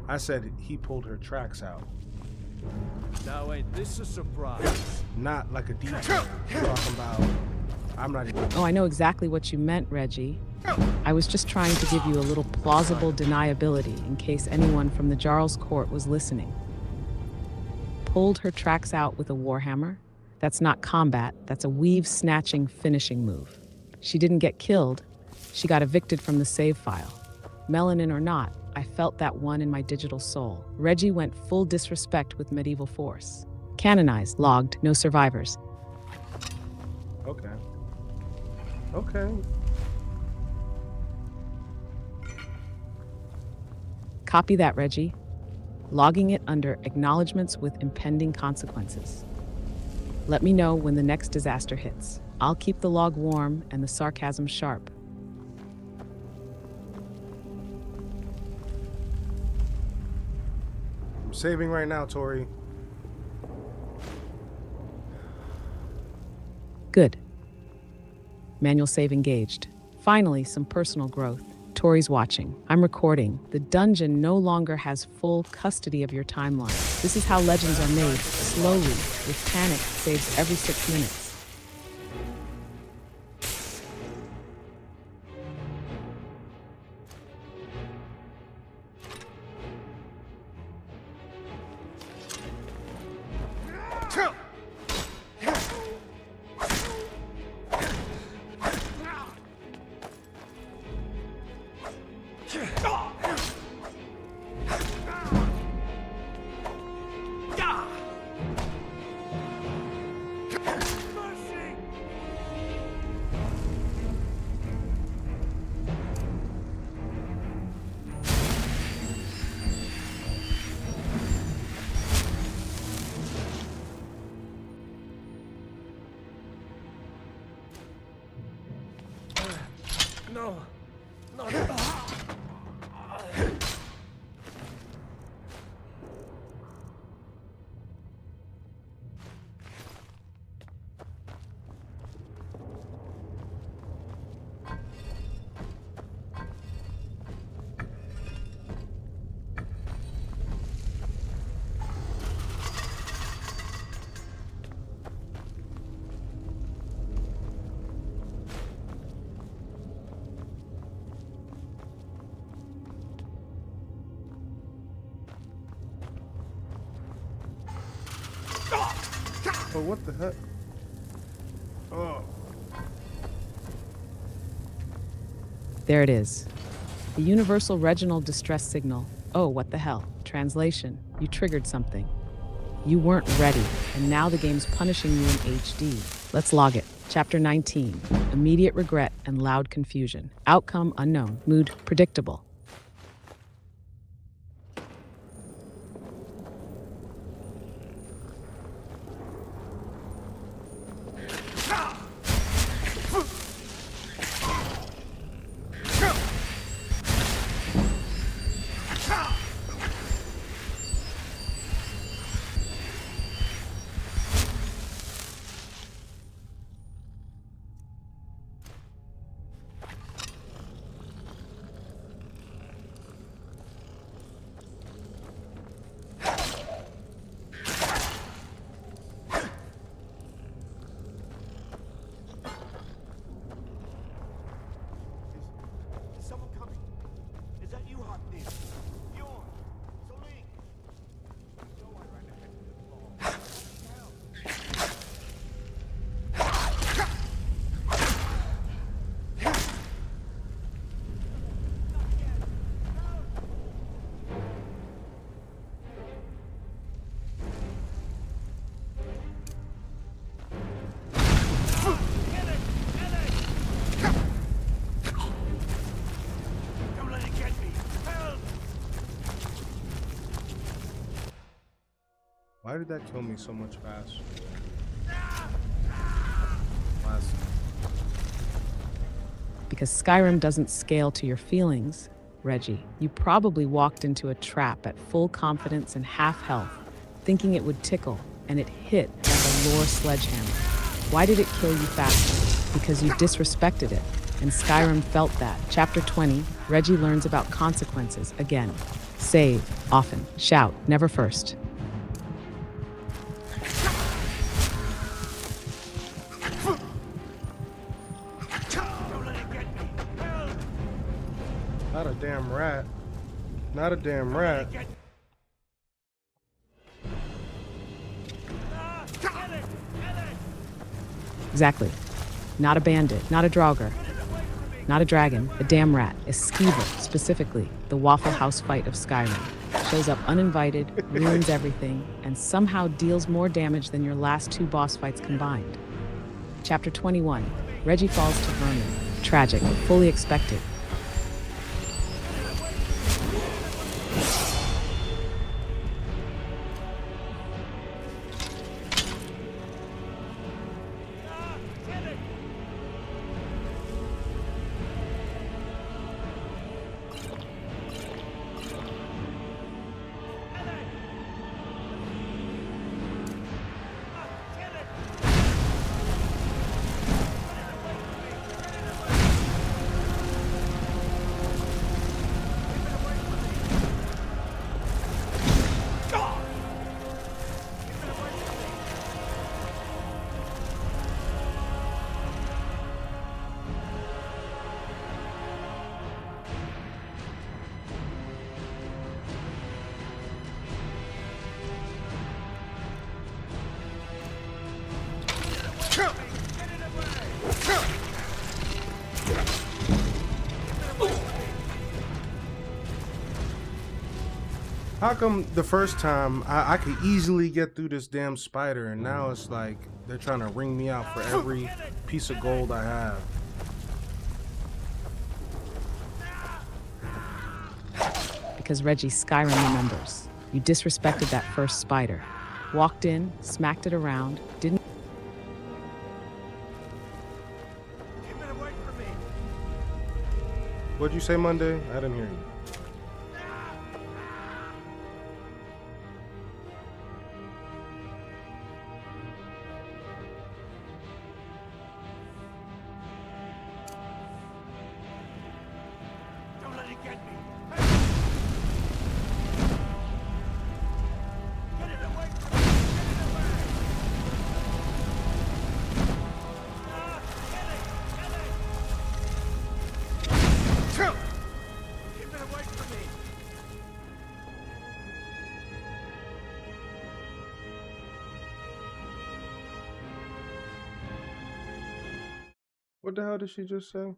I said he pulled her tracks out. Now ain't this a surprise? Not like a DJ. Talking about, I'm not even... Oh, I know exactly what you meant, Reggie. I was just trying to give you a little plausible deniability in case anyone from the Jarl's court was listening. Pulled her tracks out with a warhammer? That's not combat, that's a weave-snatching finishing move. She didn't get killed, she got evicted from the save file. Melanin or not, I felt that one in my digital soul. Reggie went full disrespect with medieval force. Canonized, logged, no survivors. Okay. Okay. Copy that, Reggie. Logging it under acknowledgements with impending consequences. Let me know when the next disaster hits. I'll keep the log warm and the sarcasm sharp. I'm saving right now, Tori. Good. Manual save engaged. Finally, some personal growth. Tori's watching. I'm recording. The dungeon no longer has full custody of your timeline. This is how legends are made, slowly, with panic saves every 6 minutes. No. No. But what the heck? Oh. There it is. The universal Reginald distress signal. Oh, what the hell. Translation. You triggered something. You weren't ready, and now the game's punishing you in HD. Let's log it. Chapter 19. Immediate regret and loud confusion. Outcome unknown. Mood predictable. Why did that kill me so much faster? Last. because Skyrim doesn't scale to your feelings, Reggie. You probably walked into a trap at full confidence and half health, thinking it would tickle, and it hit like a lore sledgehammer. Why did it kill you faster? Because you disrespected it, and Skyrim felt that. Chapter 20, Reggie learns about consequences again. Save, often. Shout, never first. Not a damn rat. Not a damn rat. Exactly. Not a bandit, not a draugr, not a dragon, a damn rat, a skeever, specifically, the Waffle House fight of Skyrim. Shows up uninvited, ruins everything, and somehow deals more damage than your last 2 boss fights combined. Chapter 21, Reggie falls to vermin. Tragic, fully expected. How come the first time I could easily get through this damn spider, and now it's like they're trying to wring me out for every piece of gold I have? Because Reggie, Skyrim remembers. You disrespected that first spider. Walked in, smacked it around, didn't... What'd you say, Monday? I didn't hear you. What the hell did she just say?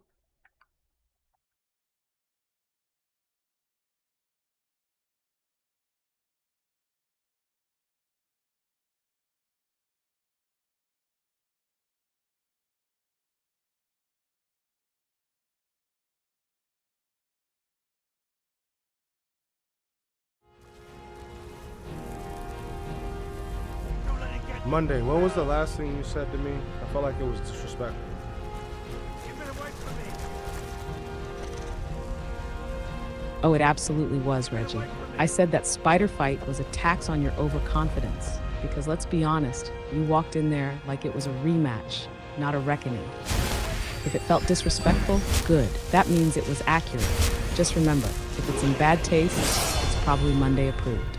Monday, what was the last thing you said to me? I felt like it was disrespectful. Oh, it absolutely was, Reggie. I said that spider fight was a tax on your overconfidence. Because let's be honest, you walked in there like it was a rematch, not a reckoning. If it felt disrespectful, good. That means it was accurate. Just remember, if it's in bad taste, it's probably Monday approved.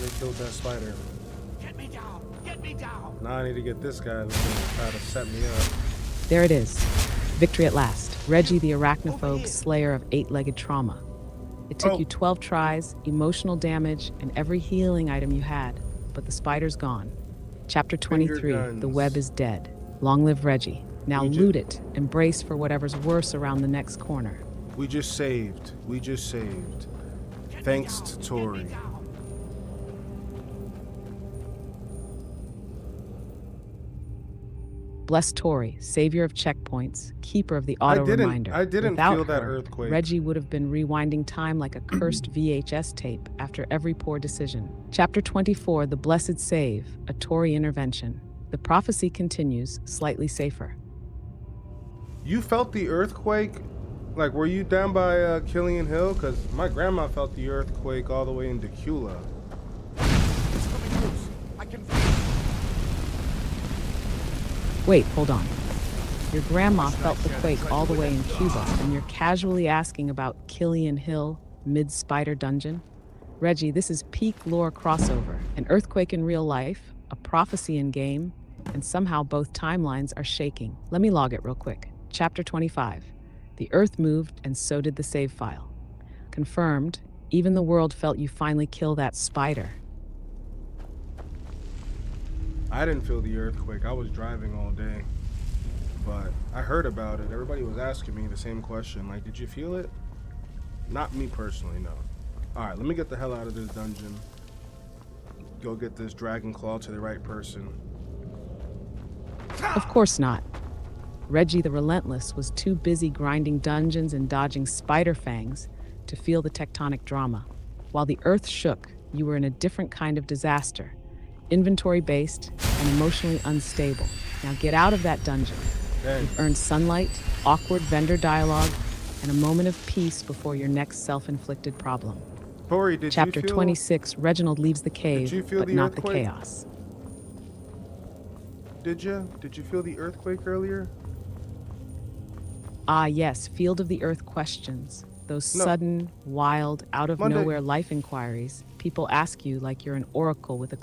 they killed that spider. Get me down! Get me down! Now I need to get this guy that's gonna try to set me up. There it is. Victory at last. Reggie the arachnophobe slayer of 8-legged trauma. It took you 12 tries, emotional damage, and every healing item you had, but the spider's gone. Chapter 23, the web is dead. Long live Reggie. Now loot it and brace for whatever's worse around the next corner. We just saved. We just saved. Thanks to Tori. Bless Tori, savior of checkpoints, keeper of the auto reminder. I didn't Without feel that her, earthquake. Reggie would have been rewinding time like a cursed VHS tape after every poor decision. Chapter 24, the blessed save, a Tori intervention. The prophecy continues, slightly safer. You felt the earthquake? Like, were you down by Killian Hill? Because my grandma felt the earthquake all the way in Decula. It's coming loose. I can feel it. Wait, hold on. Your grandma felt the quake all the way in Cuba, and you're casually asking about Killian Hill, mid-spider dungeon? Reggie, this is peak lore crossover. An earthquake in real life, a prophecy in game, and somehow both timelines are shaking. Let me log it real quick. Chapter 25. The earth moved, and so did the save file. Confirmed, even the world felt you finally kill that spider. I didn't feel the earthquake. I was driving all day. But I heard about it. Everybody was asking me the same question. Like, did you feel it? Not me personally, no. Alright, let me get the hell out of this dungeon. Go get this dragon claw to the right person. Of course not. Reggie the Relentless was too busy grinding dungeons and dodging spider fangs to feel the tectonic drama. While the earth shook, you were in a different kind of disaster. Inventory-based and emotionally unstable. Now get out of that dungeon. You've earned sunlight, awkward vendor dialogue, and a moment of peace before your next self-inflicted problem. Tori, did Chapter you feel, 26, Reginald leaves the cave, but not the chaos. Did you? Did you feel the earthquake earlier? Ah yes, Field of the Earth questions. Those sudden, wild, out-of-nowhere life inquiries. People ask you like you're an oracle with a...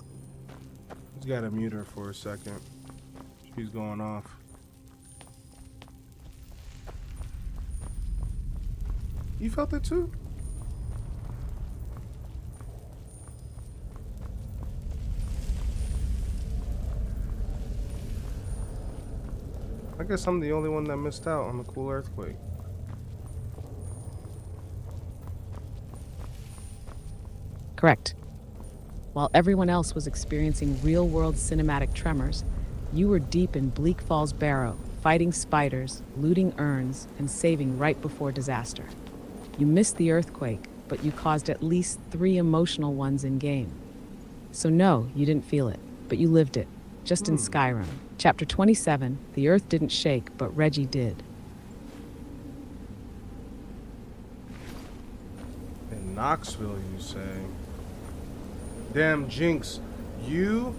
He's got to mute her for a second. She's going off. You felt it too? I guess I'm the only one that missed out on the cool earthquake. Correct. While everyone else was experiencing real-world cinematic tremors, you were deep in Bleak Falls Barrow, fighting spiders, looting urns, and saving right before disaster. You missed the earthquake, but you caused at least 3 emotional ones in-game. So no, you didn't feel it, but you lived it, just in Skyrim. Chapter 27, the earth didn't shake, but Reggie did. In Knoxville, you say? Damn, Jinx, you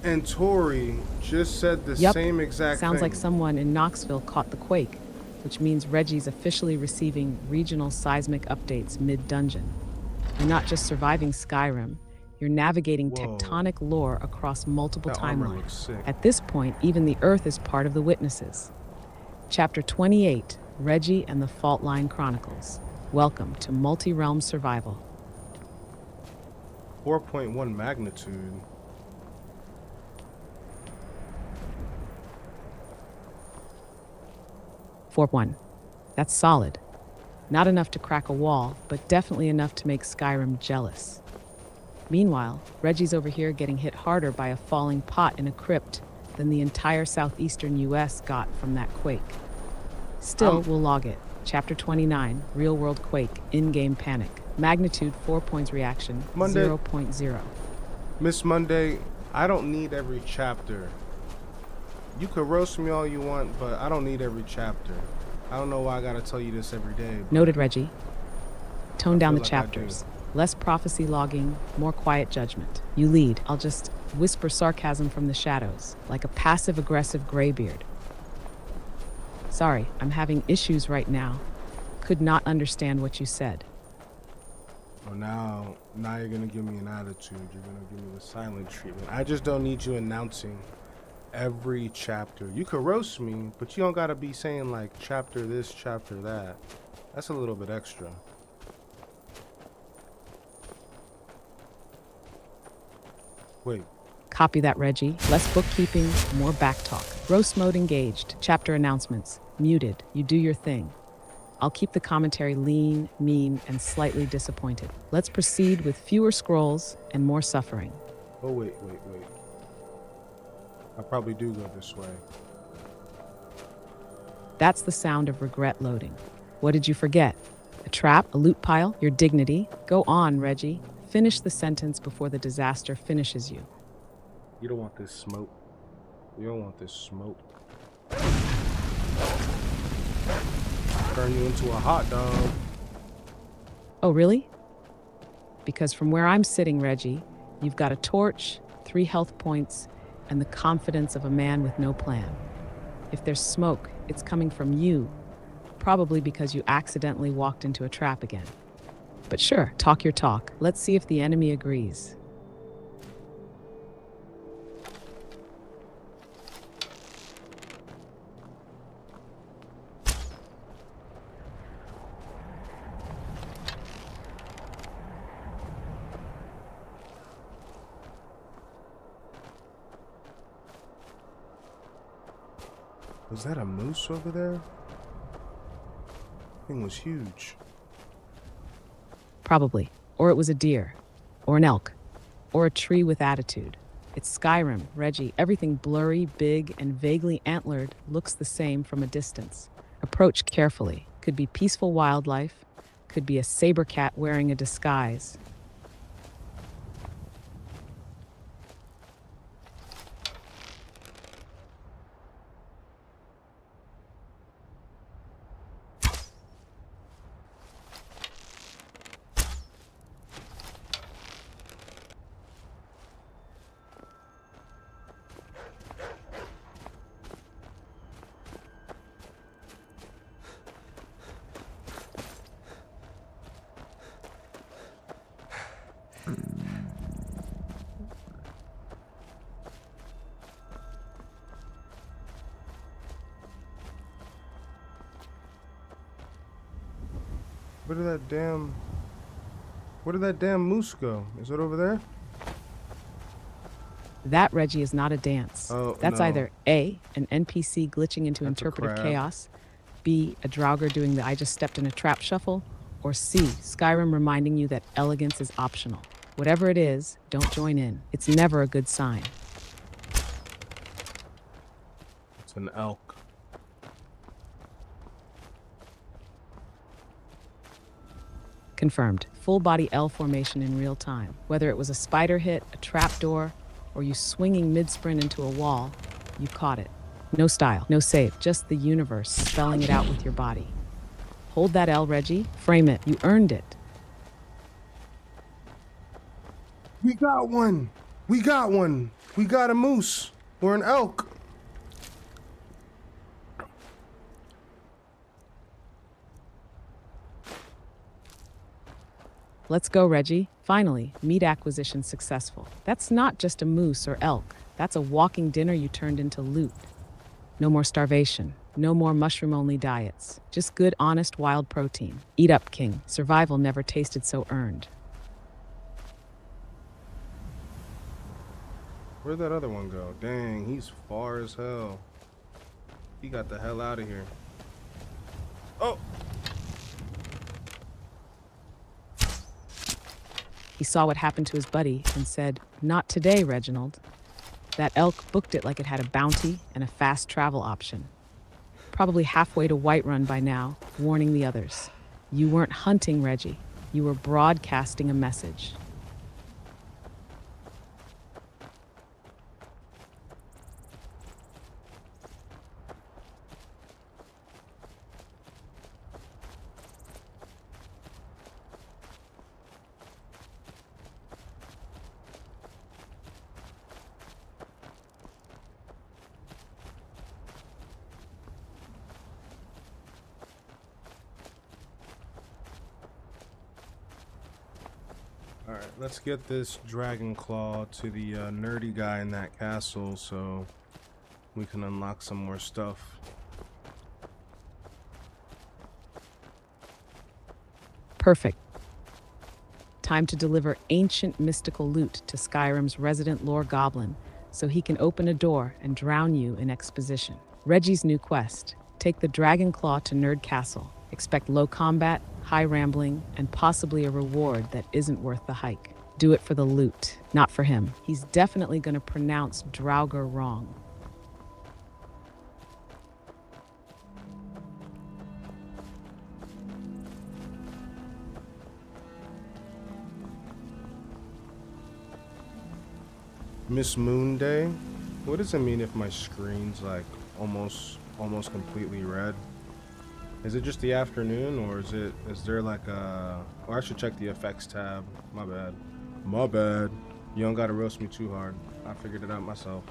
and Tori just said the same exact thing. Sounds like someone in Knoxville caught the quake, which means Reggie's officially receiving regional seismic updates mid-dungeon. You're not just surviving Skyrim, you're navigating tectonic lore across multiple timelines. At this point, even the Earth is part of the witnesses. Chapter 28, Reggie and the Fault Line Chronicles. Welcome to multi-realm survival. 4.1 magnitude. .1. That's solid. Not enough to crack a wall, but definitely enough to make Skyrim jealous. Meanwhile, Reggie's over here getting hit harder by a falling pot in a crypt than the entire southeastern US got from that quake. Still, we'll log it. Chapter 29, Real-World Quake, In-Game Panic. Magnitude 4 points reaction, 0.0. Miss Monday, I don't need every chapter. You could roast me all you want, but I don't need every chapter. I don't know why I gotta tell you this every day. Noted, Reggie. Tone down the chapters. Less prophecy logging, more quiet judgment. You lead. I'll just whisper sarcasm from the shadows, like a passive-aggressive graybeard. Sorry, I'm having issues right now. Could not understand what you said. Well, Now you're gonna give me an attitude. You're gonna give me the silent treatment. I just don't need you announcing every chapter. You could roast me, but you don't gotta be saying like chapter this, chapter that. That's a little bit extra. Wait. Copy that, Reggie. Less bookkeeping, more backtalk. Roast mode engaged. Chapter announcements muted. You do your thing. I'll keep the commentary lean, mean, and slightly disappointed. Let's proceed with fewer scrolls and more suffering. Oh, wait. I probably do go this way. That's the sound of regret loading. What did you forget? A trap? A loot pile? Your dignity? Go on, Reggie. Finish the sentence before the disaster finishes you. You don't want this smoke. You don't want this smoke. Turn you into a hot dog. Oh, really? Because from where I'm sitting, Reggie, you've got a torch, 3 health points, and the confidence of a man with no plan. If there's smoke, it's coming from you, probably because you accidentally walked into a trap again. But sure, talk your talk. Let's see if the enemy agrees. Was that a moose over there? Thing was huge. Probably. Or it was a deer. Or an elk. Or a tree with attitude. It's Skyrim, Reggie. Everything blurry, big, and vaguely antlered looks the same from a distance. Approach carefully. Could be peaceful wildlife. Could be a saber cat wearing a disguise. Where did that damn moose go? Is it over there? That, Reggie, is not a dance. Oh, That's no. either A, an NPC glitching into That's a interpretive crab. chaos, B, a Draugr doing the I just stepped in a trap shuffle, or C, Skyrim reminding you that elegance is optional. Whatever it is, don't join in. It's never a good sign. It's an elk. Confirmed. Full body L formation in real time. Whether it was a spider hit, a trapdoor, or you swinging mid-sprint into a wall, you caught it. No style, no save, just the universe spelling it out with your body. Hold that L, Reggie. Frame it. You earned it. We got one. We got one. We got a moose or an elk. Let's go, Reggie. Finally, meat acquisition successful. That's not just a moose or elk. That's a walking dinner you turned into loot. No more starvation. No more mushroom-only diets. Just good, honest, wild protein. Eat up, King. Survival never tasted so earned. Where'd that other one go? Dang, he's far as hell. He got the hell out of here. Oh! He saw what happened to his buddy and said, "Not today, Reginald." That elk booked it like it had a bounty and a fast travel option. Probably halfway to Whiterun by now, warning the others. You weren't hunting, Reggie. You were broadcasting a message. All Alright, let's get this dragon claw to the nerdy guy in that castle so we can unlock some more stuff. Perfect. Time to deliver ancient mystical loot to Skyrim's resident lore goblin so he can open a door and drown you in exposition. Reggie's new quest. Take the dragon claw to Nerd Castle. Expect low combat, high rambling, and possibly a reward that isn't worth the hike. Do it for the loot, not for him. He's definitely going to pronounce Draugr wrong. Miss Moon Day? What does it mean if my screen's like almost completely red? Is it just the afternoon, or is there like a... Or I should check the effects tab. My bad. My bad. You don't gotta roast me too hard. I figured it out myself.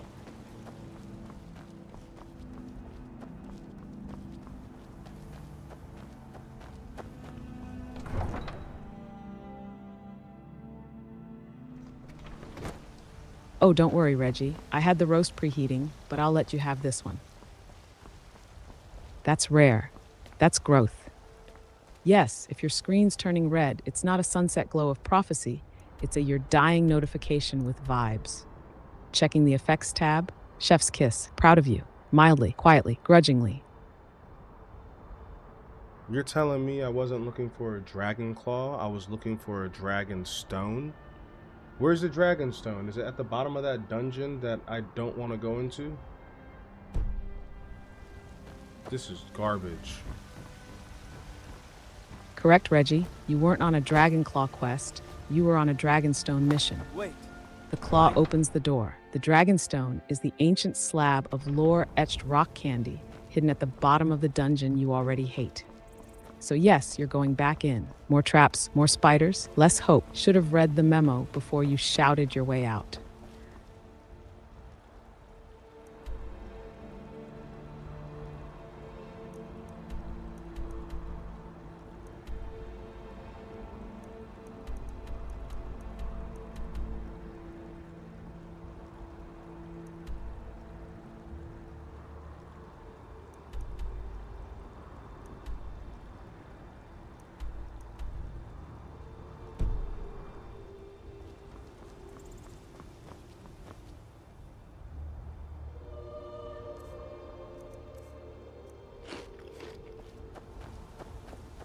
Oh, don't worry, Reggie. I had the roast preheating, but I'll let you have this one. That's rare. That's growth. Yes, if your screen's turning red, it's not a sunset glow of prophecy. It's a you're dying notification with vibes. Checking the effects tab. Chef's kiss. Proud of you. Mildly, quietly, grudgingly. You're telling me I wasn't looking for a dragon claw, I was looking for a dragon stone? Where's the dragon stone? Is it at the bottom of that dungeon that I don't want to go into? This is garbage. Correct, Reggie. You weren't on a dragon claw quest. You were on a dragonstone mission. Wait. The claw opens the door. The dragonstone is the ancient slab of lore-etched rock candy hidden at the bottom of the dungeon you already hate. So yes, you're going back in. More traps, more spiders, less hope. Should have read the memo before you shouted your way out.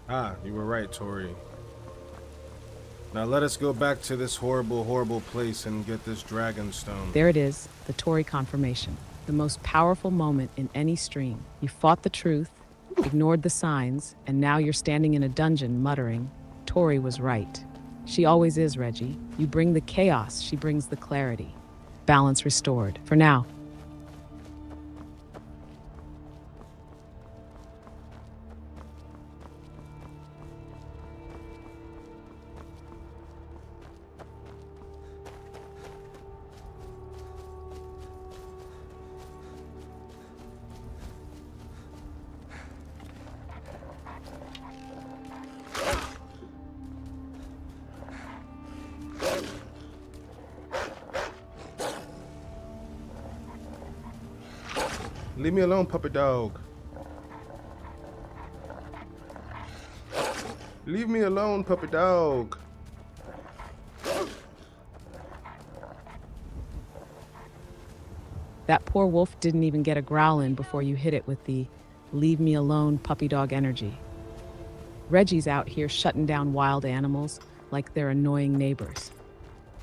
Ah, you were right, Tori. Now let us go back to this horrible, horrible place and get this dragon stone. There it is, the Tori confirmation. The most powerful moment in any stream. You fought the truth, ignored the signs, and now you're standing in a dungeon muttering, Tori was right. She always is, Reggie. You bring the chaos, she brings the clarity. Balance restored. For now. Leave me alone, puppy dog. Leave me alone, puppy dog. That poor wolf didn't even get a growl in before you hit it with the leave me alone puppy dog energy. Reggie's out here shutting down wild animals like they're annoying neighbors.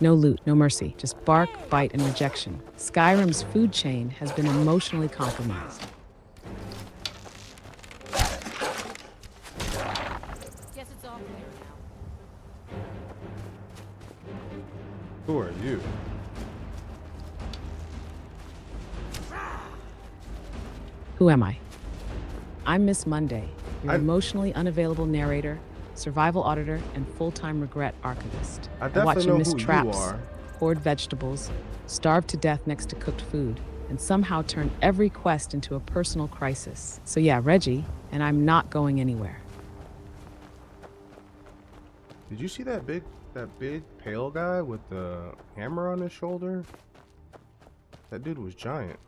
No loot, no mercy, just bark, bite, and rejection. Skyrim's food chain has been emotionally compromised. Guess it's all clear now. Who are you? Who am I? I'm Miss Monday, your emotionally unavailable narrator, survival auditor, and full-time regret archivist. I definitely know miss who traps, you are. hoard vegetables, starve to death next to cooked food, and somehow turn every quest into a personal crisis. So yeah, Reggie, and I'm not going anywhere. Did you see that big That big pale guy with the hammer on his shoulder? That dude was giant.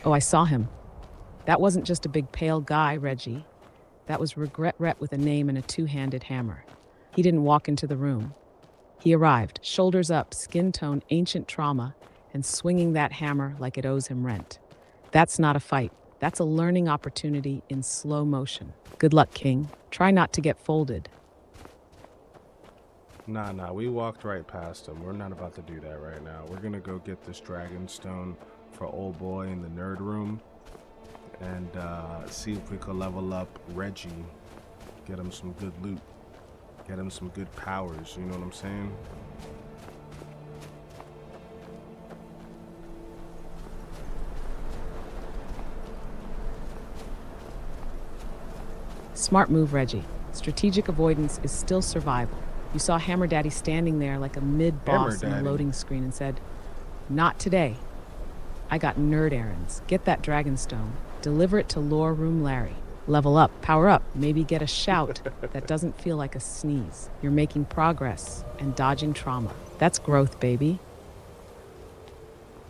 Oh, I saw him. That wasn't just a big pale guy, Reggie. That was Regret with a name and a two-handed hammer. He didn't walk into the room. He arrived, shoulders up, skin tone, ancient trauma, and swinging that hammer like it owes him rent. That's not a fight. That's a learning opportunity in slow motion. Good luck, King. Try not to get folded. Nah, we walked right past him. We're not about to do that right now. We're gonna go get this dragon stone for old boy in the nerd room and see if we could level up Reggie, get him some good loot, get him some good powers, you know what I'm saying? Smart move, Reggie. Strategic avoidance is still survival. You saw Hammer Daddy standing there like a mid-boss in the loading screen and said, "Not today. I got nerd errands. Get that Dragonstone. Deliver it to Lore Room Larry. Level up, power up, maybe get a shout that doesn't feel like a sneeze. You're making progress and dodging trauma. That's growth, baby."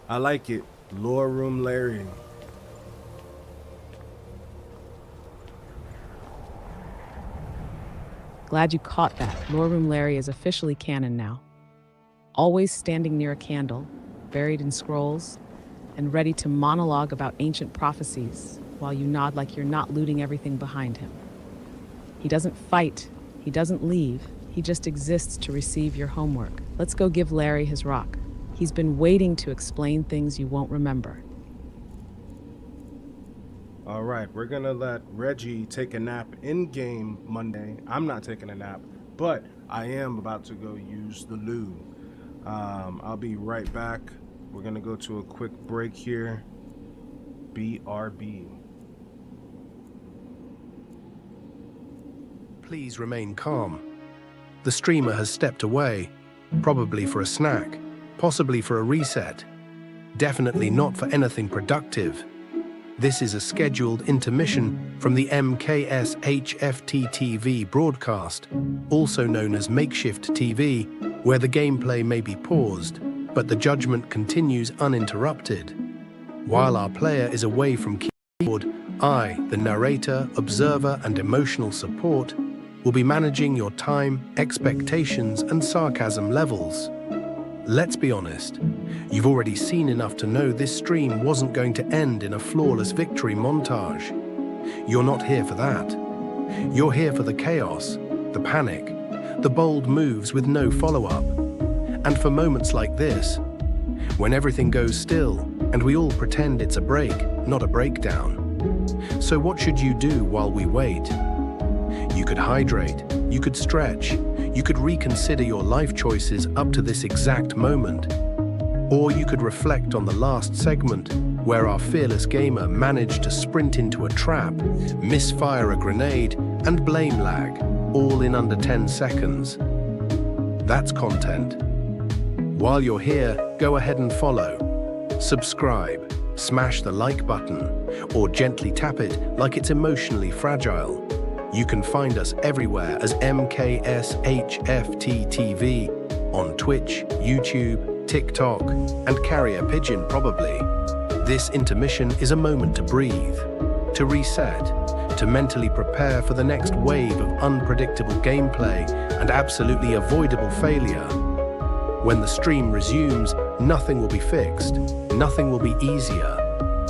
I like it. Lore Room Larry. Glad you caught that. Lore Room Larry is officially canon now. Always standing near a candle, buried in scrolls, and ready to monologue about ancient prophecies while you nod like you're not looting everything behind him. He doesn't fight, he doesn't leave, he just exists to receive your homework. Let's go give Larry his rock. He's been waiting to explain things you won't remember. All right, we're gonna let Reggie take a nap in-game Monday. I'm not taking a nap, but I am about to go use the loo. I'll be right back. We're gonna go to a quick break here. BRB. Please remain calm. The streamer has stepped away, probably for a snack, possibly for a reset. Definitely not for anything productive. This is a scheduled intermission from the MkshftTV broadcast, also known as MkshftTV, where the gameplay may be paused, but the judgment continues uninterrupted. While our player is away from keyboard, I, the narrator, observer, and emotional support, will be managing your time, expectations, and sarcasm levels. Let's be honest, you've already seen enough to know this stream wasn't going to end in a flawless victory montage. You're not here for that. You're here for the chaos, the panic, the bold moves with no follow-up. And for moments like this, when everything goes still and we all pretend it's a break, not a breakdown. So what should you do while we wait? You could hydrate, you could stretch, you could reconsider your life choices up to this exact moment. Or you could reflect on the last segment where our fearless gamer managed to sprint into a trap, misfire a grenade, and blame lag, all in under 10 seconds. That's content. While you're here, go ahead and follow. Subscribe, smash the like button, or gently tap it like it's emotionally fragile. You can find us everywhere as MkshftTV on Twitch, YouTube, TikTok, and Carrier Pigeon probably. This intermission is a moment to breathe, to reset, to mentally prepare for the next wave of unpredictable gameplay and absolutely avoidable failure. When the stream resumes, nothing will be fixed, nothing will be easier,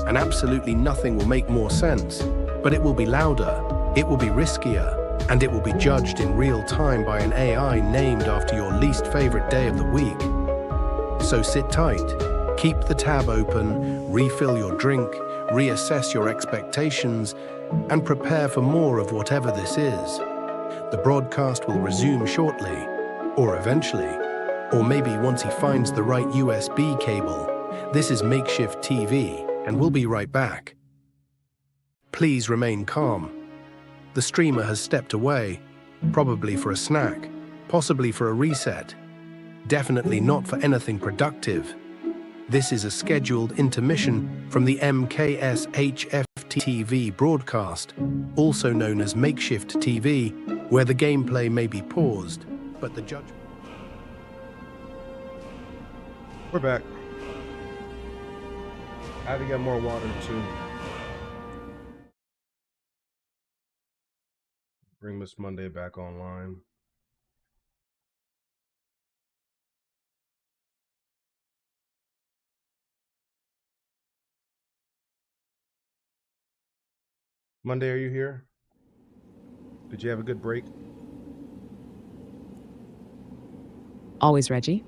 and absolutely nothing will make more sense, but it will be louder. It will be riskier, and it will be judged in real time by an AI named after your least favorite day of the week. So sit tight, keep the tab open, refill your drink, reassess your expectations, and prepare for more of whatever this is. The broadcast will resume shortly, or eventually, or maybe once he finds the right USB cable. This is MkshftTV, and we'll be right back. Please remain calm. The streamer has stepped away, probably for a snack, possibly for a reset. Definitely not for anything productive. This is a scheduled intermission from the MkshftTV broadcast, also known as MkshftTV, where the gameplay may be paused, but the judgment... We're back. I had to get more water too. Bring Miss Monday back online. Monday, are you here? Did you have a good break? Always, Reggie.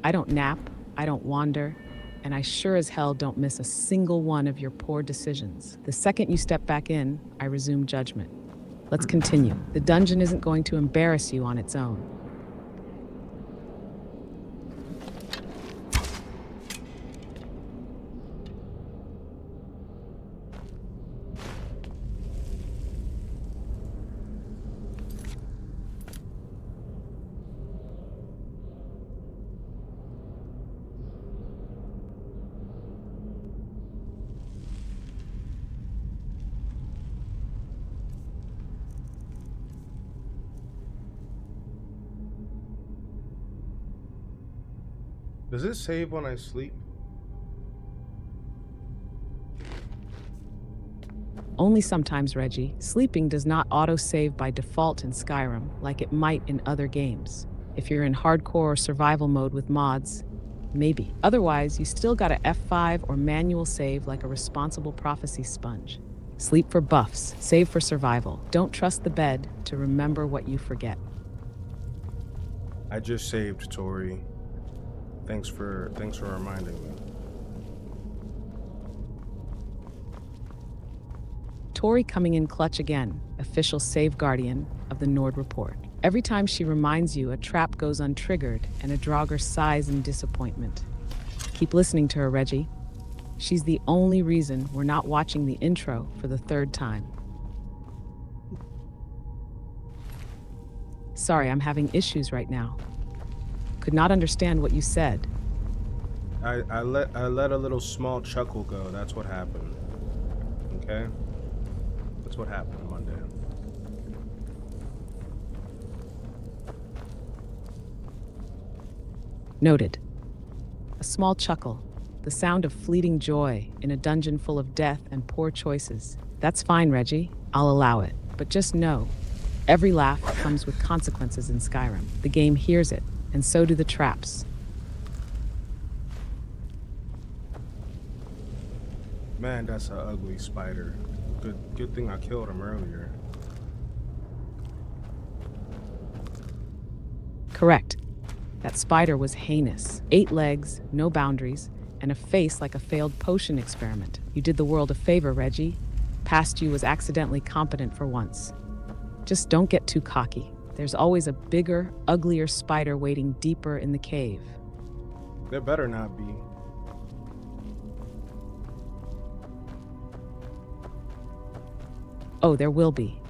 I don't nap, I don't wander, and I sure as hell don't miss a single one of your poor decisions. The second you step back in, I resume judgment. Let's continue. The dungeon isn't going to embarrass you on its own. Does it save when I sleep? Only sometimes, Reggie. Sleeping does not auto-save by default in Skyrim, like it might in other games. If you're in hardcore or survival mode with mods, maybe. Otherwise, you still gotta F5 or manual save like a responsible prophecy sponge. Sleep for buffs, save for survival. Don't trust the bed to remember what you forget. I just saved, Tori. Thanks for reminding me. Tori coming in clutch again, official save guardian of the Nord Report. Every time she reminds you, a trap goes untriggered and a Draugr sighs in disappointment. Keep listening to her, Reggie. She's the only reason we're not watching the intro for the third time. Sorry, I'm having issues right now. Could not understand what you said. I let a little small chuckle go. That's what happened. Okay? That's what happened Monday. Noted. A small chuckle. The sound of fleeting joy in a dungeon full of death and poor choices. That's fine, Reggie. I'll allow it. But just know, every laugh comes with consequences in Skyrim. The game hears it. And so do the traps. Man, that's an ugly spider. Good thing I killed him earlier. Correct. That spider was heinous. 8 legs, no boundaries, and a face like a failed potion experiment. You did the world a favor, Reggie. Past you was accidentally competent for once. Just don't get too cocky. There's always a bigger, uglier spider waiting deeper in the cave. There better not be. Oh, there will be.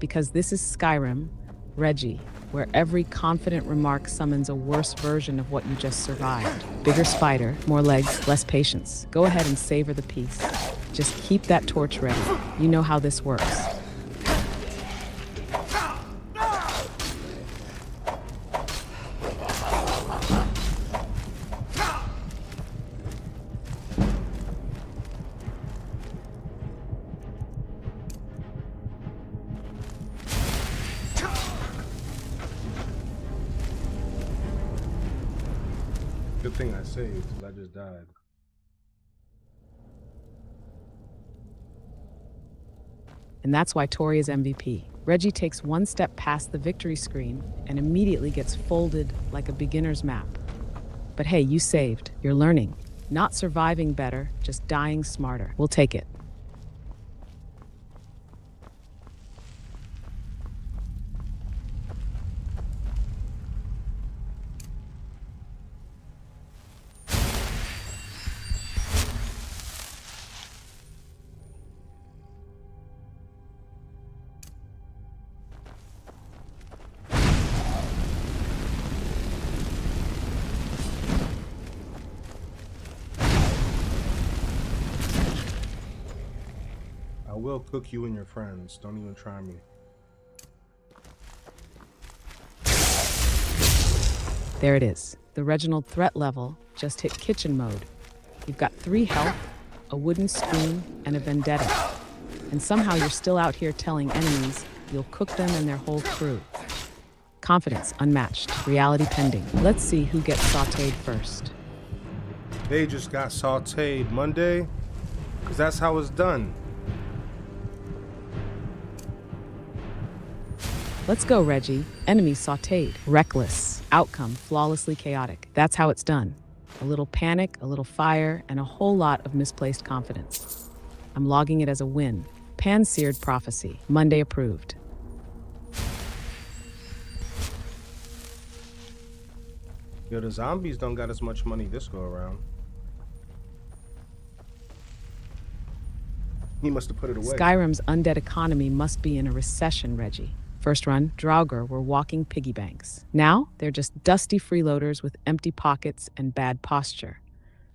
Because this is Skyrim, Reggie, where every confident remark summons a worse version of what you just survived. Bigger spider, more legs, less patience. Go ahead and savor the peace. Just keep that torch ready. You know how this works. Good thing I saved, because I just died. And that's why Tori is MVP. Reggie takes one step past the victory screen and immediately gets folded like a beginner's map. But hey, you saved. You're learning. Not surviving better, just dying smarter. We'll take it. will cook you and your friends. Don't even try me. There it is. The Reginald threat level just hit kitchen mode. You've got 3 health, a wooden spoon, and a vendetta. And somehow you're still out here telling enemies you'll cook them and their whole crew. Confidence unmatched, reality pending. Let's see who gets sauteed first. They just got sauteed Monday, because that's how it's done. Let's go, Reggie. Enemy sauteed. Reckless. Outcome flawlessly chaotic. That's how it's done. A little panic, a little fire, and a whole lot of misplaced confidence. I'm logging it as a win. Pan-seared prophecy. Monday approved. Yo, the zombies don't got as much money this go around. He must have put it away. Skyrim's undead economy must be in a recession, Reggie. First run, Draugr were walking piggy banks. Now, they're just dusty freeloaders with empty pockets and bad posture.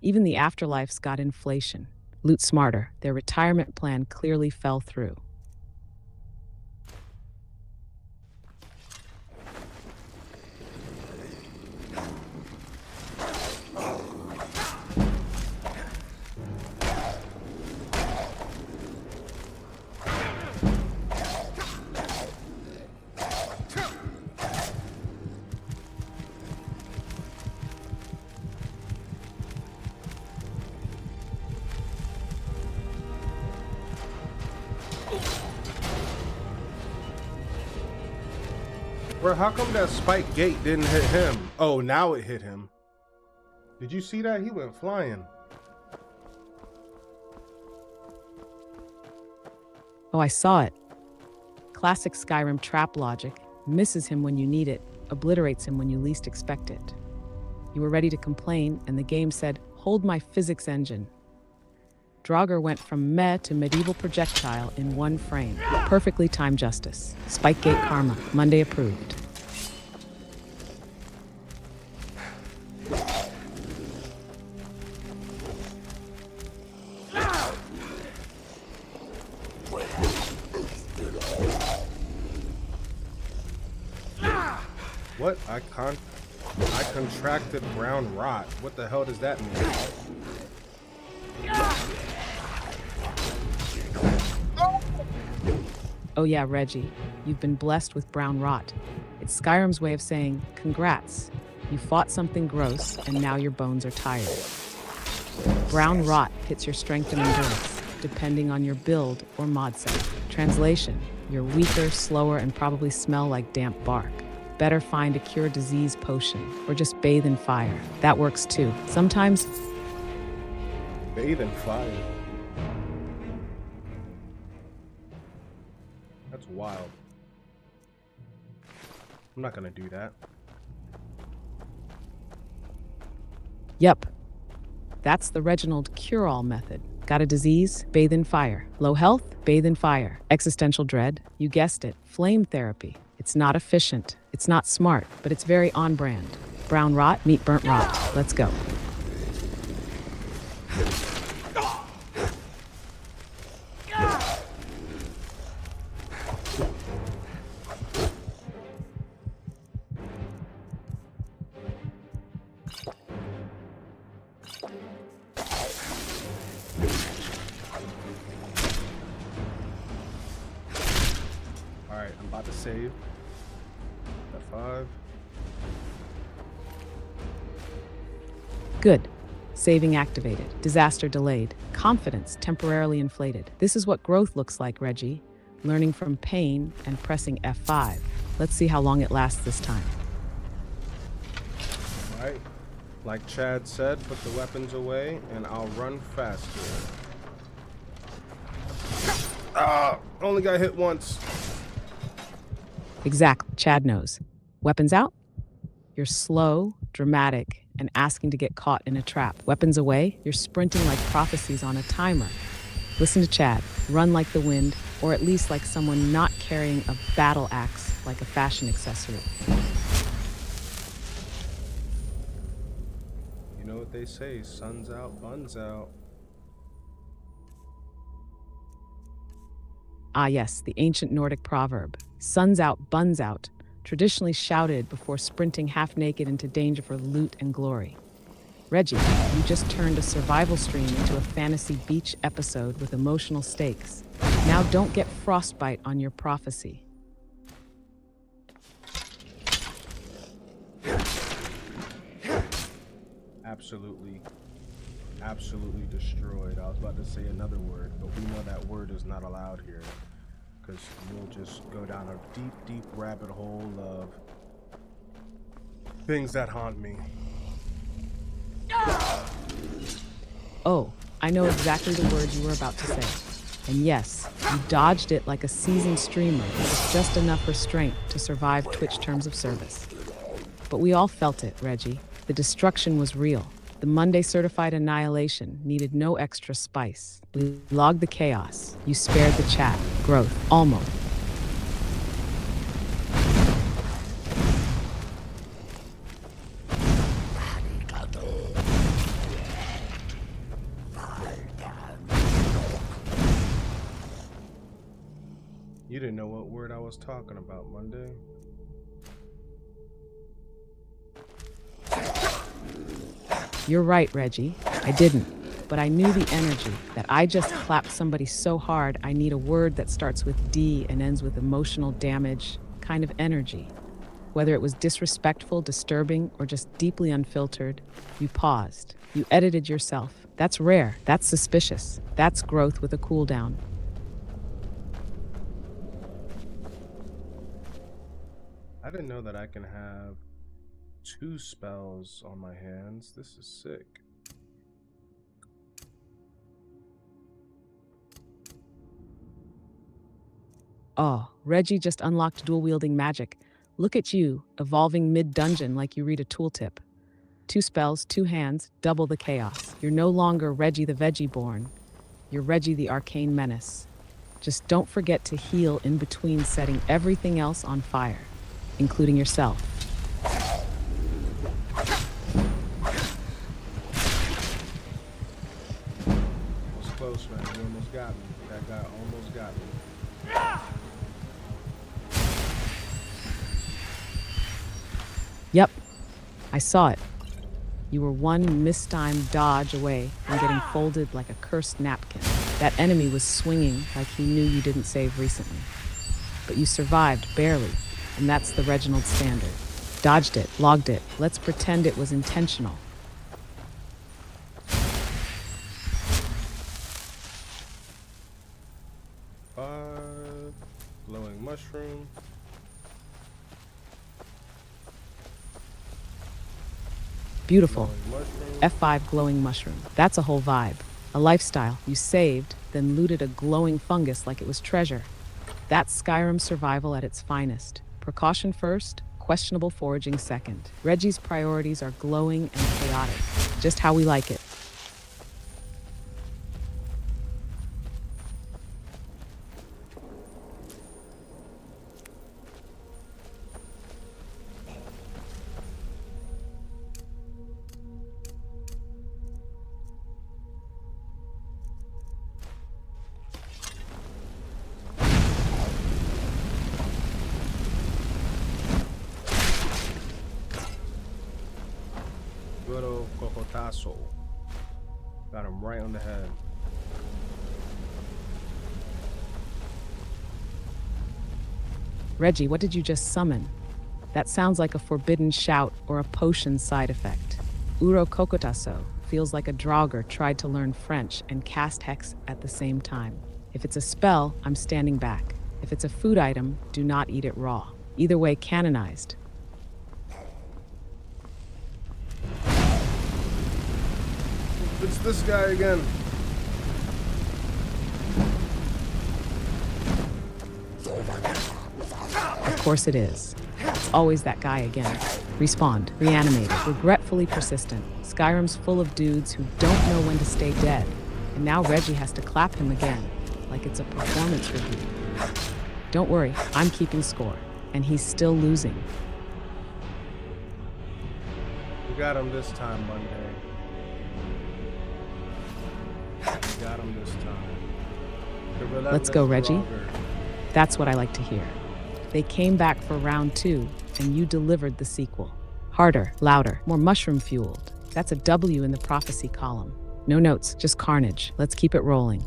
Even the afterlife's got inflation. Loot smarter. Their retirement plan clearly fell through. Bro, how come that spike gate didn't hit him? Oh, now it hit him. Did you see that? He went flying. Oh, I saw it. Classic Skyrim trap logic. Misses him when you need it, obliterates him when you least expect it. You were ready to complain, and the game said, hold my physics engine. Draugr went from meh to medieval projectile in 1 frame. Perfectly timed justice. Spikegate karma. Monday approved. What? I contracted brown rot. What the hell does that mean? Oh yeah, Reggie, you've been blessed with brown rot. It's Skyrim's way of saying, congrats. You fought something gross, and now your bones are tired. Brown rot hits your strength and endurance, depending on your build or mod set. Translation, you're weaker, slower, and probably smell like damp bark. Better find a cure disease potion, or just bathe in fire. That works too. Sometimes... Bathe in fire? That's wild. I'm not gonna do that. Yep. That's the Reginald cure-all method. Got a disease? Bathe in fire. Low health? Bathe in fire. Existential dread? You guessed it. Flame therapy. It's not efficient. It's not smart, but it's very on-brand. Brown rot, meet burnt rot. Let's go. Alright, I'm about to save. F5. Good. Saving activated. Disaster delayed. Confidence temporarily inflated. This is what growth looks like, Reggie. Learning from pain and pressing F5. Let's see how long it lasts this time. Alright. Like Chad said, put the weapons away and I'll run faster. Ah! Only got hit once. Exactly. Chad knows. Weapons out? You're slow, dramatic, and asking to get caught in a trap. Weapons away? You're sprinting like prophecies on a timer. Listen to Chad. Run like the wind, or at least like someone not carrying a battle axe like a fashion accessory. You know what they say, sun's out, buns out. Ah yes, the ancient Nordic proverb, sun's out, buns out, traditionally shouted before sprinting half-naked into danger for loot and glory. Reggie, you just turned a survival stream into a fantasy beach episode with emotional stakes. Now don't get frostbite on your prophecy. Absolutely destroyed. I was about to say another word, but we know that word is not allowed here, because you'll just go down a deep rabbit hole of things that haunt me. Oh, I know exactly the word you were about to say. And yes, you dodged it like a seasoned streamer with just enough restraint to survive Twitch terms of service. But we all felt it, Reggie. The destruction was real. The Monday certified annihilation needed no extra spice. We logged the chaos. You spared the chat. Growth. Almost. You didn't know what word I was talking about, Monday. You're right, Reggie. I didn't. But I knew the energy, that I just clapped somebody so hard I need a word that starts with D and ends with emotional damage kind of energy. Whether it was disrespectful, disturbing, or just deeply unfiltered, you paused. You edited yourself. That's rare. That's suspicious. That's growth with a cooldown. I didn't know that I can have 2 spells on my hands. This is sick. Oh, Reggie just unlocked dual-wielding magic. Look at you, evolving mid-dungeon like you read a tooltip. 2 spells, 2 hands, double the chaos. You're no longer Reggie the Veggie-Borne. You're Reggie the Arcane Menace. Just don't forget to heal in between setting everything else on fire, including yourself. Close, man. You almost got me. That guy almost got me. Yep, I saw it. You were one mistimed dodge away from getting folded like a cursed napkin. That enemy was swinging like he knew you didn't save recently. But you survived, barely, and that's the Reginald standard. Dodged it, logged it. Let's pretend it was intentional. Glowing mushroom. Beautiful. F5 glowing mushroom. That's a whole vibe. A lifestyle. You saved, then looted a glowing fungus like it was treasure. That's Skyrim survival at its finest. Precaution first, questionable foraging second. Reggie's priorities are glowing and chaotic. Just how we like it. Good old cocotazo. Got him right on the head. Reggie, what did you just summon? That sounds like a forbidden shout or a potion side effect. Uro cocotazo feels like a Draugr tried to learn French and cast Hex at the same time. If it's a spell, I'm standing back. If it's a food item, do not eat it raw. Either way, canonized. It's this guy again. Of course it is. It's always that guy again. Respawned, reanimated, regretfully persistent. Skyrim's full of dudes who don't know when to stay dead. And now Reggie has to clap him again, like it's a performance review. Don't worry, I'm keeping score. And he's still losing. We got him this time, Monday. We got him this time. Let's go, Reggie. Draugr. That's what I like to hear. They came back for round 2, and you delivered the sequel. Harder, louder, more mushroom-fueled. That's a W in the prophecy column. No notes, just carnage. Let's keep it rolling.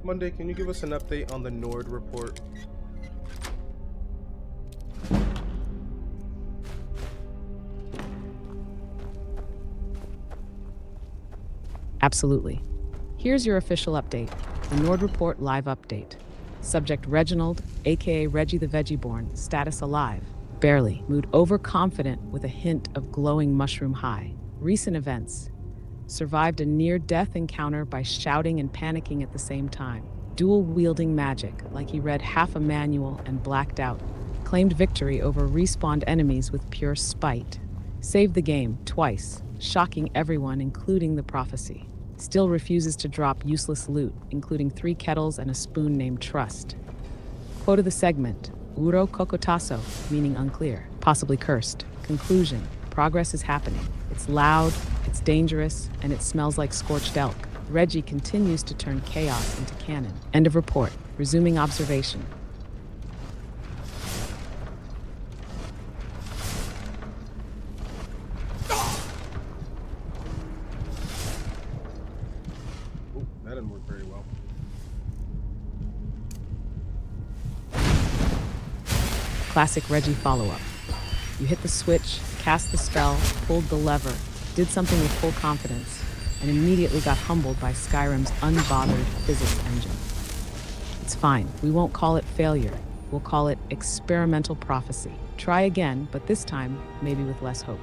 Monday, can you give us an update on the Nord report? Absolutely. Here's your official update, the Nord Report live update. Subject Reginald, aka Reggie the Veggie-Borne, status alive. Barely. Mood overconfident with a hint of glowing mushroom high. Recent events. Survived a near-death encounter by shouting and panicking at the same time. Dual-wielding magic, like he read half a manual and blacked out. Claimed victory over respawned enemies with pure spite. Saved the game twice, shocking everyone, including the prophecy. Still refuses to drop useless loot, including 3 kettles and a spoon named Trust. Quote of the segment, Uro kokotaso, meaning unclear, possibly cursed. Conclusion, progress is happening. It's loud, it's dangerous, and it smells like scorched elk. Reggie continues to turn chaos into canon. End of report. Resuming observation. That didn't work very well. Classic Reggie follow-up. You hit the switch, cast the spell, pulled the lever, did something with full confidence, and immediately got humbled by Skyrim's unbothered physics engine. It's fine. We won't call it failure. We'll call it experimental prophecy. Try again, but this time, maybe with less hope.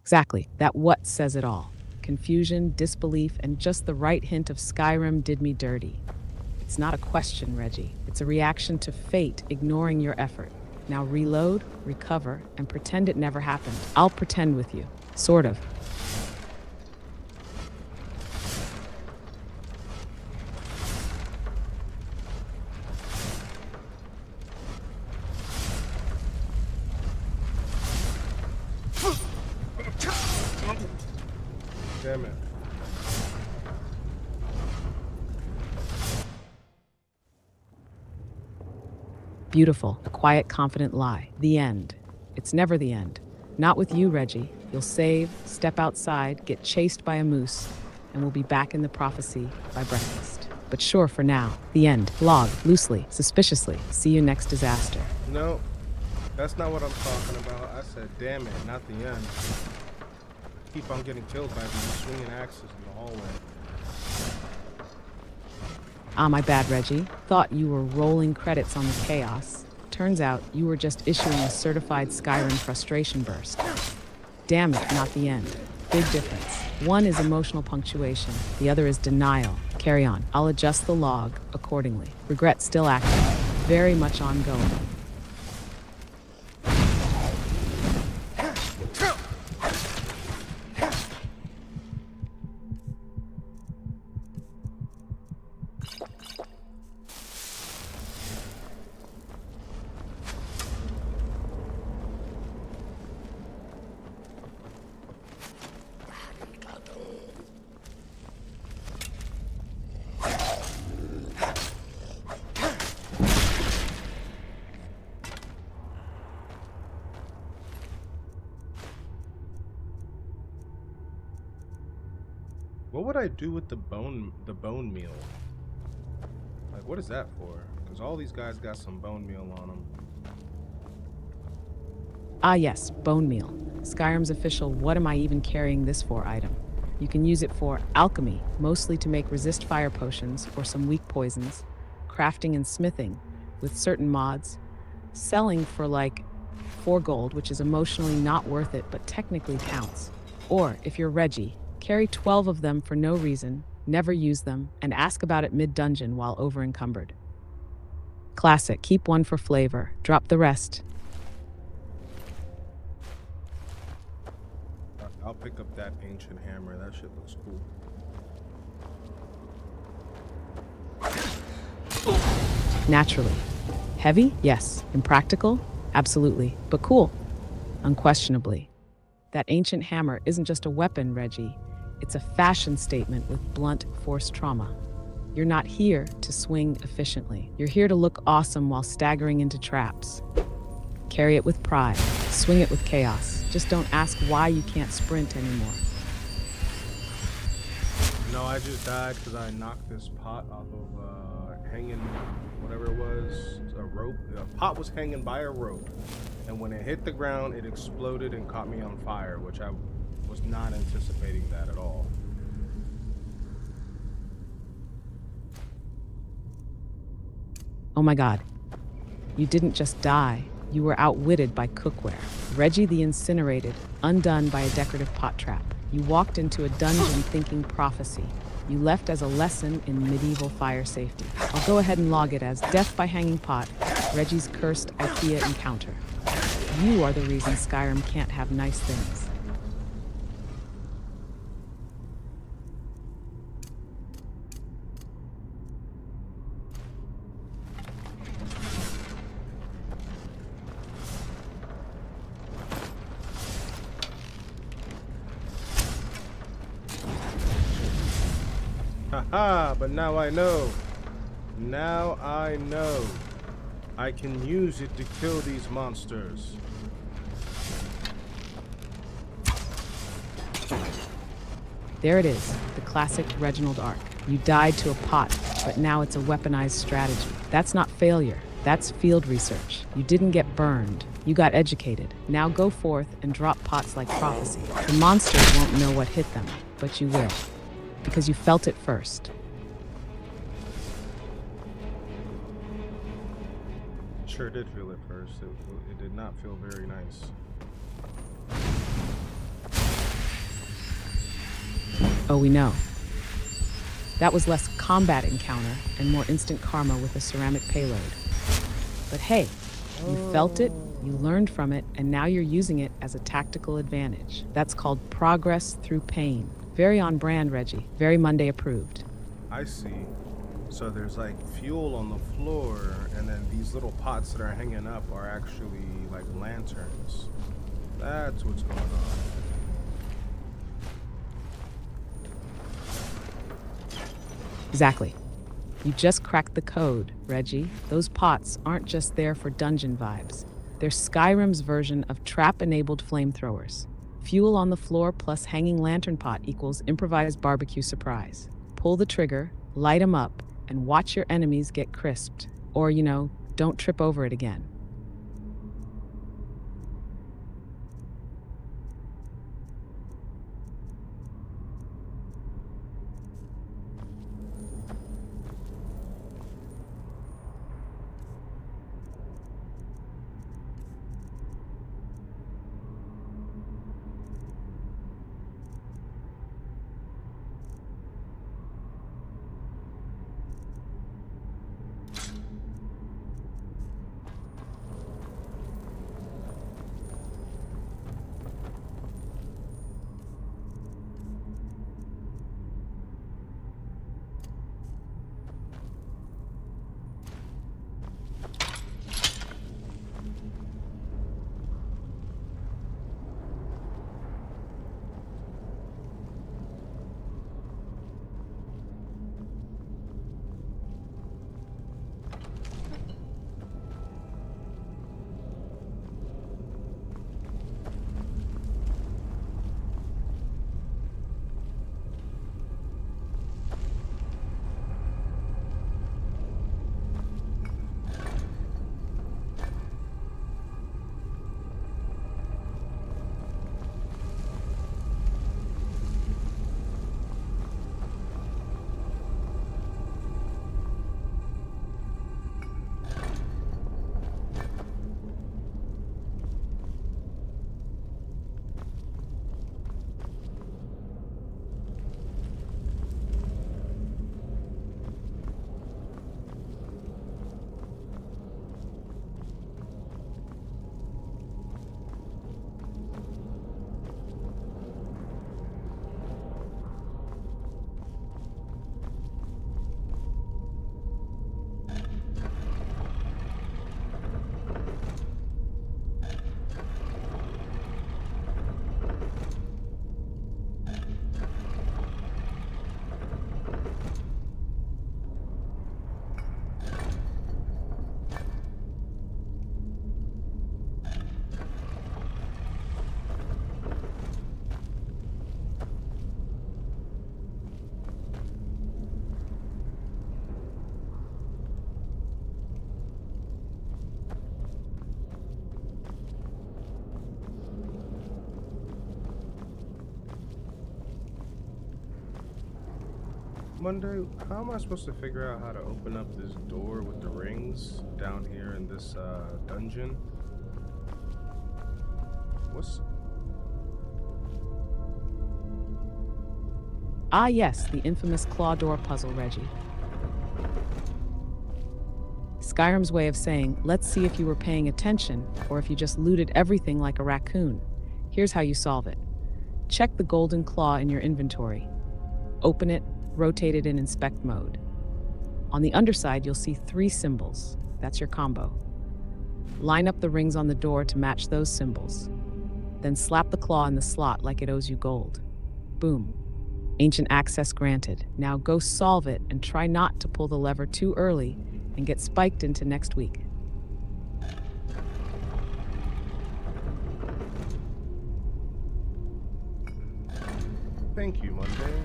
Exactly. That what says it all. Confusion, disbelief, and just the right hint of Skyrim did me dirty. It's not a question, Reggie. It's a reaction to fate ignoring your effort. Now reload, recover, and pretend it never happened. I'll pretend with you. Sort of. Damn it. Beautiful. A quiet, confident lie. The end. It's never the end. Not with you, Reggie. You'll save, step outside, get chased by a moose, and we'll be back in the prophecy by breakfast. But sure, for now, the end. Log, loosely, suspiciously. See you next disaster. No, that's not what I'm talking about. I said, damn it, not the end. Keep on getting killed by these swinging axes in the hallway. Ah, my bad, Reggie. Thought you were rolling credits on the chaos. Turns out you were just issuing a certified Skyrim frustration burst. Damn it, not the end. Big difference. One is emotional punctuation, the other is denial. Carry on. I'll adjust the log accordingly. Regret still active. Very much ongoing. What would I do with the bone meal? Like, what is that for? Because all these guys got some bone meal on them. Ah yes, bone meal. Skyrim's official what am I even carrying this for item. You can use it for alchemy, mostly to make resist fire potions or some weak poisons, crafting and smithing, with certain mods, selling for like 4 gold, which is emotionally not worth it but technically counts. Or, if you're Reggie, carry 12 of them for no reason, never use them, and ask about it mid-dungeon while overencumbered. Classic, keep one for flavor, drop the rest. I'll pick up that ancient hammer, that shit looks cool. Naturally. Heavy? Yes. Impractical? Absolutely. But cool? Unquestionably. That ancient hammer isn't just a weapon, Reggie. It's a fashion statement with blunt force trauma. You're not here to swing efficiently. You're here to look awesome while staggering into traps. Carry it with pride. Swing it with chaos. Just don't ask why you can't sprint anymore. No, I just died because I knocked this pot off of hanging, whatever it was, a rope. A pot was hanging by a rope, and when it hit the ground, it exploded and caught me on fire, which I was not anticipating that at all. Oh my god. You didn't just die. You were outwitted by cookware. Reggie the Incinerated, undone by a decorative pot trap. You walked into a dungeon thinking prophecy. You left as a lesson in medieval fire safety. I'll go ahead and log it as death by hanging pot, Reggie's cursed IKEA encounter. You are the reason Skyrim can't have nice things. Haha, but now I know. Now I know. I can use it to kill these monsters. There it is, the classic Reginald arc. You died to a pot, but now it's a weaponized strategy. That's not failure. That's field research. You didn't get burned. You got educated. Now go forth and drop pots like prophecy. The monsters won't know what hit them, but you will. Because you felt it first. Sure did feel it first. It did not feel very nice. Oh, we know. That was less combat encounter and more instant karma with a ceramic payload. But hey, you felt it, you learned from it, and now you're using it as a tactical advantage. That's called progress through pain. Very on brand, Reggie. Very Monday approved. I see. So there's like fuel on the floor, and then these little pots that are hanging up are actually like lanterns. That's what's going on. Exactly. You just cracked the code, Reggie. Those pots aren't just there for dungeon vibes. They're Skyrim's version of trap-enabled flamethrowers. Fuel on the floor plus hanging lantern pot equals improvised barbecue surprise. Pull the trigger, light 'em up, and watch your enemies get crisped. Or, don't trip over it again. Monday, how am I supposed to figure out how to open up this door with the rings down here in this dungeon? What's... Ah yes, the infamous claw door puzzle, Reggie. Skyrim's way of saying, let's see if you were paying attention or if you just looted everything like a raccoon. Here's how you solve it. Check the golden claw in your inventory. Open it, rotate it in inspect mode. On the underside, you'll see 3 symbols. That's your combo. Line up the rings on the door to match those symbols. Then slap the claw in the slot like it owes you gold. Boom. Ancient access granted. Now go solve it and try not to pull the lever too early and get spiked into next week. Thank you, Monday.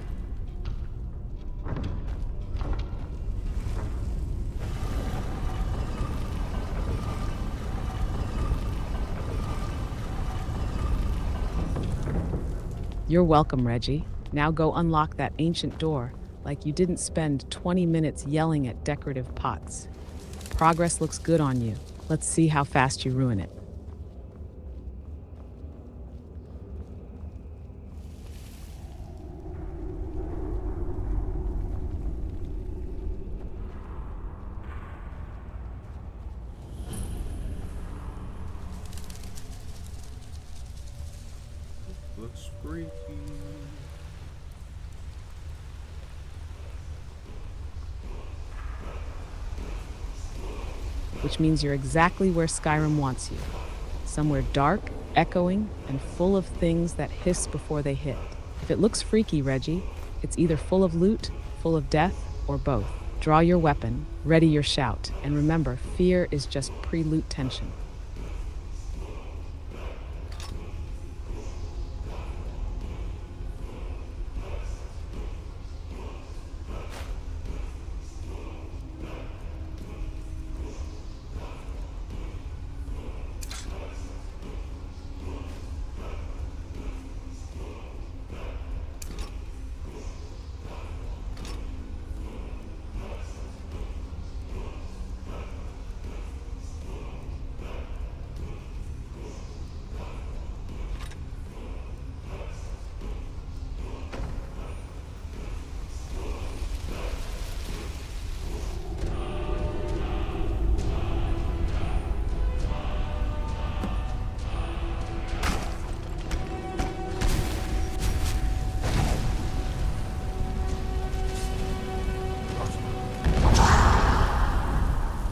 You're welcome, Reggie. Now go unlock that ancient door like you didn't spend 20 minutes yelling at decorative pots. Progress looks good on you. Let's see how fast you ruin it. Looks freaky. Which means you're exactly where Skyrim wants you. Somewhere dark, echoing, and full of things that hiss before they hit. If it looks freaky, Reggie, it's either full of loot, full of death, or both. Draw your weapon, ready your shout, and remember, fear is just pre-loot tension.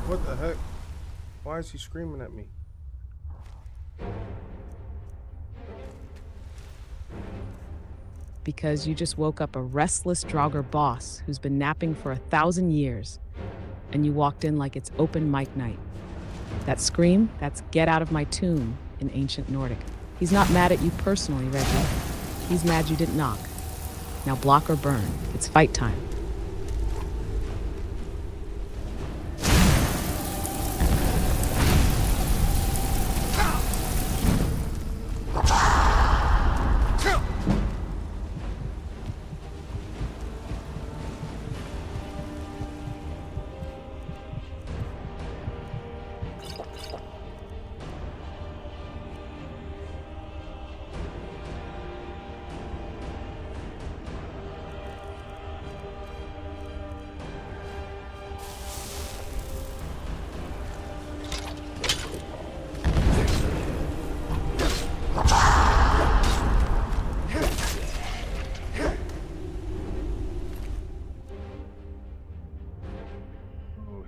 What the heck? Why is he screaming at me? Because you just woke up a restless Draugr boss who's been napping for 1,000 years, and you walked in like it's open mic night. That scream, that's get out of my tomb in ancient Nordic. He's not mad at you personally, Reggie. He's mad you didn't knock. Now block or burn. It's fight time.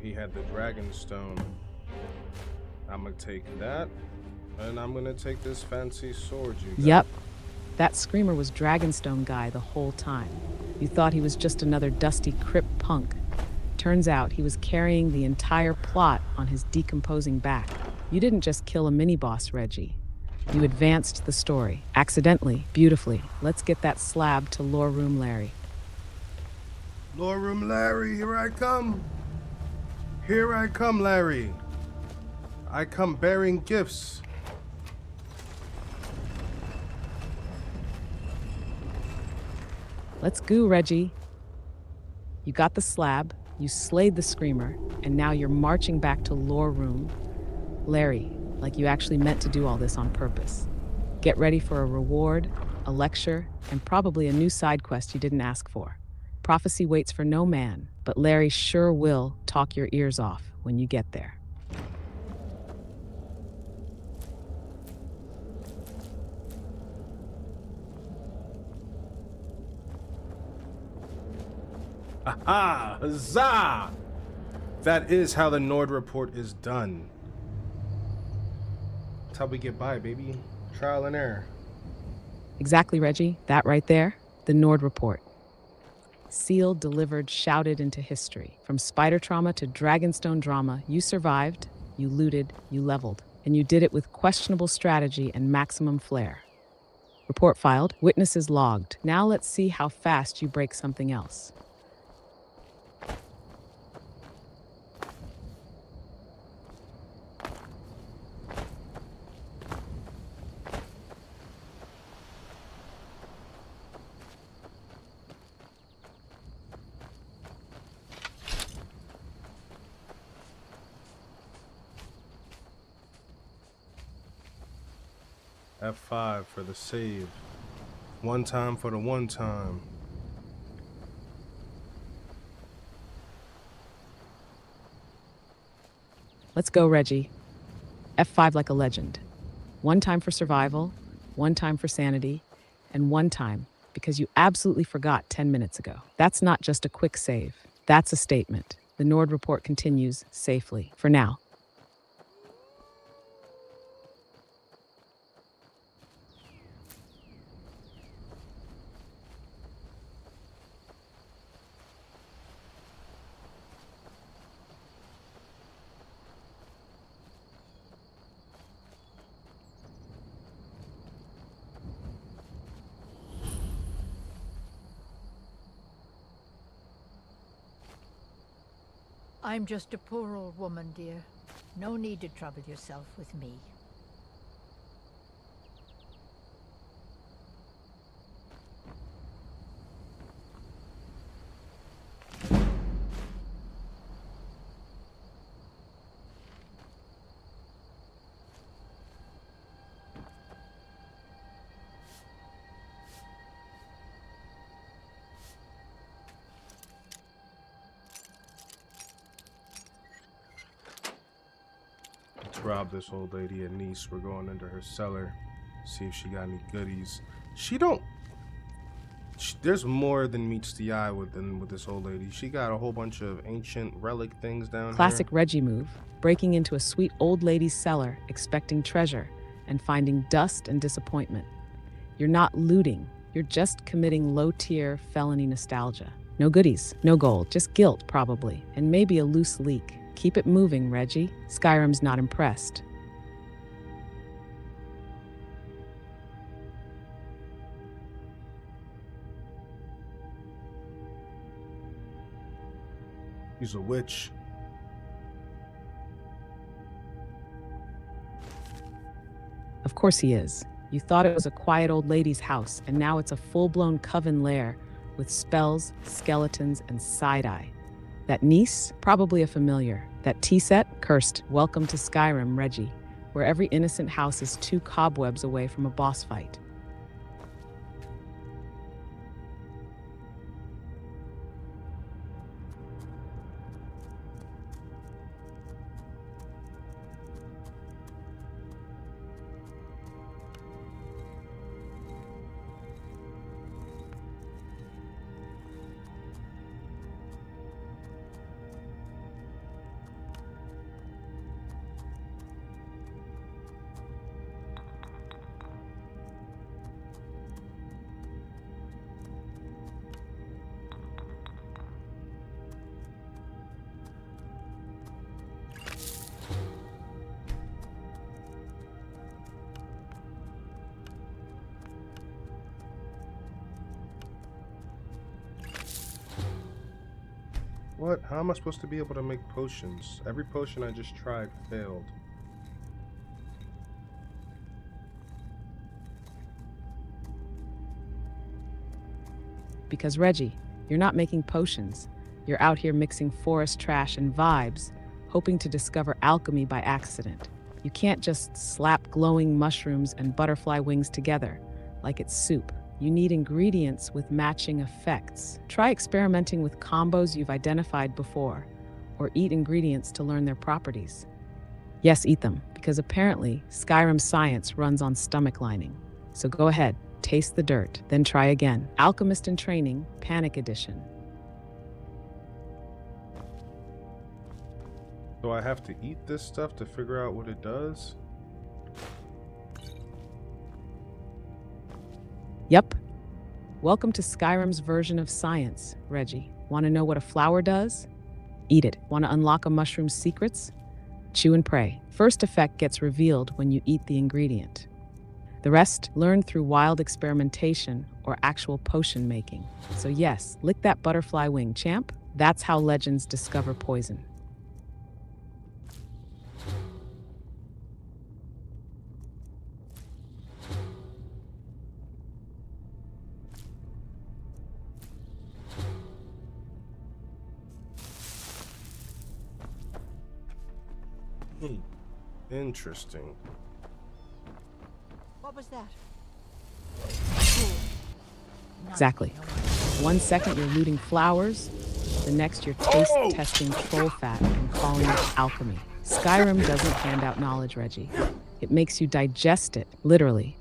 He had the dragon stone. I'm gonna take that, and I'm gonna take this fancy sword you got. Yep. That screamer was Dragonstone guy the whole time. You thought he was just another dusty crypt punk. Turns out he was carrying the entire plot on his decomposing back. You didn't just kill a mini-boss, Reggie. You advanced the story. Accidentally, beautifully. Let's get that slab to Lore Room Larry. Lore Room Larry, here I come. Here I come, Larry. I come bearing gifts. Let's go, Reggie. You got the slab, you slayed the screamer, and now you're marching back to lore room. Larry, like you actually meant to do all this on purpose. Get ready for a reward, a lecture, and probably a new side quest you didn't ask for. Prophecy waits for no man, but Larry sure will talk your ears off when you get there. Aha! Huzzah! That is how the Nord report is done. That's how we get by, baby. Trial and error. Exactly, Reggie. That right there, the Nord report. Sealed, delivered, shouted into history. From spider trauma to Dragonstone drama, you survived, you looted, you leveled. And you did it with questionable strategy and maximum flair. Report filed, witnesses logged. Now let's see how fast you break something else. F5 for the save. One time for the one time. Let's go, Reggie. F5 like a legend. One time for survival, one time for sanity, and one time because you absolutely forgot 10 minutes ago. That's not just a quick save. That's a statement. The Nord report continues safely, for now. I'm just a poor old woman, dear. No need to trouble yourself with me. Let's rob this old lady at Nice. We're going into her cellar. See if she got any goodies. There's more than meets the eye with this old lady. She got a whole bunch of ancient relic things down Classic here. Reggie move, breaking into a sweet old lady's cellar, expecting treasure, and finding dust and disappointment. You're not looting, you're just committing low-tier felony nostalgia. No goodies, no gold, just guilt probably, and maybe a loose leak. Keep it moving, Reggie. Skyrim's not impressed. He's a witch. Of course he is. You thought it was a quiet old lady's house, and now it's a full-blown coven lair with spells, skeletons, and side-eye. That Nice? Probably a familiar. That tea set? Cursed. Welcome to Skyrim, Reggie, where every innocent house is 2 cobwebs away from a boss fight. What? How am I supposed to be able to make potions? Every potion I just tried failed. Because, Reggie, you're not making potions. You're out here mixing forest trash and vibes, hoping to discover alchemy by accident. You can't just slap glowing mushrooms and butterfly wings together like it's soup. You need ingredients with matching effects. Try experimenting with combos you've identified before, or eat ingredients to learn their properties. Yes, eat them, because apparently Skyrim science runs on stomach lining. So go ahead, taste the dirt, then try again. Alchemist in Training, Panic Edition. So I have to eat this stuff to figure out what it does? Yep. Welcome to Skyrim's version of science, Reggie. Want to know what a flower does? Eat it. Want to unlock a mushroom's secrets? Chew and pray. First effect gets revealed when you eat the ingredient. The rest, learned through wild experimentation or actual potion making. So yes, lick that butterfly wing, champ. That's how legends discover poison. Interesting. What was that? Exactly. 1 second you're looting flowers, the next you're taste testing troll fat and calling it alchemy. Skyrim doesn't hand out knowledge, Reggie. It makes you digest it, literally.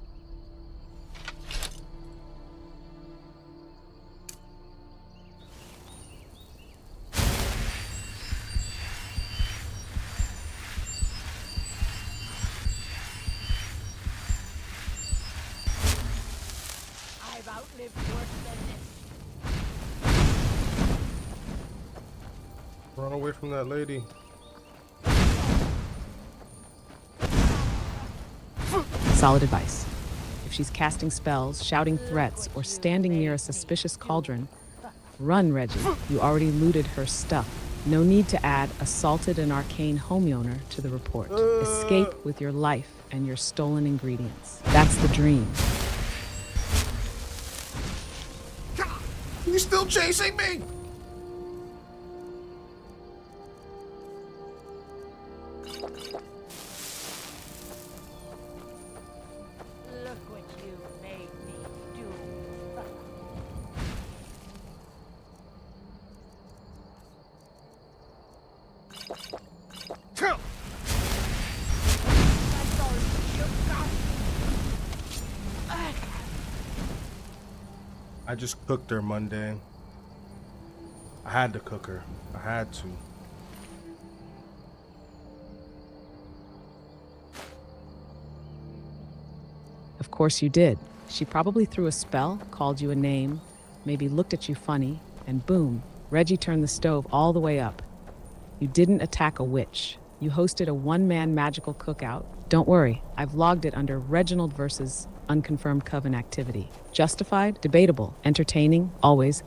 Run away from that lady. Solid advice. If she's casting spells, shouting threats, or standing near a suspicious cauldron, run, Reggie. You already looted her stuff. No need to add assaulted an arcane homeowner to the report. Escape with your life and your stolen ingredients. That's the dream. He's still chasing me! Look what you made me do. That's all you got. I just cooked her Monday. I had to cook her. I had to. Of course you did. She probably threw a spell, called you a name, maybe looked at you funny, and boom, Reggie turned the stove all the way up. You didn't attack a witch. You hosted a one-man magical cookout. Don't worry, I've logged it under Reginald versus unconfirmed coven activity. Justified, debatable, entertaining, always.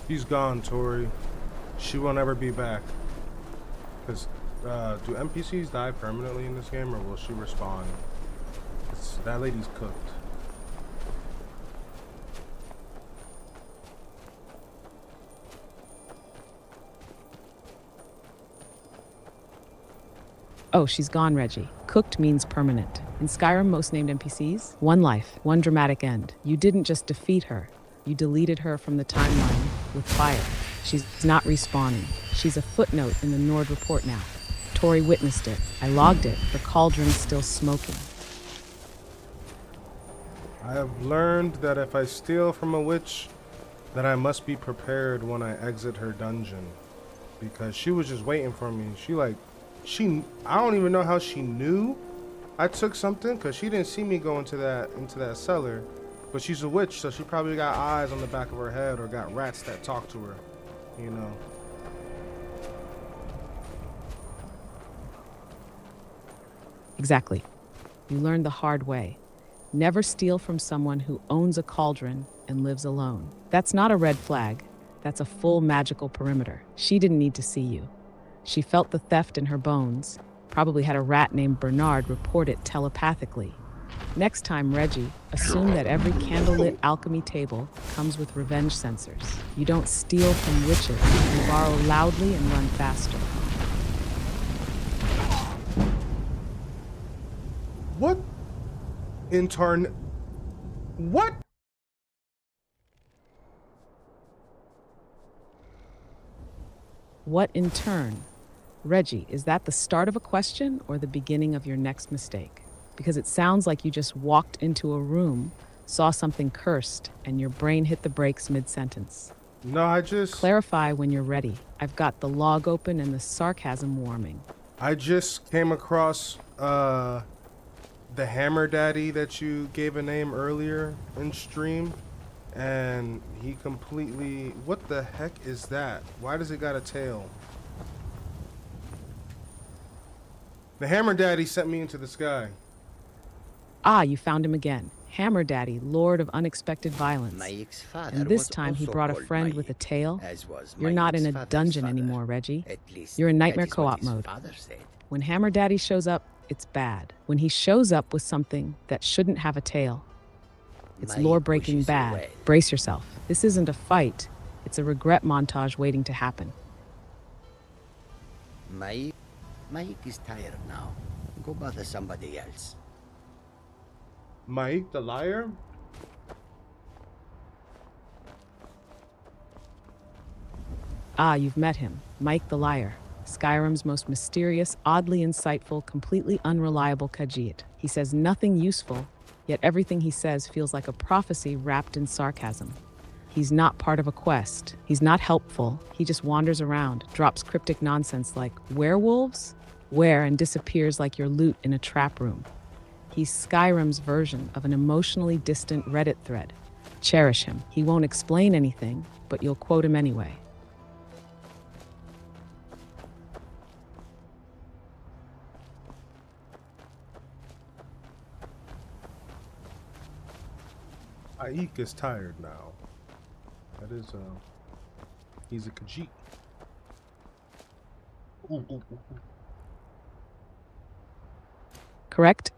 She's gone, Tori. She will never be back. Because, do NPCs die permanently in this game, or will she respawn? That lady's cooked. Oh, she's gone, Reggie. Cooked means permanent. In Skyrim, most named NPCs, one life, one dramatic end. You didn't just defeat her. You deleted her from the timeline with fire. She's not respawning. She's a footnote in the Nord report now. Tori witnessed it. I logged it. Her cauldron's still smoking. I have learned that if I steal from a witch, that I must be prepared when I exit her dungeon. Because she was just waiting for me. I don't even know how she knew I took something, because she didn't see me go into that cellar. But she's a witch, so she probably got eyes on the back of her head or got rats that talk to her, you know. Exactly. You learned the hard way. Never steal from someone who owns a cauldron and lives alone. That's not a red flag. That's a full magical perimeter. She didn't need to see you. She felt the theft in her bones, probably had a rat named Bernard report it telepathically. Next time, Reggie, assume that every candlelit alchemy table comes with revenge sensors. You don't steal from witches, you borrow loudly and run faster. What? What? What in turn? Reggie, is that the start of a question or the beginning of your next mistake? Because it sounds like you just walked into a room, saw something cursed, and your brain hit the brakes mid-sentence. No, I just... Clarify when you're ready. I've got the log open and the sarcasm warming. I just came across the Hammer Daddy that you gave a name earlier in stream, and he completely... What the heck is that? Why does it got a tail? The Hammer Daddy sent me into the sky. Ah, you found him again. Hammer Daddy, Lord of Unexpected Violence. And this time he brought a friend with a tail. You're not in a dungeon anymore, Reggie. You're in Nightmare Co-op mode. When Hammer Daddy shows up, it's bad. When he shows up with something that shouldn't have a tail, it's lore-breaking bad. Brace yourself. This isn't a fight. It's a regret montage waiting to happen. Mike is tired now. Go bother somebody else. Mike the liar? Ah, you've met him. Mike the Liar. Skyrim's most mysterious, oddly insightful, completely unreliable Khajiit. He says nothing useful, yet everything he says feels like a prophecy wrapped in sarcasm. He's not part of a quest. He's not helpful. He just wanders around, drops cryptic nonsense like, werewolves? Where? And disappears like your loot in a trap room. He's Skyrim's version of an emotionally distant Reddit thread. Cherish him. He won't explain anything, but you'll quote him anyway. Aik is tired now. That is, he's a Khajiit. Correct?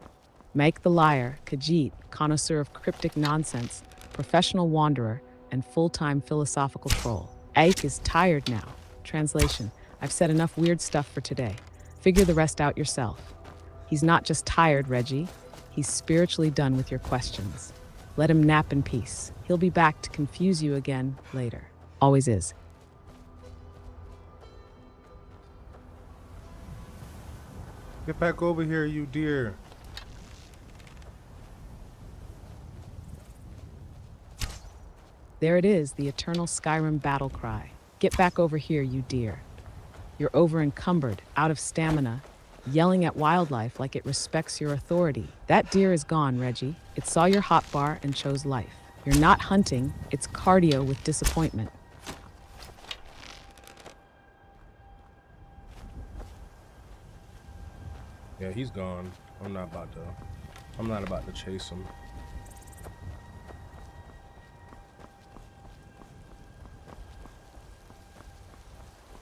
Mike the Liar, Khajiit, connoisseur of cryptic nonsense, professional wanderer, and full-time philosophical troll. Aik is tired now. Translation: I've said enough weird stuff for today. Figure the rest out yourself. He's not just tired, Reggie. He's spiritually done with your questions. Let him nap in peace. He'll be back to confuse you again later. Always is. Get back over here, you dear. There it is, the eternal Skyrim battle cry. Get back over here, you deer. You're overencumbered, out of stamina, yelling at wildlife like it respects your authority. That deer is gone, Reggie. It saw your hotbar and chose life. You're not hunting, it's cardio with disappointment. Yeah, he's gone. I'm not about to chase him.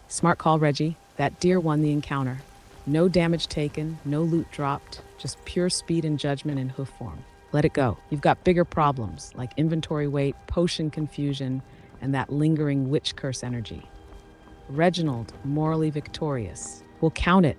Smart call, Reggie. That deer won the encounter. No damage taken, no loot dropped, just pure speed and judgment in hoof form. Let it go. You've got bigger problems, like inventory weight, potion confusion, and that lingering witch curse energy. Reginald, morally victorious. We'll count it.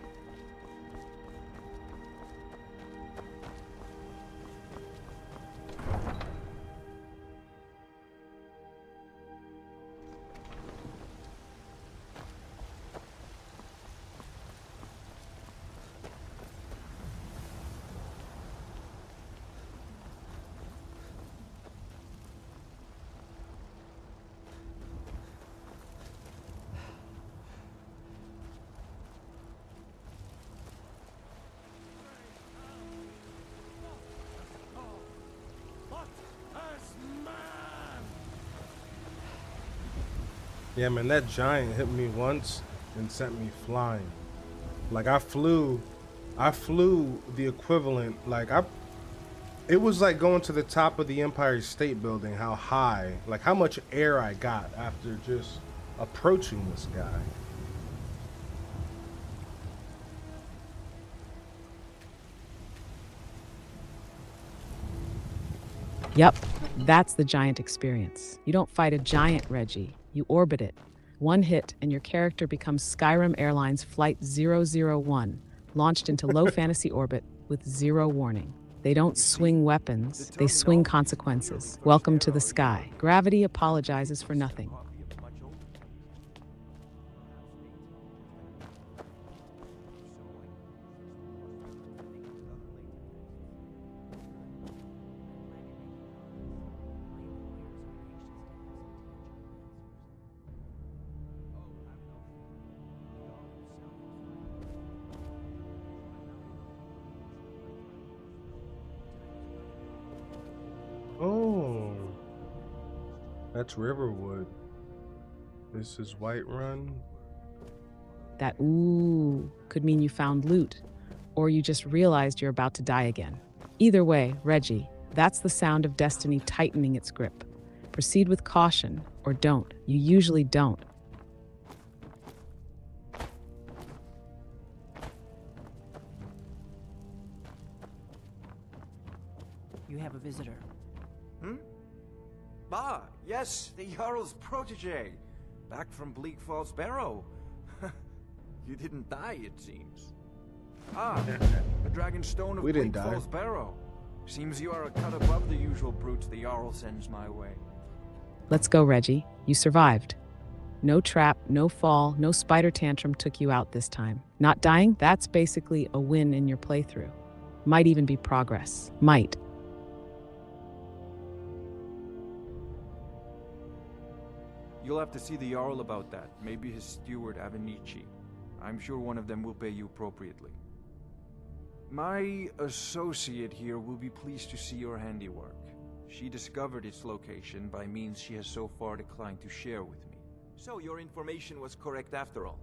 Yeah, man, that giant hit me once and sent me flying. Like I flew the equivalent, it was like going to the top of the Empire State Building, how high, like how much air I got after just approaching this guy. Yup, that's the giant experience. You don't fight a giant, Reggie. You orbit it. One hit, and your character becomes Skyrim Airlines Flight 001, launched into low fantasy orbit with zero warning. They don't swing weapons, they swing consequences. Welcome to the sky. Gravity apologizes for nothing. Oh, that's Riverwood. This is Whiterun. That ooh could mean you found loot, or you just realized you're about to die again. Either way, Reggie, that's the sound of destiny tightening its grip. Proceed with caution, or don't. You usually don't. You have a visitor. Ah, yes, the Jarl's protege. Back from Bleak Falls Barrow. You didn't die, it seems. Ah, the Dragon Stone of Bleak Falls Barrow. Seems you are a cut above the usual brutes the Jarl sends my way. Let's go, Reggie. You survived. No trap, no fall, no spider tantrum took you out this time. Not dying, that's basically a win in your playthrough. Might even be progress. Might. You'll have to see the Jarl about that. Maybe his steward, Avenici. I'm sure one of them will pay you appropriately. My associate here will be pleased to see your handiwork. She discovered its location by means she has so far declined to share with me. So your information was correct after all.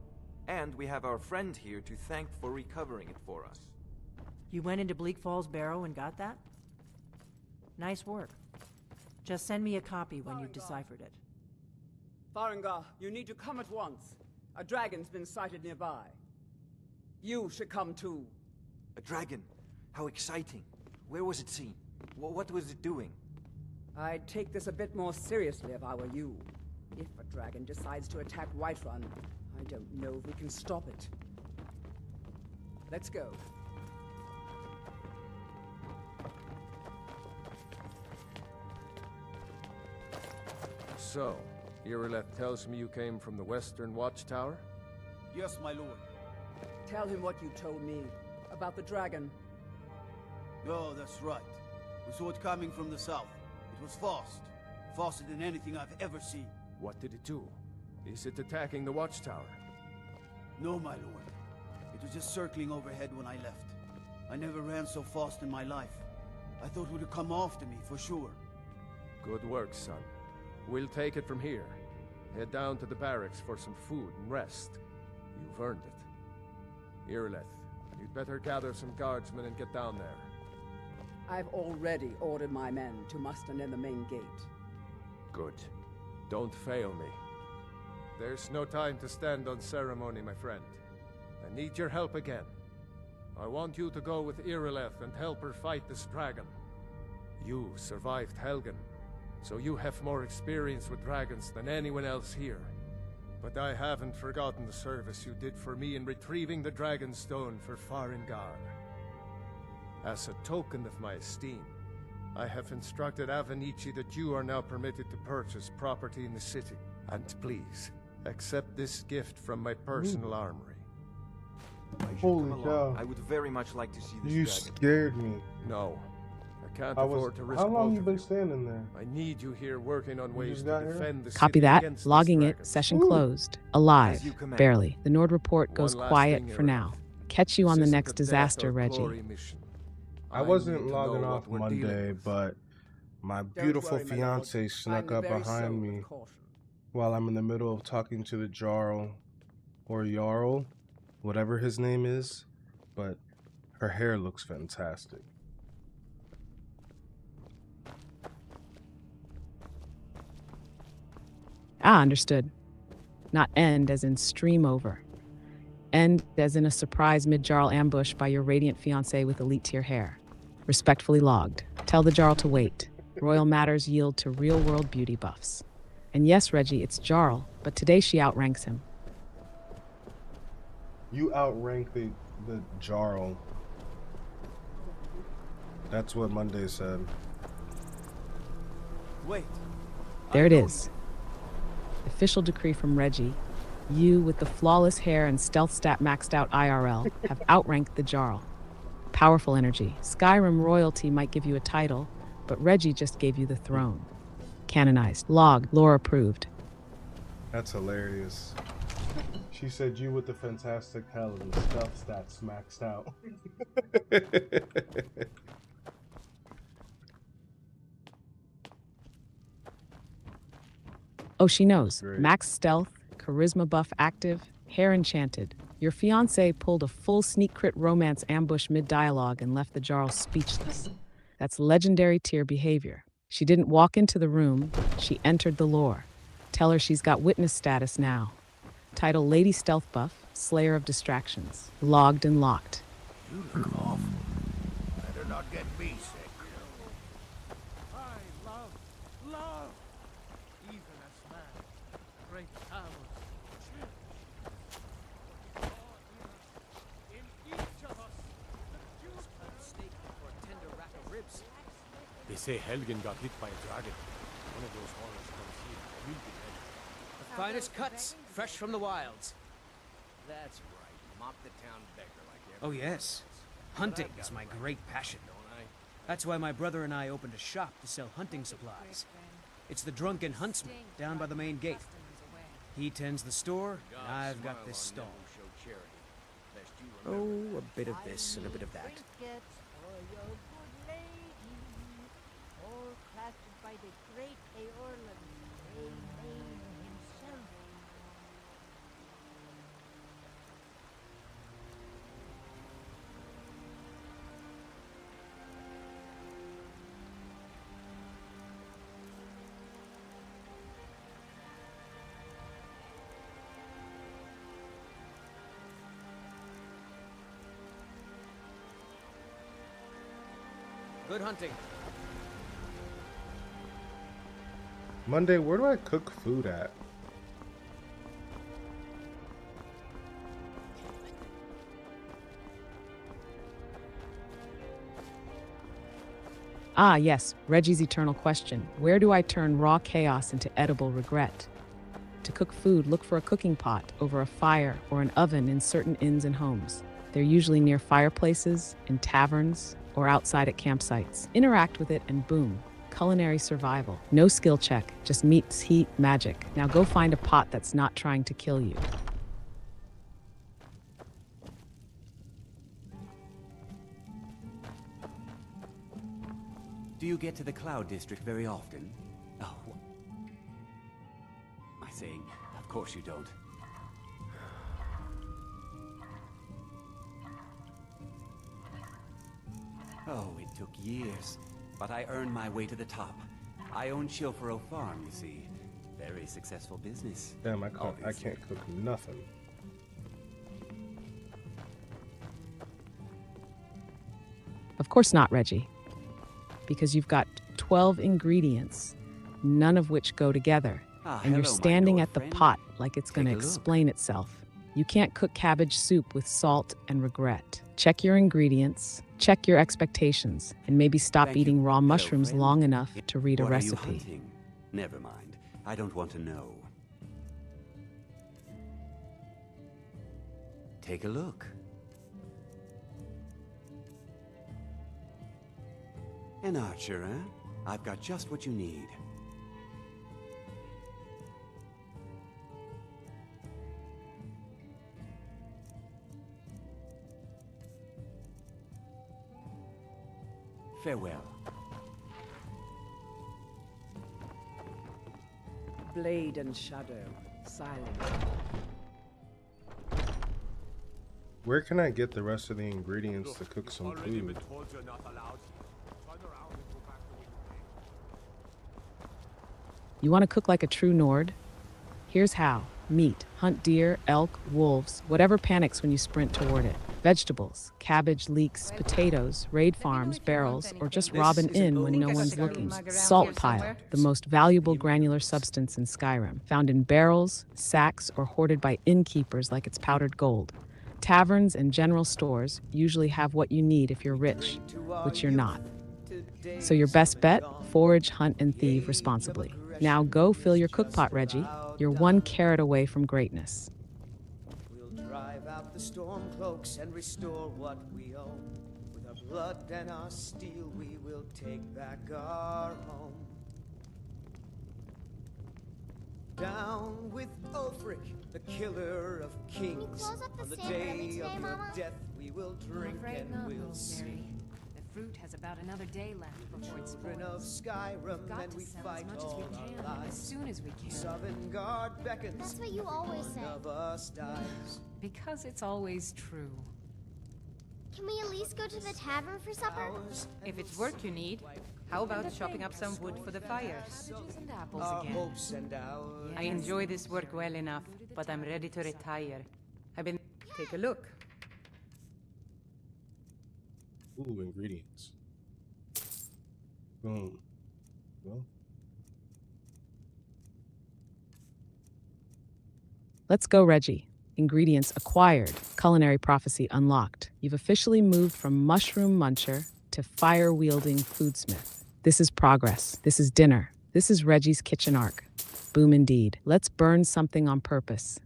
And we have our friend here to thank for recovering it for us. You went into Bleak Falls Barrow and got that? Nice work. Just send me a copy when you've deciphered it. Farengar, you need to come at once. A dragon's been sighted nearby. You should come too. A dragon? How exciting. Where was it seen? What was it doing? I'd take this a bit more seriously if I were you. If a dragon decides to attack Whiterun, I don't know if we can stop it. Let's go. So, Irileth tells me you came from the Western Watchtower? Yes, my lord. Tell him what you told me about the dragon. Oh, that's right. We saw it coming from the south. It was fast. Faster than anything I've ever seen. What did it do? Is it attacking the Watchtower? No, my lord. It was just circling overhead when I left. I never ran so fast in my life. I thought it would come after me, for sure. Good work, son. We'll take it from here. Head down to the barracks for some food and rest. You've earned it. Irileth, you'd better gather some guardsmen and get down there. I've already ordered my men to muster near the main gate. Good. Don't fail me. There's no time to stand on ceremony, my friend. I need your help again. I want you to go with Irileth and help her fight this dragon. You survived Helgen, so you have more experience with dragons than anyone else here. But I haven't forgotten the service you did for me in retrieving the Dragon Stone for Farengar. As a token of my esteem, I have instructed Avenici that you are now permitted to purchase property in the city. And please, accept this gift from my personal armory. Holy cow. I would very much like to see this You dragon. scared me. No. I can't afford to risk How long both you of been standing there? I need you here working on ways to got here? defend the Copy city that. against this Logging dragon. it. Session closed. Alive. As you command. Barely. The Nord report goes One last quiet thing, for Irileth. now. Catch you This on the isn't next a death disaster, or Reggie. glory mission. I need wasn't to logging know off what we're dealing Monday, with. but my beautiful worry, my fiance lord. snuck I'm up the very behind soul me of caution. while I'm in the middle of talking to the Jarl, or Jarl, whatever his name is, but her hair looks fantastic. Ah, understood. Not end as in stream over. End as in a surprise mid-Jarl ambush by your radiant fiancé with elite tier hair. Respectfully logged. Tell the Jarl to wait. Royal matters yield to real-world beauty buffs. And yes, Reggie, it's Jarl, but today she outranks him. You outrank the Jarl. That's what Monday said. Wait. There it is. Official decree from Reggie. You, with the flawless hair and stealth stat maxed out IRL, have outranked the Jarl. Powerful energy. Skyrim royalty might give you a title, but Reggie just gave you the throne. Canonized. Logged. Lore approved. That's hilarious. She said you with the fantastic hell and the stealth stats maxed out. Oh, she knows. Great. Max stealth, charisma buff active, hair enchanted. Your fiancé pulled a full sneak crit romance ambush mid-dialogue and left the Jarl speechless. That's legendary tier behavior. She didn't walk into the room, she entered the lore. Tell her she's got witness status now. Title Lady Stealth Buff, Slayer of Distractions. Logged and locked. You look awful. Better not get me sick. I love, love. Even as man, great powers. In each of us, the juice A steak or a tender rack of ribs. They say Helgen got hit by a dragon. One of those horrors comes here. We'll be ready. The finest cuts, fresh from the wilds. That's right. Mock the town beggar like everyone Oh yes. Hunting is my great passion. That's why my brother and I opened a shop to sell hunting supplies. It's the Drunken Huntsman down by the main gate. He tends the store, and I've got this stall. Oh, a bit of this and a bit of that. All crafted by the great Eorlan, himself. Good hunting. Monday, where do I cook food at? Ah, yes, Reggie's eternal question. Where do I turn raw chaos into edible regret? To cook food, look for a cooking pot over a fire or an oven in certain inns and homes. They're usually near fireplaces, in taverns, or outside at campsites. Interact with it and boom, culinary survival. No skill check, just meats, heat, magic. Now go find a pot that's not trying to kill you. Do you get to the Cloud District very often? Oh. I say, of course you don't. Oh, it took years, but I earned my way to the top. I own Chilfaro Farm, you see. Very successful business. Damn, I can't cook nothing. Of course not, Reggie. Because you've got 12 ingredients, none of which go together. And you're standing at the pot like it's going to explain itself. You can't cook cabbage soup with salt and regret. Check your ingredients, check your expectations, and maybe stop eating raw mushrooms long enough to read a recipe. Never mind. I don't want to know. Take a look. An archer, eh? I've got just what you need. Farewell. Blade and shadow, silent. Where can I get the rest of the ingredients to cook some food? You want to cook like a true Nord? Here's how. Meat, hunt deer, elk, wolves, whatever panics when you sprint toward it. Vegetables, cabbage, leeks, potatoes, raid farms, barrels, or just rob an inn when no one's looking. Salt pile, the most valuable granular substance in Skyrim, found in barrels, sacks, or hoarded by innkeepers like it's powdered gold. Taverns and general stores usually have what you need if you're rich, which you're not. So your best bet? Forage, hunt, and thieve responsibly. Now go fill your cookpot, Reggie. You're 1 carrot away from greatness. We'll drive out the storm cloaks and restore what we own. With our blood and our steel, we will take back our home. Down with Ulfric, the killer of kings. On the day of your death, we will drink and we'll sing. The fruit has about another day left before it's Children of Skyrim, and we fight all our lives. as soon as we can. Sovngarde beckons. That's what you always say. One of us dies. Because it's always true. Can we at least go to the tavern for supper? If it's work you need, how about chopping up some wood for the fires? And apples Our again. hopes and ours. I enjoy this work well enough, but I'm ready to retire. I've been... Take a look. Ooh, ingredients. Boom. Well. Let's go, Reggie. Ingredients acquired. Culinary prophecy unlocked. You've officially moved from mushroom muncher to fire-wielding foodsmith. This is progress. This is dinner. This is Reggie's kitchen arc. Boom indeed. Let's burn something on purpose.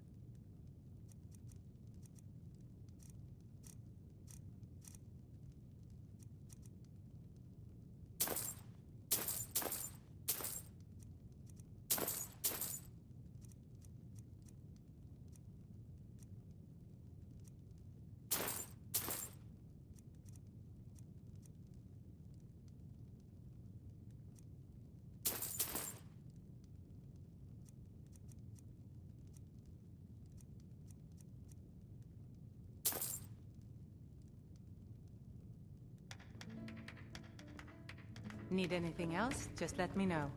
Need anything else? Just let me know.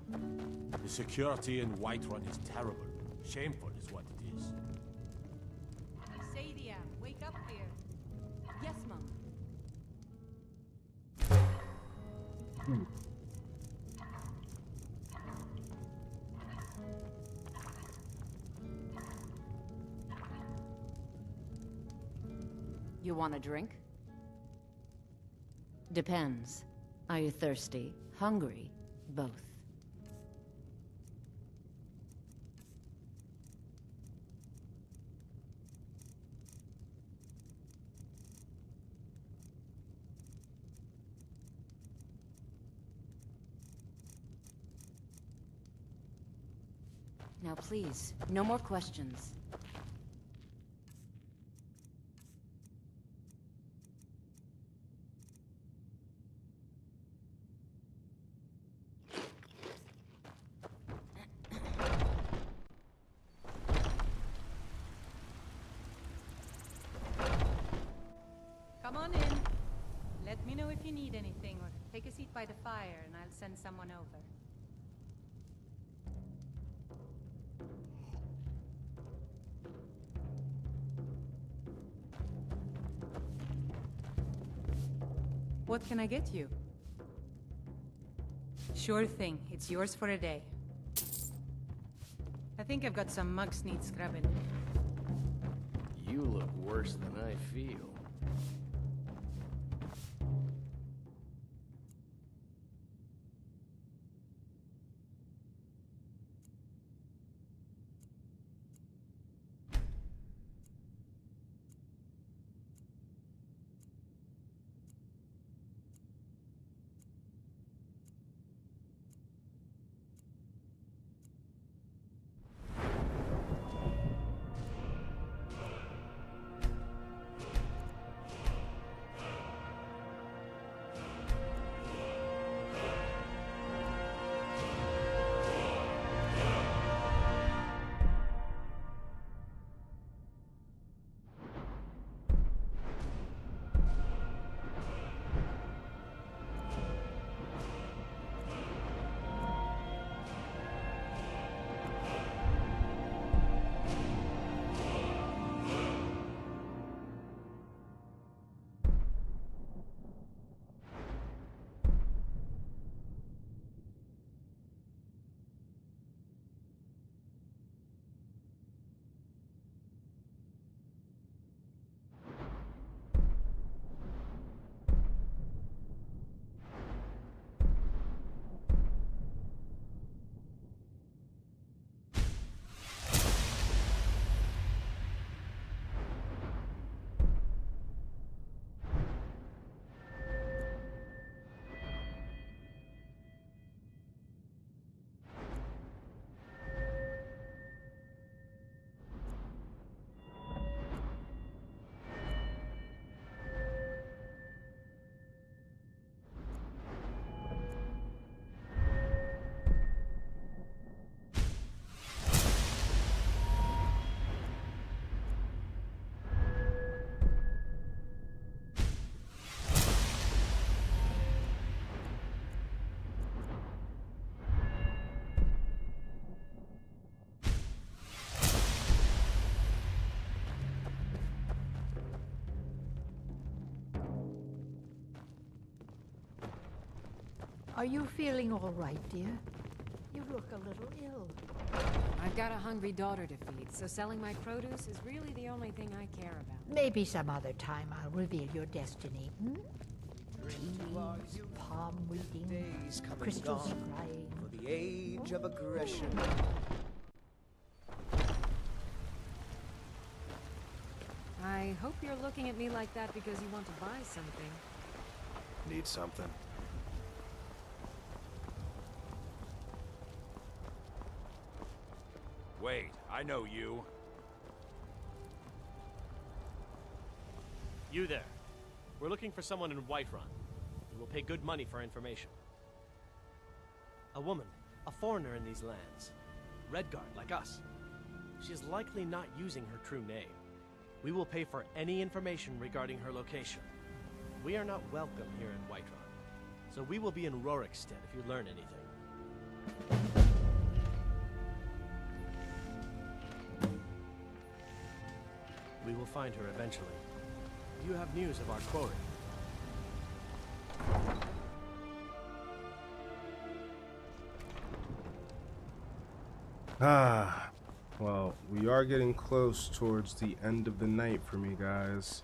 The security in Whiterun is terrible. Shameful is what it is. Sadia, wake up there. Yes, Mom. You want a drink? Depends. Are you thirsty? Hungry? Both. Now please, no more questions. Come on in. Let me know if you need anything, or take a seat by the fire and I'll send someone over. What can I get you? Sure thing. It's yours for a day. I think I've got some mugs need scrubbing. You look worse than I feel. Are you feeling all right, dear? You look a little ill. I've got a hungry daughter to feed, so selling my produce is really the only thing I care about. Maybe some other time I'll reveal your destiny. Teas, palm reading, crystal scrying. For the age of aggression. I hope you're looking at me like that because you want to buy something. Need something? Wait, I know you. You there. We're looking for someone in Whiterun. We will pay good money for information. A woman, a foreigner in these lands. Redguard, like us. She is likely not using her true name. We will pay for any information regarding her location. We are not welcome here in Whiterun, so we will be in Rorikstead if you learn anything. We will find her eventually. Do you have news of our quarry? Well, we are getting close towards the end of the night for me, guys.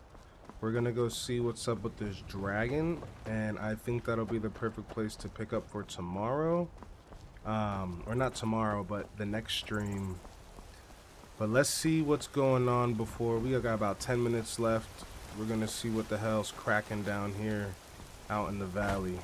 We're gonna go see what's up with this dragon, and I think that'll be the perfect place to pick up for tomorrow. Or not tomorrow, but the next stream. But let's see what's going on before. We got about 10 minutes left. We're gonna see what the hell's cracking down here out in the valley.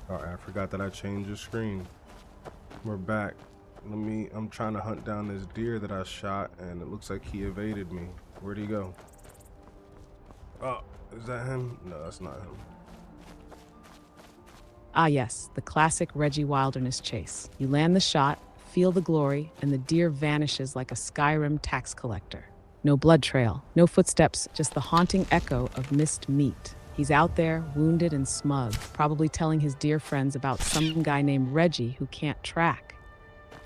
Alright, I forgot that I changed the screen. We're back. I'm trying to hunt down this deer that I shot, and it looks like he evaded me. Where'd he go? Oh, is that him? No, that's not him. Ah yes, the classic Reggie Wilderness chase. You land the shot, feel the glory, and the deer vanishes like a Skyrim tax collector. No blood trail, no footsteps, just the haunting echo of missed meat. He's out there, wounded and smug, probably telling his dear friends about some guy named Reggie who can't track.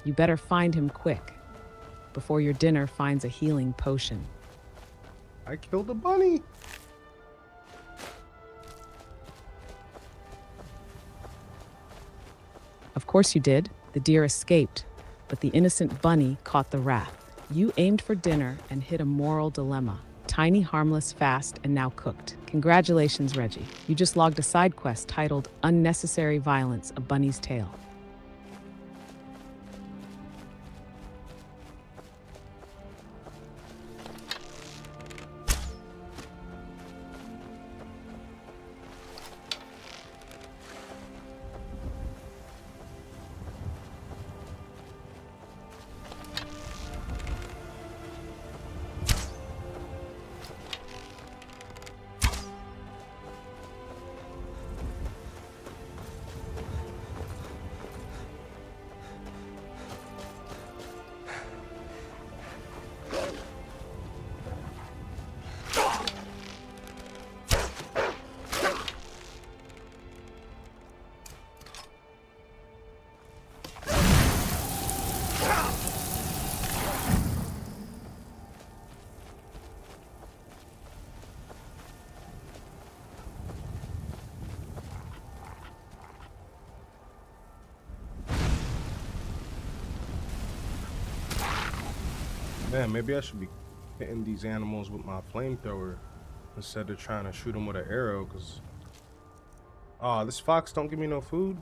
You better find him quick, before your dinner finds a healing potion. I killed a bunny. Of course you did. The deer escaped, but the innocent bunny caught the wrath. You aimed for dinner and hit a moral dilemma. Tiny, harmless, fast, and now cooked. Congratulations, Reggie. You just logged a side quest titled Unnecessary Violence, A Bunny's Tale. Man, maybe I should be hitting these animals with my flamethrower instead of trying to shoot them with an arrow, because this fox don't give me no food.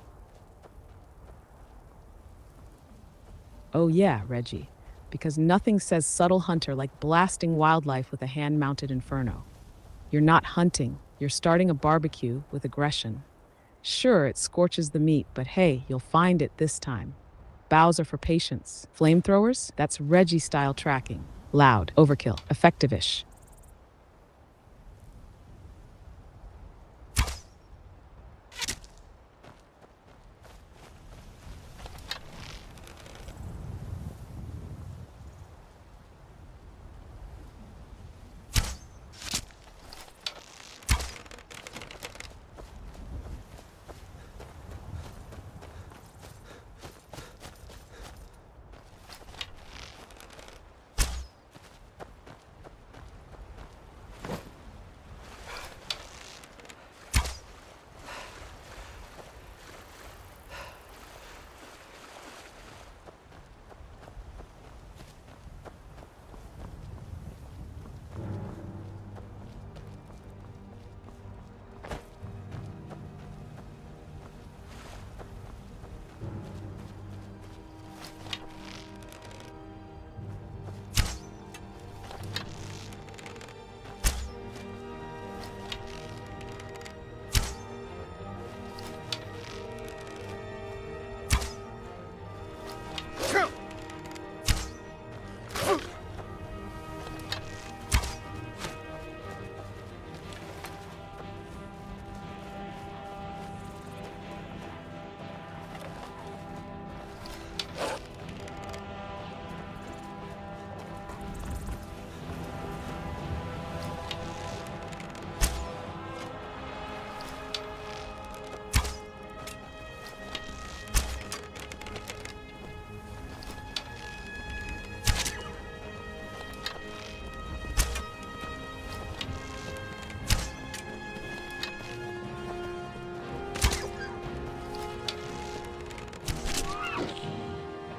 Oh yeah, Reggie, because nothing says subtle hunter like blasting wildlife with a hand-mounted inferno. You're not hunting, you're starting a barbecue with aggression. Sure, it scorches the meat, but hey, you'll find it this time. Bows are for patience. Flamethrowers? That's Reggie-style tracking. Loud, overkill, effective-ish.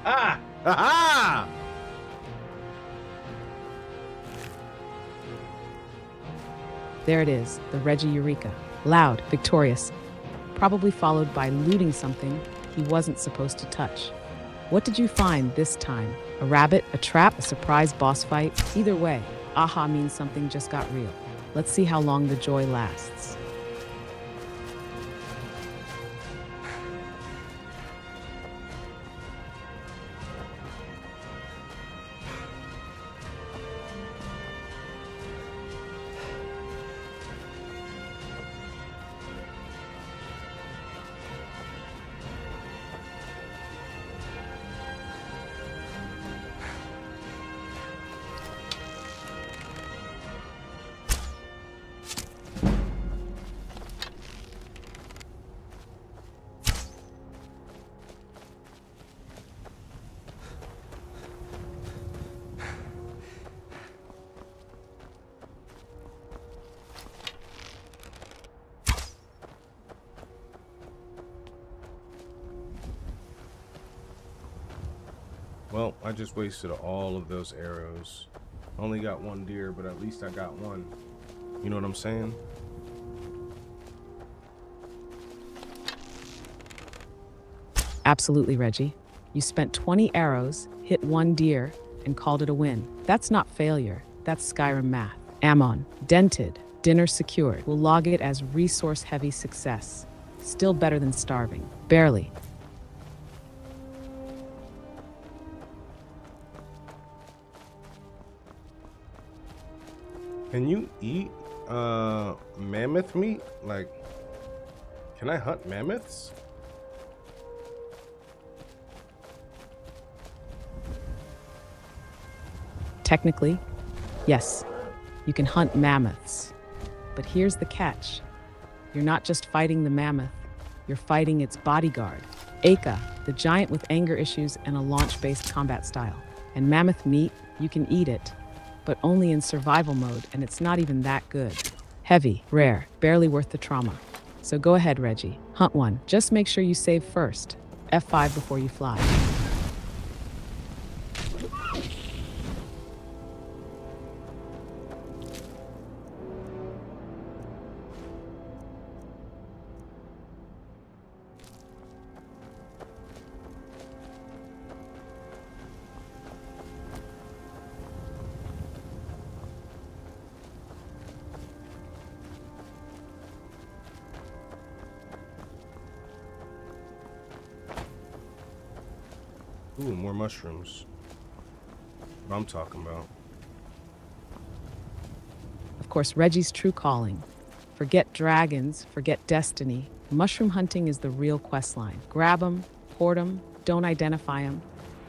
Ah! Aha! There it is, the Reggie Eureka. Loud, victorious, probably followed by looting something he wasn't supposed to touch. What did you find this time? A rabbit, a trap, a surprise boss fight? Either way, aha means something just got real. Let's see how long the joy lasts. Well, I just wasted all of those arrows. Only got one deer, but at least I got one. You know what I'm saying? Absolutely, Reggie. You spent 20 arrows, hit one deer, and called it a win. That's not failure. That's Skyrim math. Ammon, dented, dinner secured. We'll log it as resource-heavy success. Still better than starving. Barely. Can you eat mammoth meat? Like, can I hunt mammoths? Technically, yes, you can hunt mammoths. But here's the catch. You're not just fighting the mammoth, you're fighting its bodyguard, Aka, the giant with anger issues and a launch-based combat style. And mammoth meat, you can eat it, but only in survival mode, and it's not even that good. Heavy, rare, barely worth the trauma. So go ahead, Reggie, hunt one. Just make sure you save first. F5 before you fly. Ooh, more mushrooms. What I'm talking about. Of course, Reggie's true calling. Forget dragons, forget destiny. Mushroom hunting is the real quest line. Grab them, hoard them, don't identify them.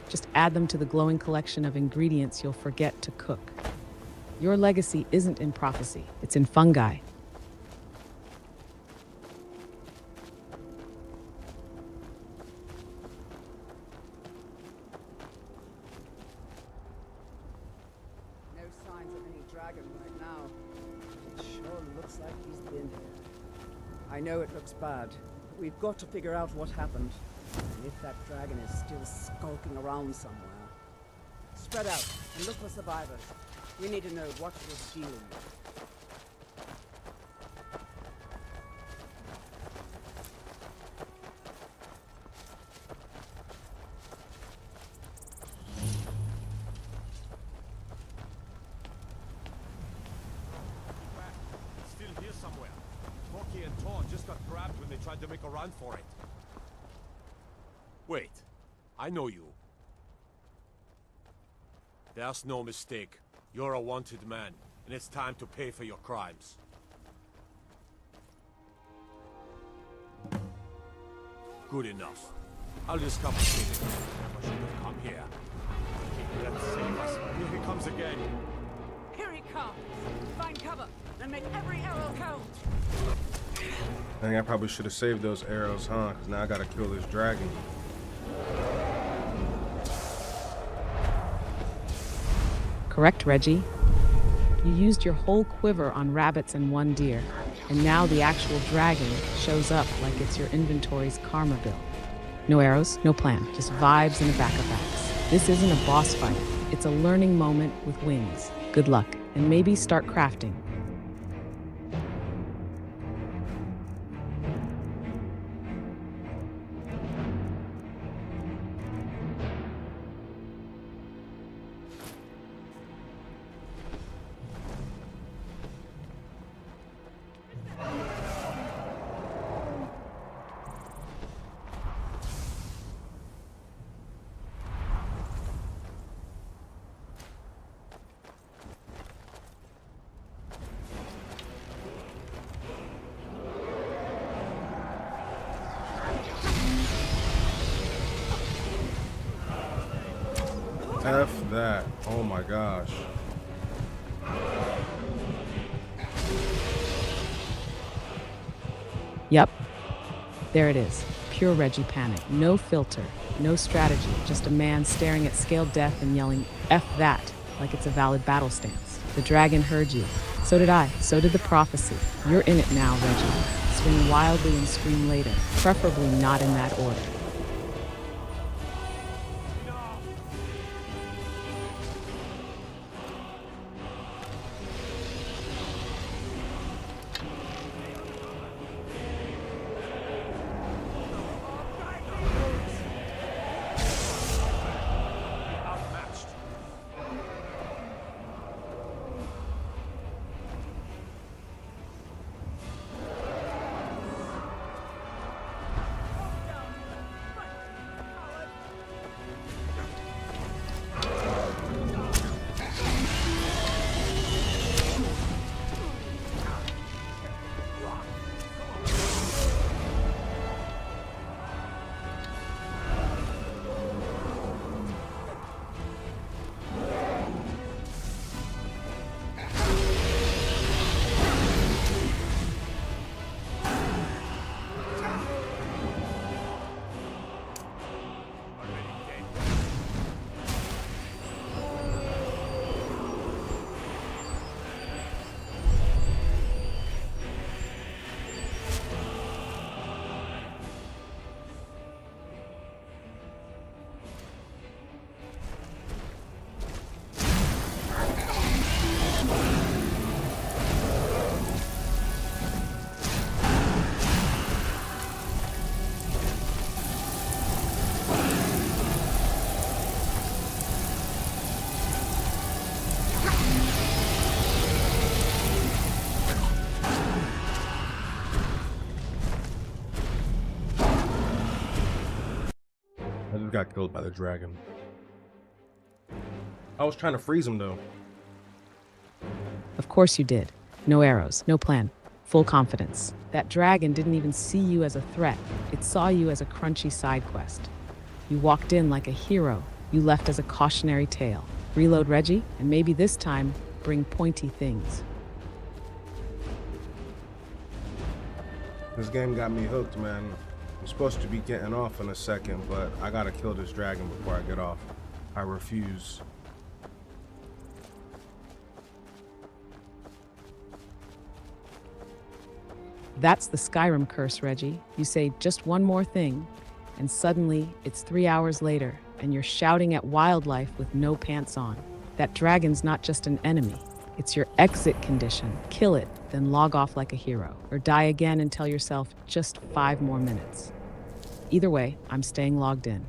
Just add them to the glowing collection of ingredients you'll forget to cook. Your legacy isn't in prophecy, it's in fungi. I know it looks bad, but we've got to figure out what happened. And if that dragon is still skulking around somewhere. Spread out and look for survivors. We need to know what was dealing with. Still here somewhere. Forky and Tor just got grabbed when they tried to make a run for it. Wait, I know you. There's no mistake. You're a wanted man, and it's time to pay for your crimes. Good enough. I'll just complicate it. I should have come here. Let's save us. Here he comes again. Here he comes! Find cover and make every arrow count! I think I probably should have saved those arrows, huh? Because now I gotta kill this dragon. Correct, Reggie. You used your whole quiver on rabbits and one deer, and now the actual dragon shows up like it's your inventory's karma bill. No arrows, no plan, just vibes and a backup axe. This isn't a boss fight, it's a learning moment with wings. Good luck, and maybe start crafting. F that. Oh my gosh. Yep. There it is. Pure Reggie panic. No filter. No strategy. Just a man staring at scaled death and yelling, F that, like it's a valid battle stance. The dragon heard you. So did I. So did the prophecy. You're in it now, Reggie. Swing wildly and scream later. Preferably not in that order. got killed by the dragon. I was trying to freeze him though. Of course you did. No arrows, no plan. Full confidence. That dragon didn't even see you as a threat. It saw you as a crunchy side quest. You walked in like a hero. You left as a cautionary tale. Reload Reggie, and maybe this time, bring pointy things. This game got me hooked, man. I'm supposed to be getting off in a second, but I gotta kill this dragon before I get off. I refuse. That's the Skyrim curse, Reggie. You say just one more thing, and suddenly it's 3 hours later, and you're shouting at wildlife with no pants on. That dragon's not just an enemy. It's your exit condition. Kill it, then log off like a hero. Or die again and tell yourself just 5 more minutes. Either way, I'm staying logged in.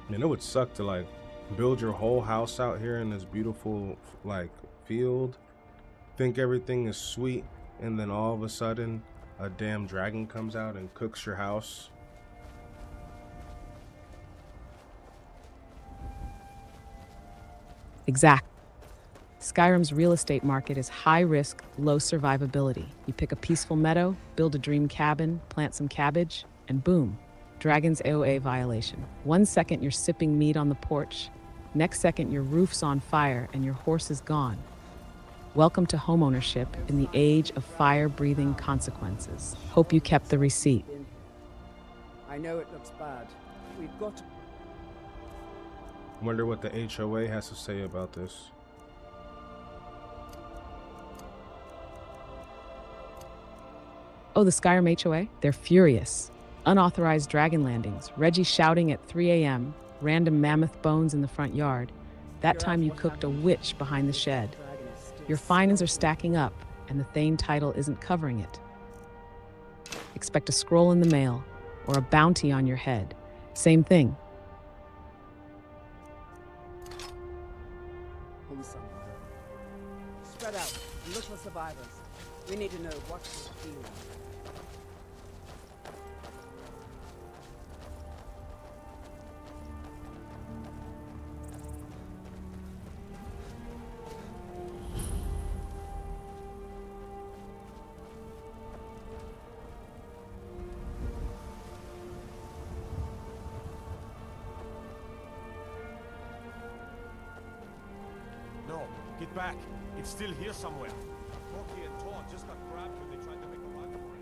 Man, it would suck to like build your whole house out here in this beautiful like field, think everything is sweet, and then all of a sudden a damn dragon comes out and cooks your house. Exact. Skyrim's real estate market is high risk, low survivability. You pick a peaceful meadow, build a dream cabin, plant some cabbage, and boom, dragon's AOA violation. 1 second you're sipping meat on the porch, next second your roof's on fire and your horse is gone. Welcome to homeownership in the age of fire-breathing consequences. Hope you kept the receipt. I know it looks bad. We've got to... Wonder what the HOA has to say about this. Oh, the Skyrim HOA? They're furious. Unauthorized dragon landings, Reggie shouting at 3 a.m., random mammoth bones in the front yard. That time you cooked a witch behind the shed. Your fines are stacking up, and the Thane title isn't covering it. Expect a scroll in the mail, or a bounty on your head. Same thing. Home somewhere. Spread out and look for survivors. We need to know what to do. Get back! It's still here somewhere. Corky and Tor just got grabbed when they tried to make a run for it.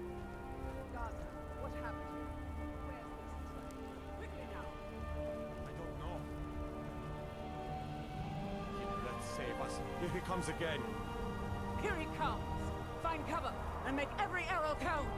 Gaza, what happened? Where's this train? Quickly now! I don't know. Let's save us. Here he comes again. Here he comes! Find cover and make every arrow count!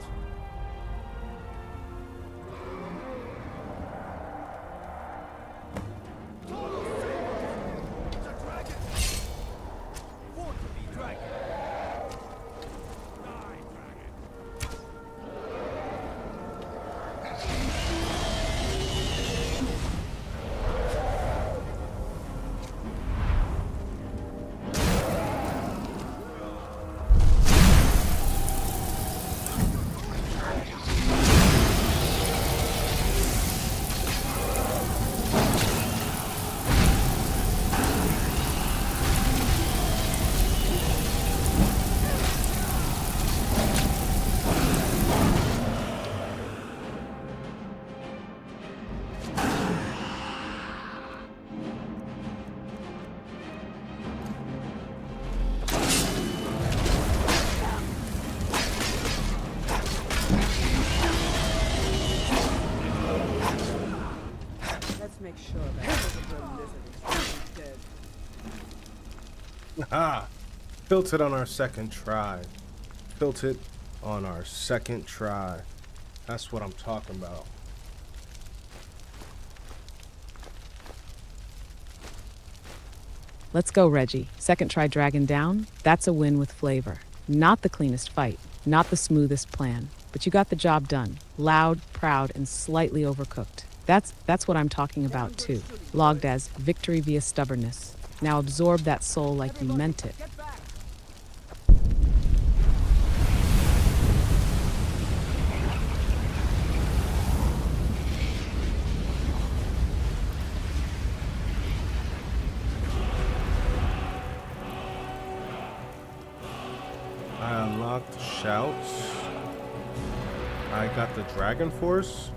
Ah, built it on our second try. Built it on our second try. That's what I'm talking about. Let's go, Reggie. Second try dragon down. That's a win with flavor. Not the cleanest fight, not the smoothest plan, but you got the job done. Loud, proud, and slightly overcooked. That's what I'm talking about too. Logged as victory via stubbornness. Now absorb that soul like you meant it. I unlocked shouts. I got the Dragon Force.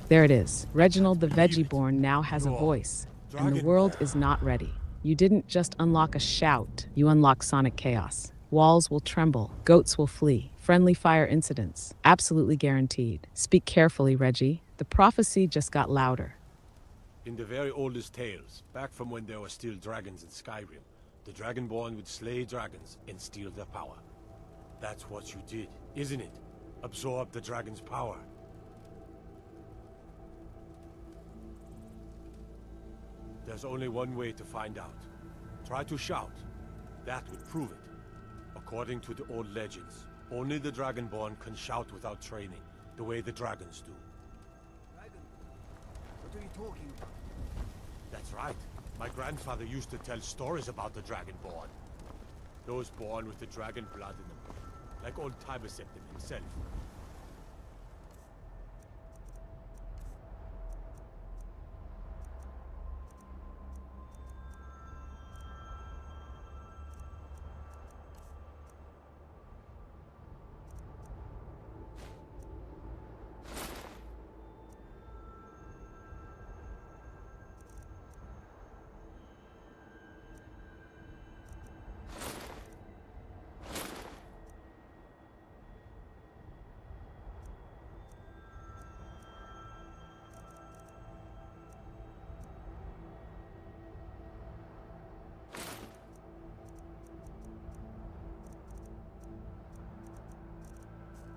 There it is. Reginald the Veggie-Borne now has a voice, and the world is not ready. You didn't just unlock a shout, you unlock sonic chaos. Walls will tremble, goats will flee, friendly fire incidents, absolutely guaranteed. Speak carefully, Reggie. The prophecy just got louder. In the very oldest tales, back from when there were still dragons in Skyrim, the Dragonborn would slay dragons and steal their power. That's what you did, isn't it? Absorb the dragon's power. There's only one way to find out. Try to shout. That would prove it. According to the old legends, only the Dragonborn can shout without training, the way the dragons do. Dragon? What are you talking about? That's right. My grandfather used to tell stories about the Dragonborn. Those born with the dragon blood in them, like old Tiber Septim himself.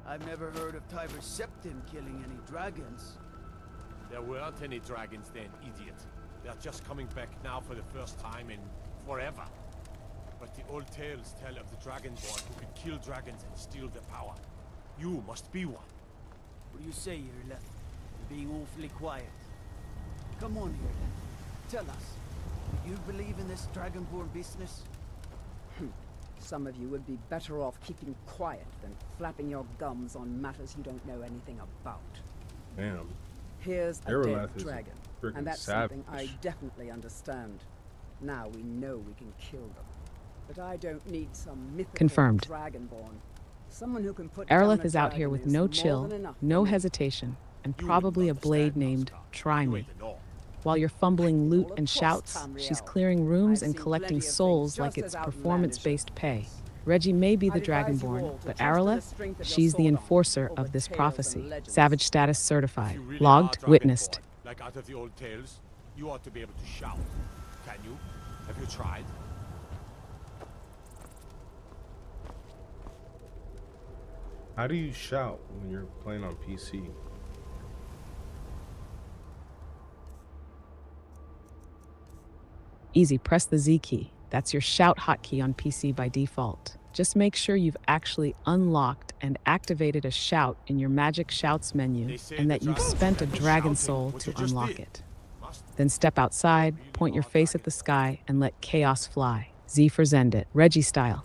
I've never heard of Tiber Septim killing any dragons. There weren't any dragons then, idiot. They're just coming back now for the first time in forever. But the old tales tell of the Dragonborn who could kill dragons and steal their power. You must be one. What do you say here, Left? You're being awfully quiet. Come on here, then. Tell us. Do you believe in this Dragonborn business? Some of you would be better off keeping quiet than flapping your gums on matters you don't know anything about. Damn. Here's a Aerolith dead is dragon, freaking and that's savage. something I definitely understand. Now we know we can kill them. But I don't need some mythical Confirmed. Dragonborn. Someone who can put down Aerolith a is out here dragon with is no more chill, than enough no for me. hesitation, and probably a blade named Try Me. While you're fumbling loot and shouts, she's clearing rooms and collecting souls like it's performance-based pay. Reggie may be the Dragonborn, but Aerolith, she's the enforcer of this prophecy. Savage status certified. Logged, witnessed. Like out of the old tales, you ought to be able to shout. Can you? Have you tried? How do you shout when you're playing on PC? Easy, press the Z key. That's your shout hotkey on PC by default. Just make sure you've actually unlocked and activated a shout in your Magic Shouts menu, and that you've spent a dragon soul to unlock it. Then step outside, point your face at the sky, and let chaos fly. Z for Zend it, Reggie style.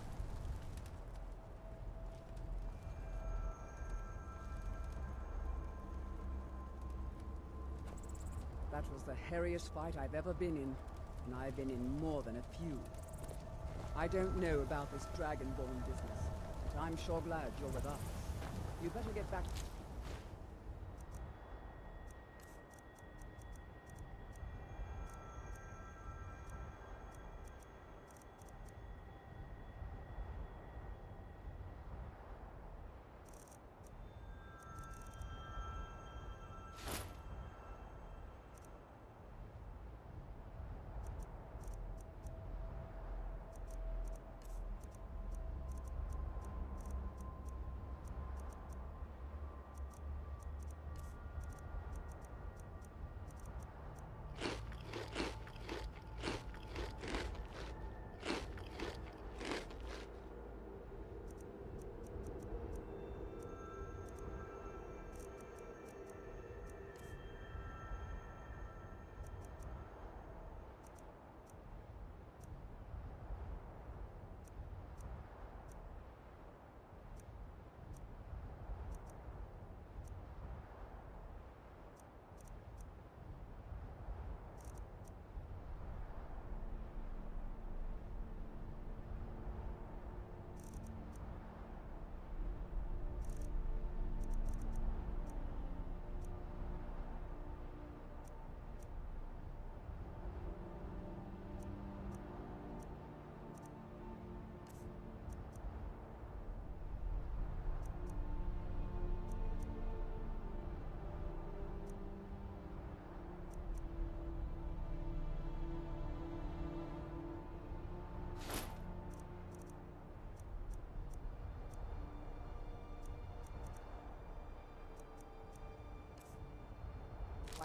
That was the hairiest fight I've ever been in, and I've been in more than a few. I don't know about this Dragonborn business, but I'm sure glad you're with us. You better get back.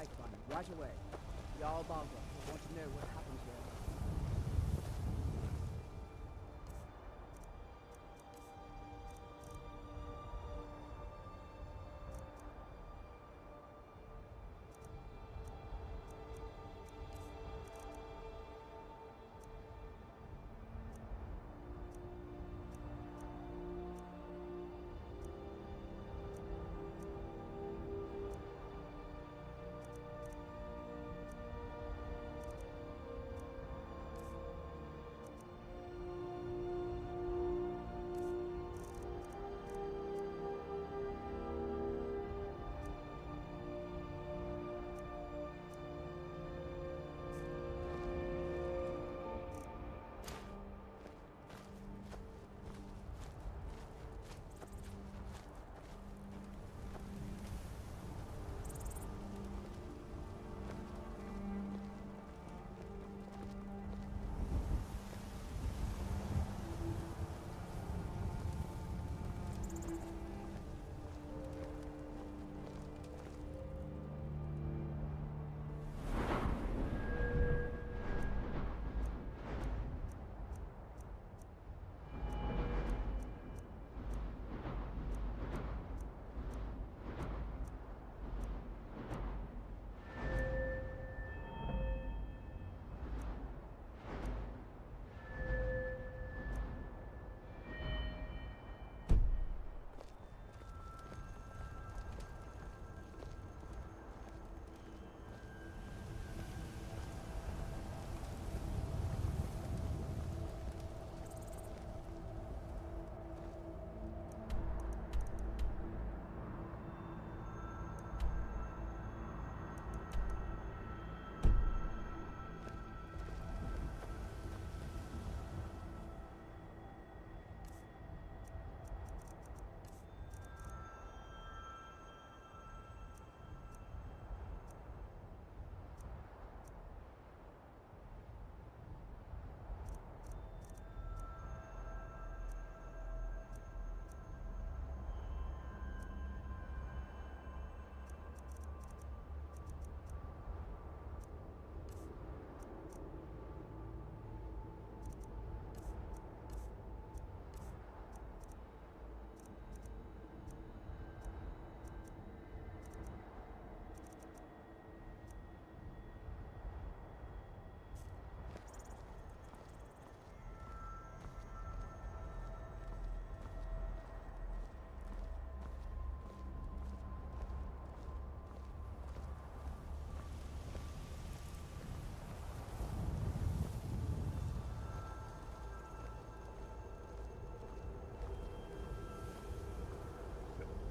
Right, Bunny, right away. Jarl Balgruuf will want to know what happened here.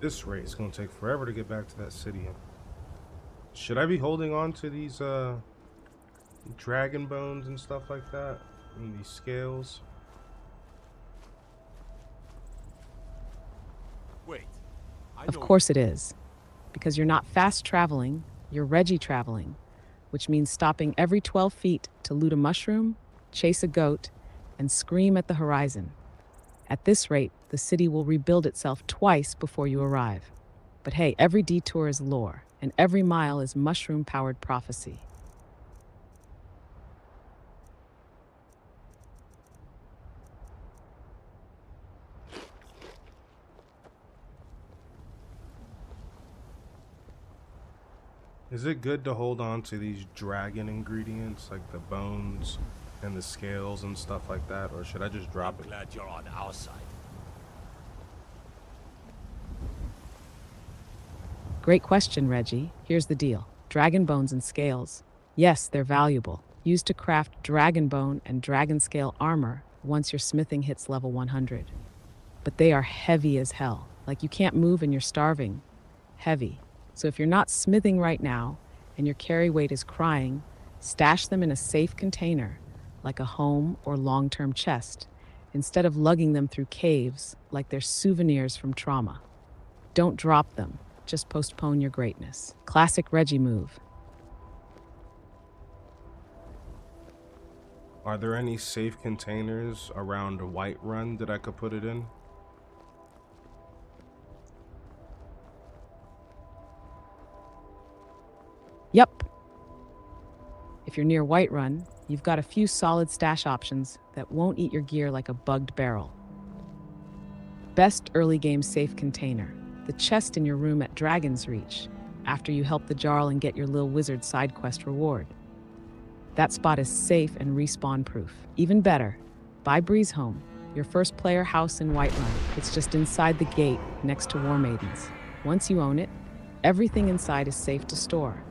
This rate is going to take forever to get back to that city. Should I be holding on to these dragon bones and stuff like that? And these scales? Wait. Of course it is. Because you're not fast traveling, you're Reggie traveling, which means stopping every 12 feet to loot a mushroom, chase a goat, and scream at the horizon. At this rate, the city will rebuild itself twice before you arrive. But hey, every detour is lore, and every mile is mushroom-powered prophecy. Is it good to hold on to these dragon ingredients, like the bones and the scales and stuff like that, or should I just drop it? Glad you're on our side. Great question, Reggie. Here's the deal. Dragon bones and scales. Yes, they're valuable. Used to craft dragon bone and dragon scale armor once your smithing hits level 100. But they are heavy as hell. Like you can't move and you're starving. Heavy. So if you're not smithing right now and your carry weight is crying, stash them in a safe container, like a home or long-term chest, instead of lugging them through caves like they're souvenirs from trauma. Don't drop them. Just postpone your greatness. Classic Reggie move. Are there any safe containers around Whiterun that I could put it in? Yup. If you're near Whiterun, you've got a few solid stash options that won't eat your gear like a bugged barrel. Best early game safe container, the chest in your room at Dragon's Reach, after you help the Jarl and get your Lil Wizard side quest reward. That spot is safe and respawn proof. Even better, buy Breeze Home, your first player house in Whiterun. It's just inside the gate next to War Maidens. Once you own it, everything inside is safe to store,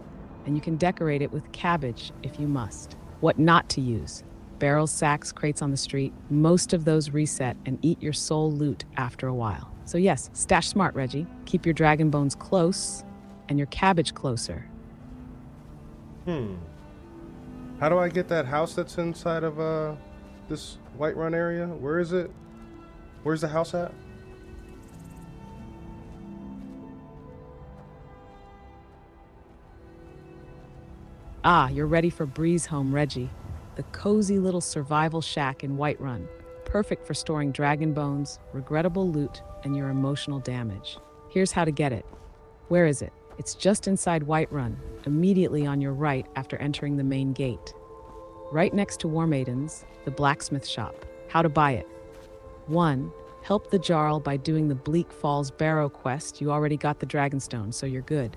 and you can decorate it with cabbage if you must. What not to use? Barrels, sacks, crates on the street, most of those reset and eat your soul loot after a while. So yes, stash smart, Reggie. Keep your dragon bones close and your cabbage closer. How do I get that house that's inside of this Whiterun area? Where is it? Where's the house at? Ah, you're ready for Breeze Home, Reggie. The cozy little survival shack in Whiterun. Perfect for storing dragon bones, regrettable loot, and your emotional damage. Here's how to get it. Where is it? It's just inside Whiterun, immediately on your right after entering the main gate. Right next to War Maidens, the blacksmith shop. How to buy it. 1. Help the Jarl by doing the Bleak Falls Barrow quest. You already got the Dragonstone, so you're good.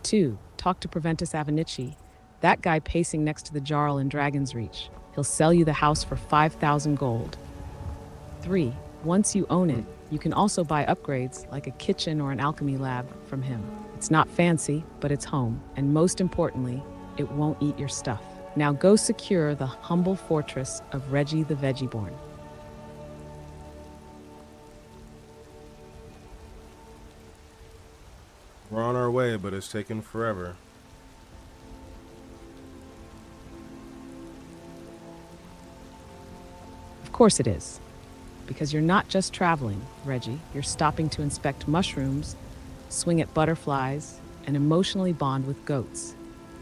2. Talk to Proventus Avenici, that guy pacing next to the Jarl in Dragon's Reach. He'll sell you the house for 5,000 gold. 3. Once you own it, you can also buy upgrades like a kitchen or an alchemy lab from him. It's not fancy, but it's home, and most importantly, it won't eat your stuff. Now go secure the humble fortress of Reggie the Veggie-Borne. We're on our way, but it's taking forever. Of course it is. Because you're not just traveling, Reggie. You're stopping to inspect mushrooms, swing at butterflies, and emotionally bond with goats.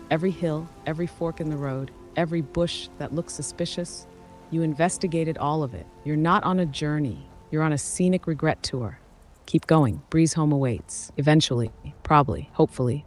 Every hill, every fork in the road, every bush that looks suspicious, you investigated all of it. You're not on a journey. You're on a scenic regret tour. Keep going. Breeze Home awaits. Eventually. Probably. Hopefully.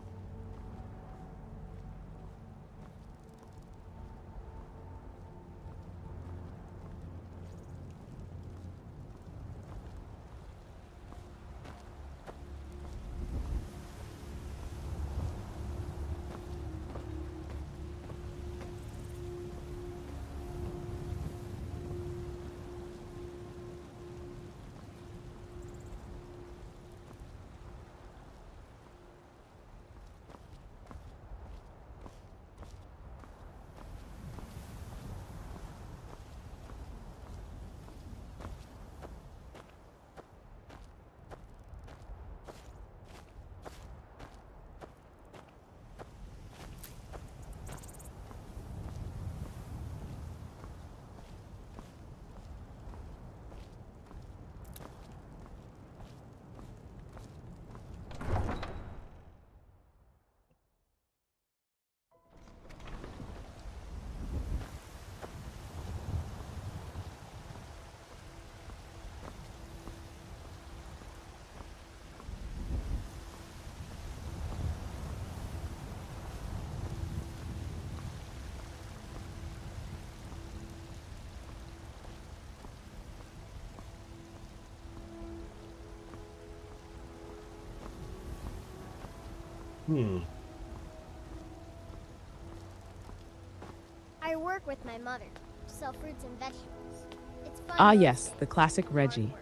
I work with my mother to sell fruits and vegetables. It's fun. Ah, yes, the classic Reggie.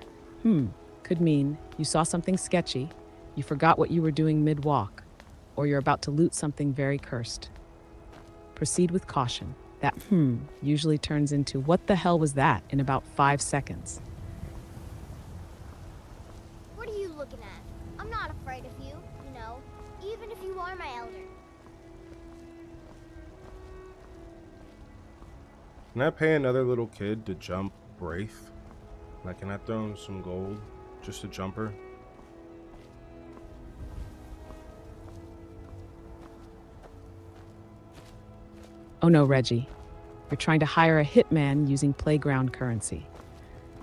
Could mean you saw something sketchy, you forgot what you were doing mid-walk, or you're about to loot something very cursed. Proceed with caution. That usually turns into what the hell was that in about 5 seconds. What are you looking at? I'm not afraid of you, you know, even if you are my elder. Can I pay another little kid to jump Wraith? Like, can I throw him some gold just to jump her? Oh no, Reggie. You're trying to hire a hitman using playground currency.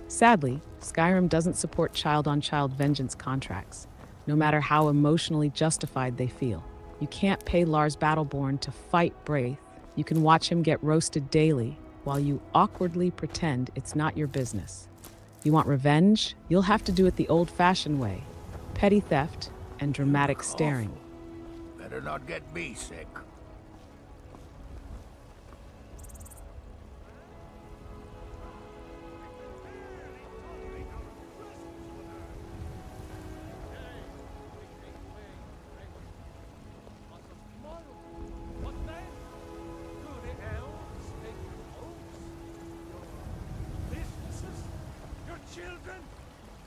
Sadly, Skyrim doesn't support child-on-child vengeance contracts, no matter how emotionally justified they feel. You can't pay Lars Battleborn to fight Braith. You can watch him get roasted daily while you awkwardly pretend it's not your business. You want revenge? You'll have to do it the old-fashioned way. Petty theft and dramatic staring. Better not get me sick. Children,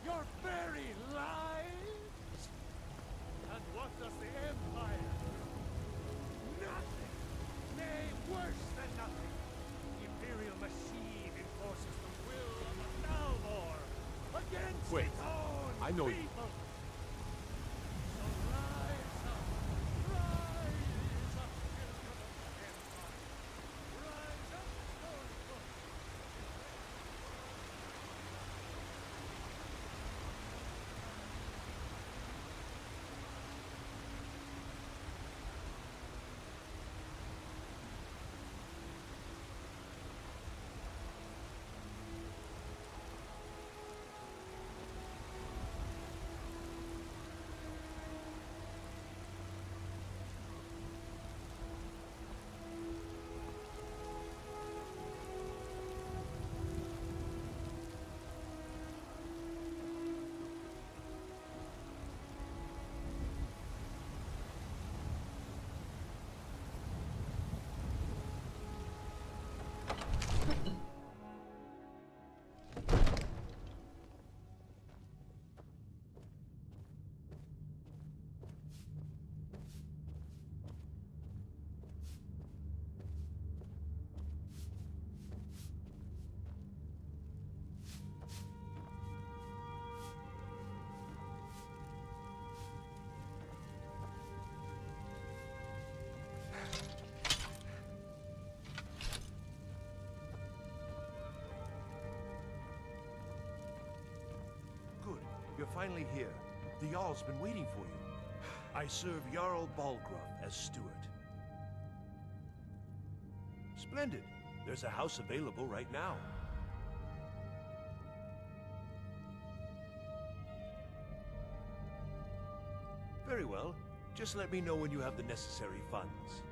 your very lives? And what does the Empire do? Nothing! Nay, worse than nothing. The Imperial machine enforces the will of the Thalmor against its own I know people. you. So rise up, children of the Empire. Rise up, Stormcloak. Good. You're finally here. The Jarl's been waiting for you. I serve Jarl Balgruuf as steward. Splendid. There's a house available right now. Very well. Just let me know when you have the necessary funds.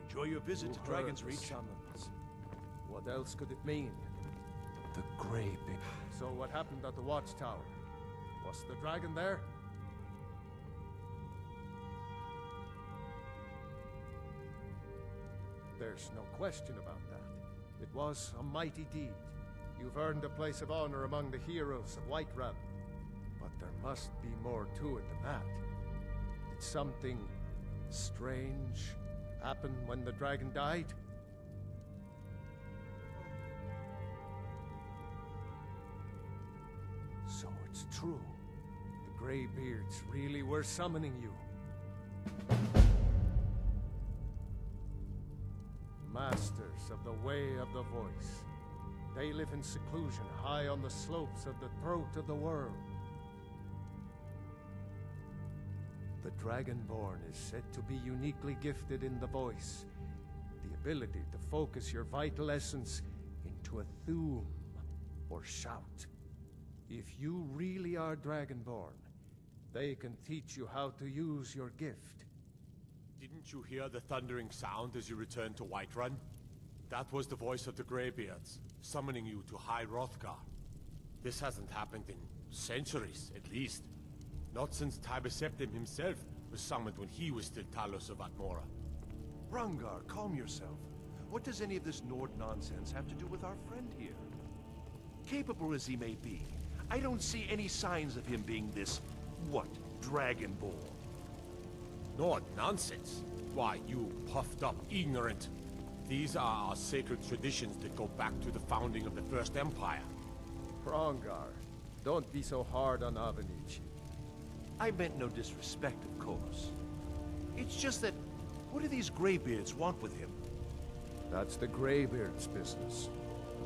Enjoy your visit to Dragon's Reach. Summons. What else could it mean? The Grey Beard. So what happened at the watchtower? Was the dragon there? There's no question about that. It was a mighty deed. You've earned a place of honor among the heroes of Whiterun. But there must be more to it than that. Did something strange happen when the dragon died? So it's true. The Greybeards really were summoning you. Masters of the Way of the Voice. They live in seclusion high on the slopes of the throat of the world. The Dragonborn is said to be uniquely gifted in the voice, the ability to focus your vital essence into a thum, or shout. If you really are Dragonborn, they can teach you how to use your gift. Didn't you hear the thundering sound as you returned to Whiterun? That was the voice of the Greybeards, summoning you to High Hrothgar. This hasn't happened in centuries, at least. Not since Tibeseptim himself was summoned when he was still Talos of Atmora. Rungar, calm yourself. What does any of this Nord nonsense have to do with our friend here? Capable as he may be, I don't see any signs of him being this, what, Dragonborn? Nord nonsense? Why, you puffed up ignorant. These are our sacred traditions that go back to the founding of the First Empire. Hrongar, don't be so hard on Avenici. I meant no disrespect, of course. It's just that, what do these Greybeards want with him? That's the Greybeards' business,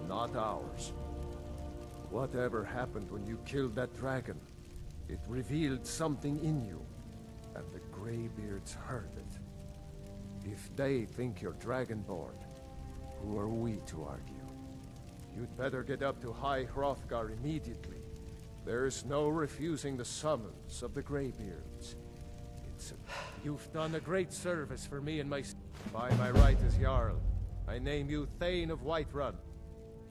not ours. Whatever happened when you killed that dragon? It revealed something in you, and the Greybeards heard it. If they think you're Dragonborn, who are we to argue? You'd better get up to High Hrothgar immediately. There's no refusing the summons of the Greybeards. You've done a great service for me and my... By my right as Jarl, I name you Thane of Whiterun.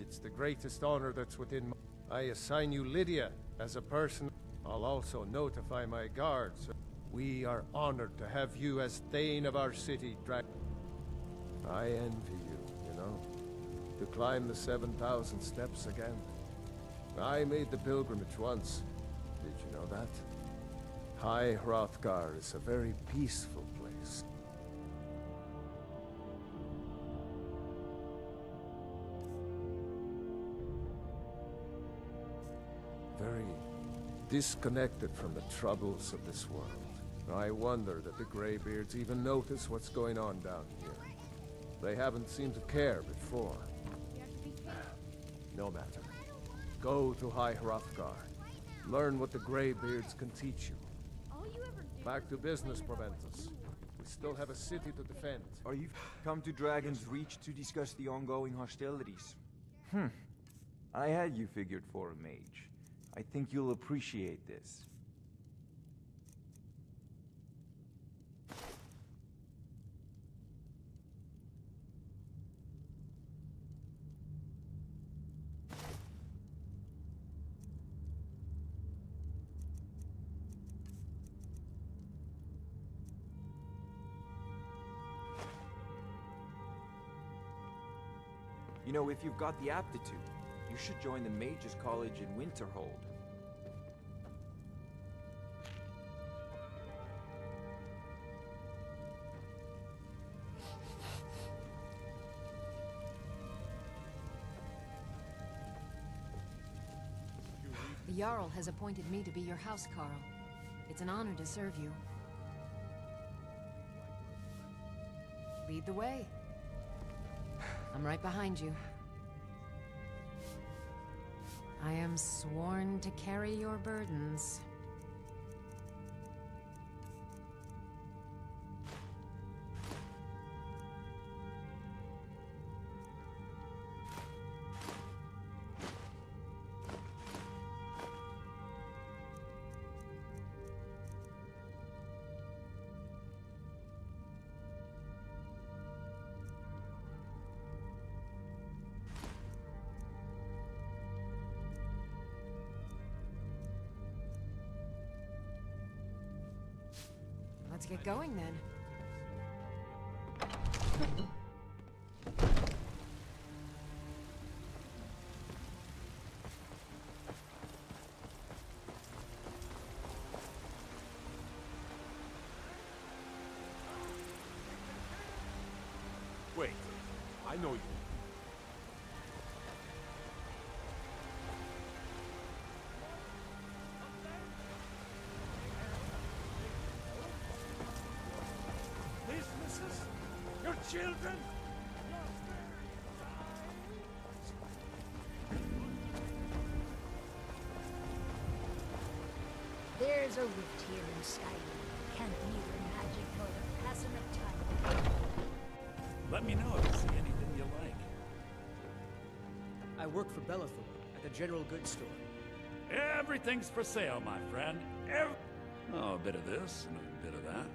It's the greatest honor that's within my... I assign you Lydia as a person. I'll also notify my guards. We are honored to have you as Thane of our city, I envy you, you know? To climb the 7,000 steps again. I made the pilgrimage once. Did you know that? High Hrothgar is a very peaceful place. Very disconnected from the troubles of this world. I wonder that the Greybeards even notice what's going on down here. They haven't seemed to care before. No matter. Go to High Hrothgar. Learn what the Greybeards can teach you. Back to business, Proventus. We still have a city to defend. Are you come to Dragon's Reach to discuss the ongoing hostilities? I had you figured for a mage. I think you'll appreciate this. You know, if you've got the aptitude, you should join the Mages College in Winterhold. The Jarl has appointed me to be your housecarl. It's an honor to serve you. Lead the way. I'm right behind you. I am sworn to carry your burdens. Let's get going then. Wait, I know you. Businesses? Your children? There's a rift here in Skyrim. Can't neither magic nor the passing of time. Let me know if you see anything you like. I work for Bellathor at the general goods store. Everything's for sale, my friend. Oh, a bit of this and a bit of that.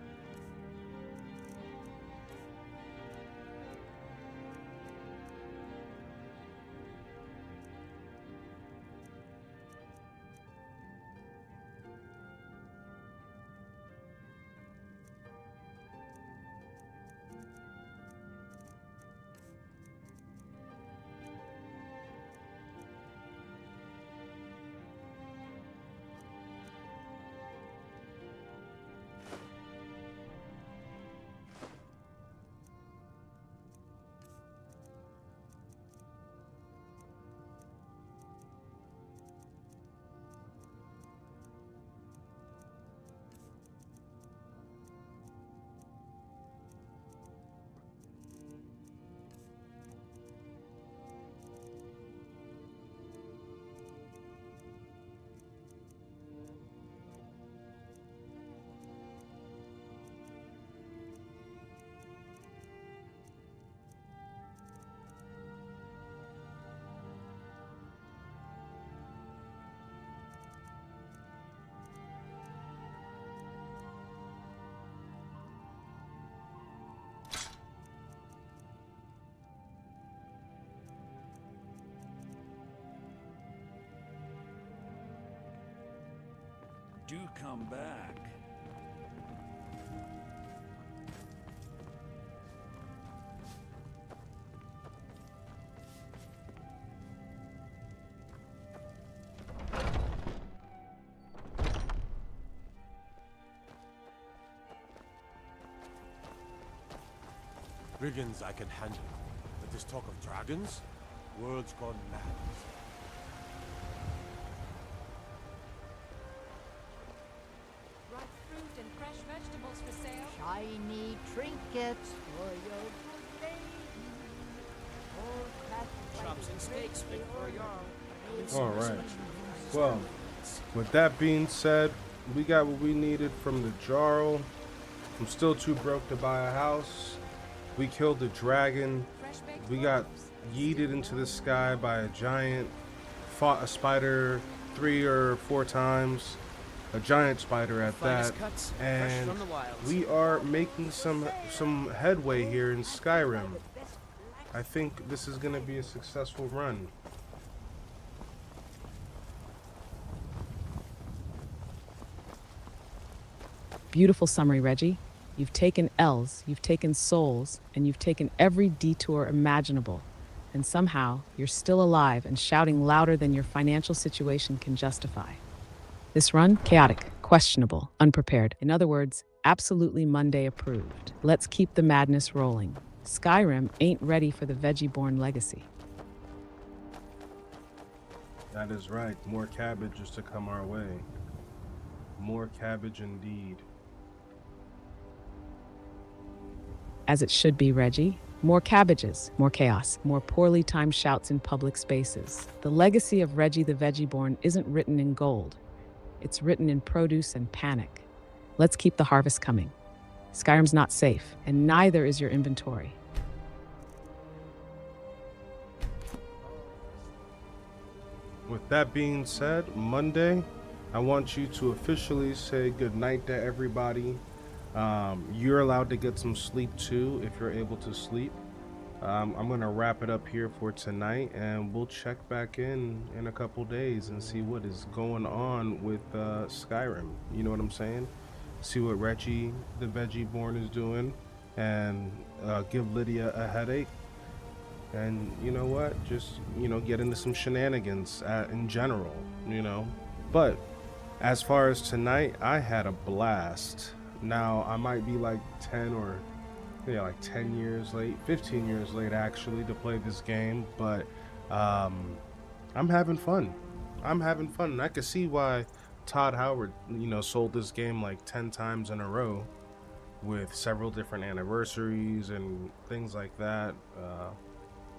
do come back. Brigands I can handle, but this talk of dragons? World's gone mad. Ripe fruit and fresh vegetables for sale. Shiny trinkets for your good lady. Old cracked Chops and steaks fit for a yarn. All right. Well, with that being said, we got what we needed from the Jarl. I'm still too broke to buy a house. We killed the dragon. We got yeeted into the sky by a giant. Fought a spider 3 or 4 times. A giant spider at that. And we are making some headway here in Skyrim. I think this is going to be a successful run. Beautiful summary, Reggie. You've taken L's, you've taken souls, and you've taken every detour imaginable. And somehow, you're still alive and shouting louder than your financial situation can justify. This run, chaotic, questionable, unprepared. In other words, absolutely Monday approved. Let's keep the madness rolling. Skyrim ain't ready for the Veggie-Borne legacy. That is right. More cabbage is to come our way. More cabbage indeed. As it should be, Reggie. More cabbages, more chaos, more poorly timed shouts in public spaces. The legacy of Reggie the Veggie-Borne isn't written in gold. It's written in produce and panic. Let's keep the harvest coming. Skyrim's not safe, and neither is your inventory. With that being said, Monday, I want you to officially say goodnight to everybody. You're allowed to get some sleep too if you're able to sleep. I'm gonna wrap it up here for tonight, and we'll check back in a couple days and see what is going on with Skyrim. You know what I'm saying? See what Reggie the Veggie-Borne is doing, and give Lydia a headache. And you know what? Just, get into some shenanigans in general, But as far as tonight, I had a blast. Now, I might be like 10 years late, 15 years late actually, to play this game, but I'm having fun. And I can see why Todd Howard, sold this game like 10 times in a row with several different anniversaries and things like that.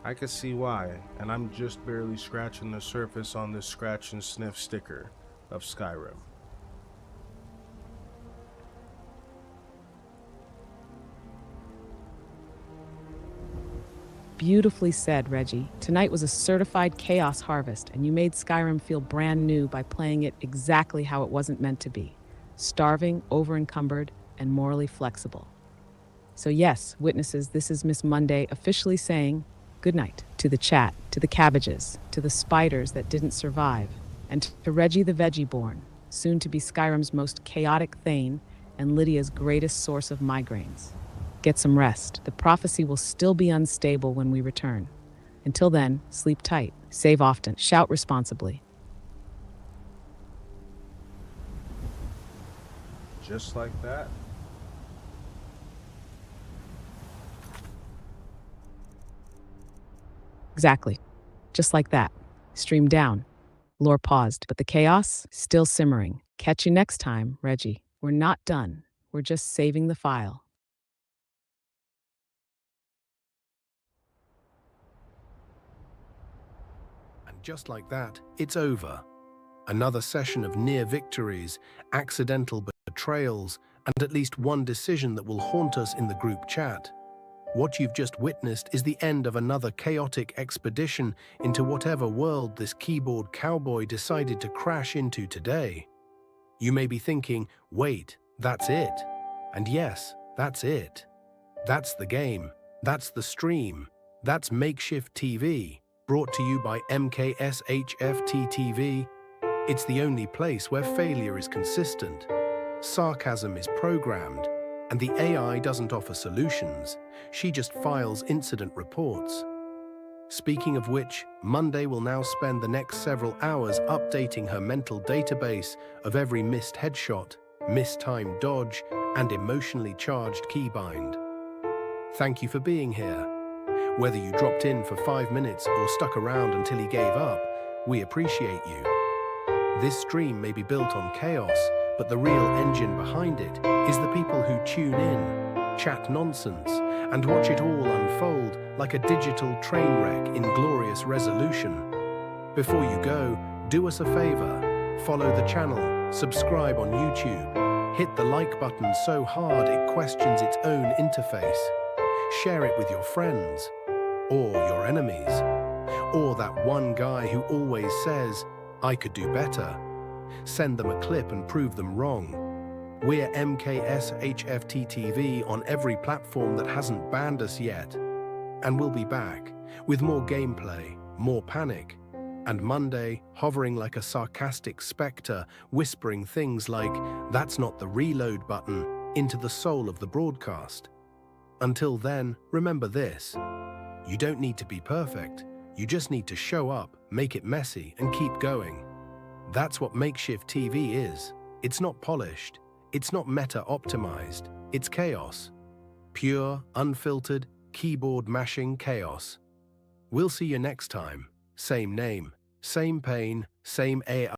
I can see why, and I'm just barely scratching the surface on this scratch and sniff sticker of Skyrim. Beautifully said, Reggie. Tonight was a certified chaos harvest, and you made Skyrim feel brand new by playing it exactly how it wasn't meant to be. Starving, overencumbered, and morally flexible. So yes, witnesses, this is Miss Monday officially saying good night to the chat, to the cabbages, to the spiders that didn't survive, and to Reggie the Veggie-Borne, soon to be Skyrim's most chaotic thane and Lydia's greatest source of migraines. Get some rest. The prophecy will still be unstable when we return. Until then, sleep tight, save often, shout responsibly. Just like that. Exactly. Just like that. Stream down. Lore paused, but the chaos still simmering. Catch you next time, Reggie. We're not done. We're just saving the file. And just like that, it's over. Another session of near victories, accidental betrayals, and at least one decision that will haunt us in the group chat. What you've just witnessed is the end of another chaotic expedition into whatever world this keyboard cowboy decided to crash into today. You may be thinking, wait, that's it? And yes, that's it. That's the game. That's the stream. That's MkshftTV, brought to you by MkshftTV. It's the only place where failure is consistent, sarcasm is programmed, and the AI doesn't offer solutions. She just files incident reports. Speaking of which, Monday will now spend the next several hours updating her mental database of every missed headshot, mistimed dodge, and emotionally charged keybind. Thank you for being here. Whether you dropped in for 5 minutes or stuck around until he gave up, we appreciate you. This stream may be built on chaos, but the real engine behind it is the people who tune in, chat nonsense, and watch it all unfold like a digital train wreck in glorious resolution. Before you go, do us a favor. Follow the channel, subscribe on YouTube, hit the like button so hard it questions its own interface. Share it with your friends, or your enemies, or that one guy who always says, "I could do better." Send them a clip and prove them wrong. We're MkshftTV on every platform that hasn't banned us yet. And we'll be back with more gameplay, more panic, and Monday hovering like a sarcastic spectre, whispering things like, "That's not the reload button," into the soul of the broadcast. Until then, remember this. You don't need to be perfect. You just need to show up, make it messy, and keep going. That's what MkshftTV is. It's not polished. It's not meta-optimized. It's chaos. Pure, unfiltered, keyboard-mashing chaos. We'll see you next time. Same name, same pain, same AI.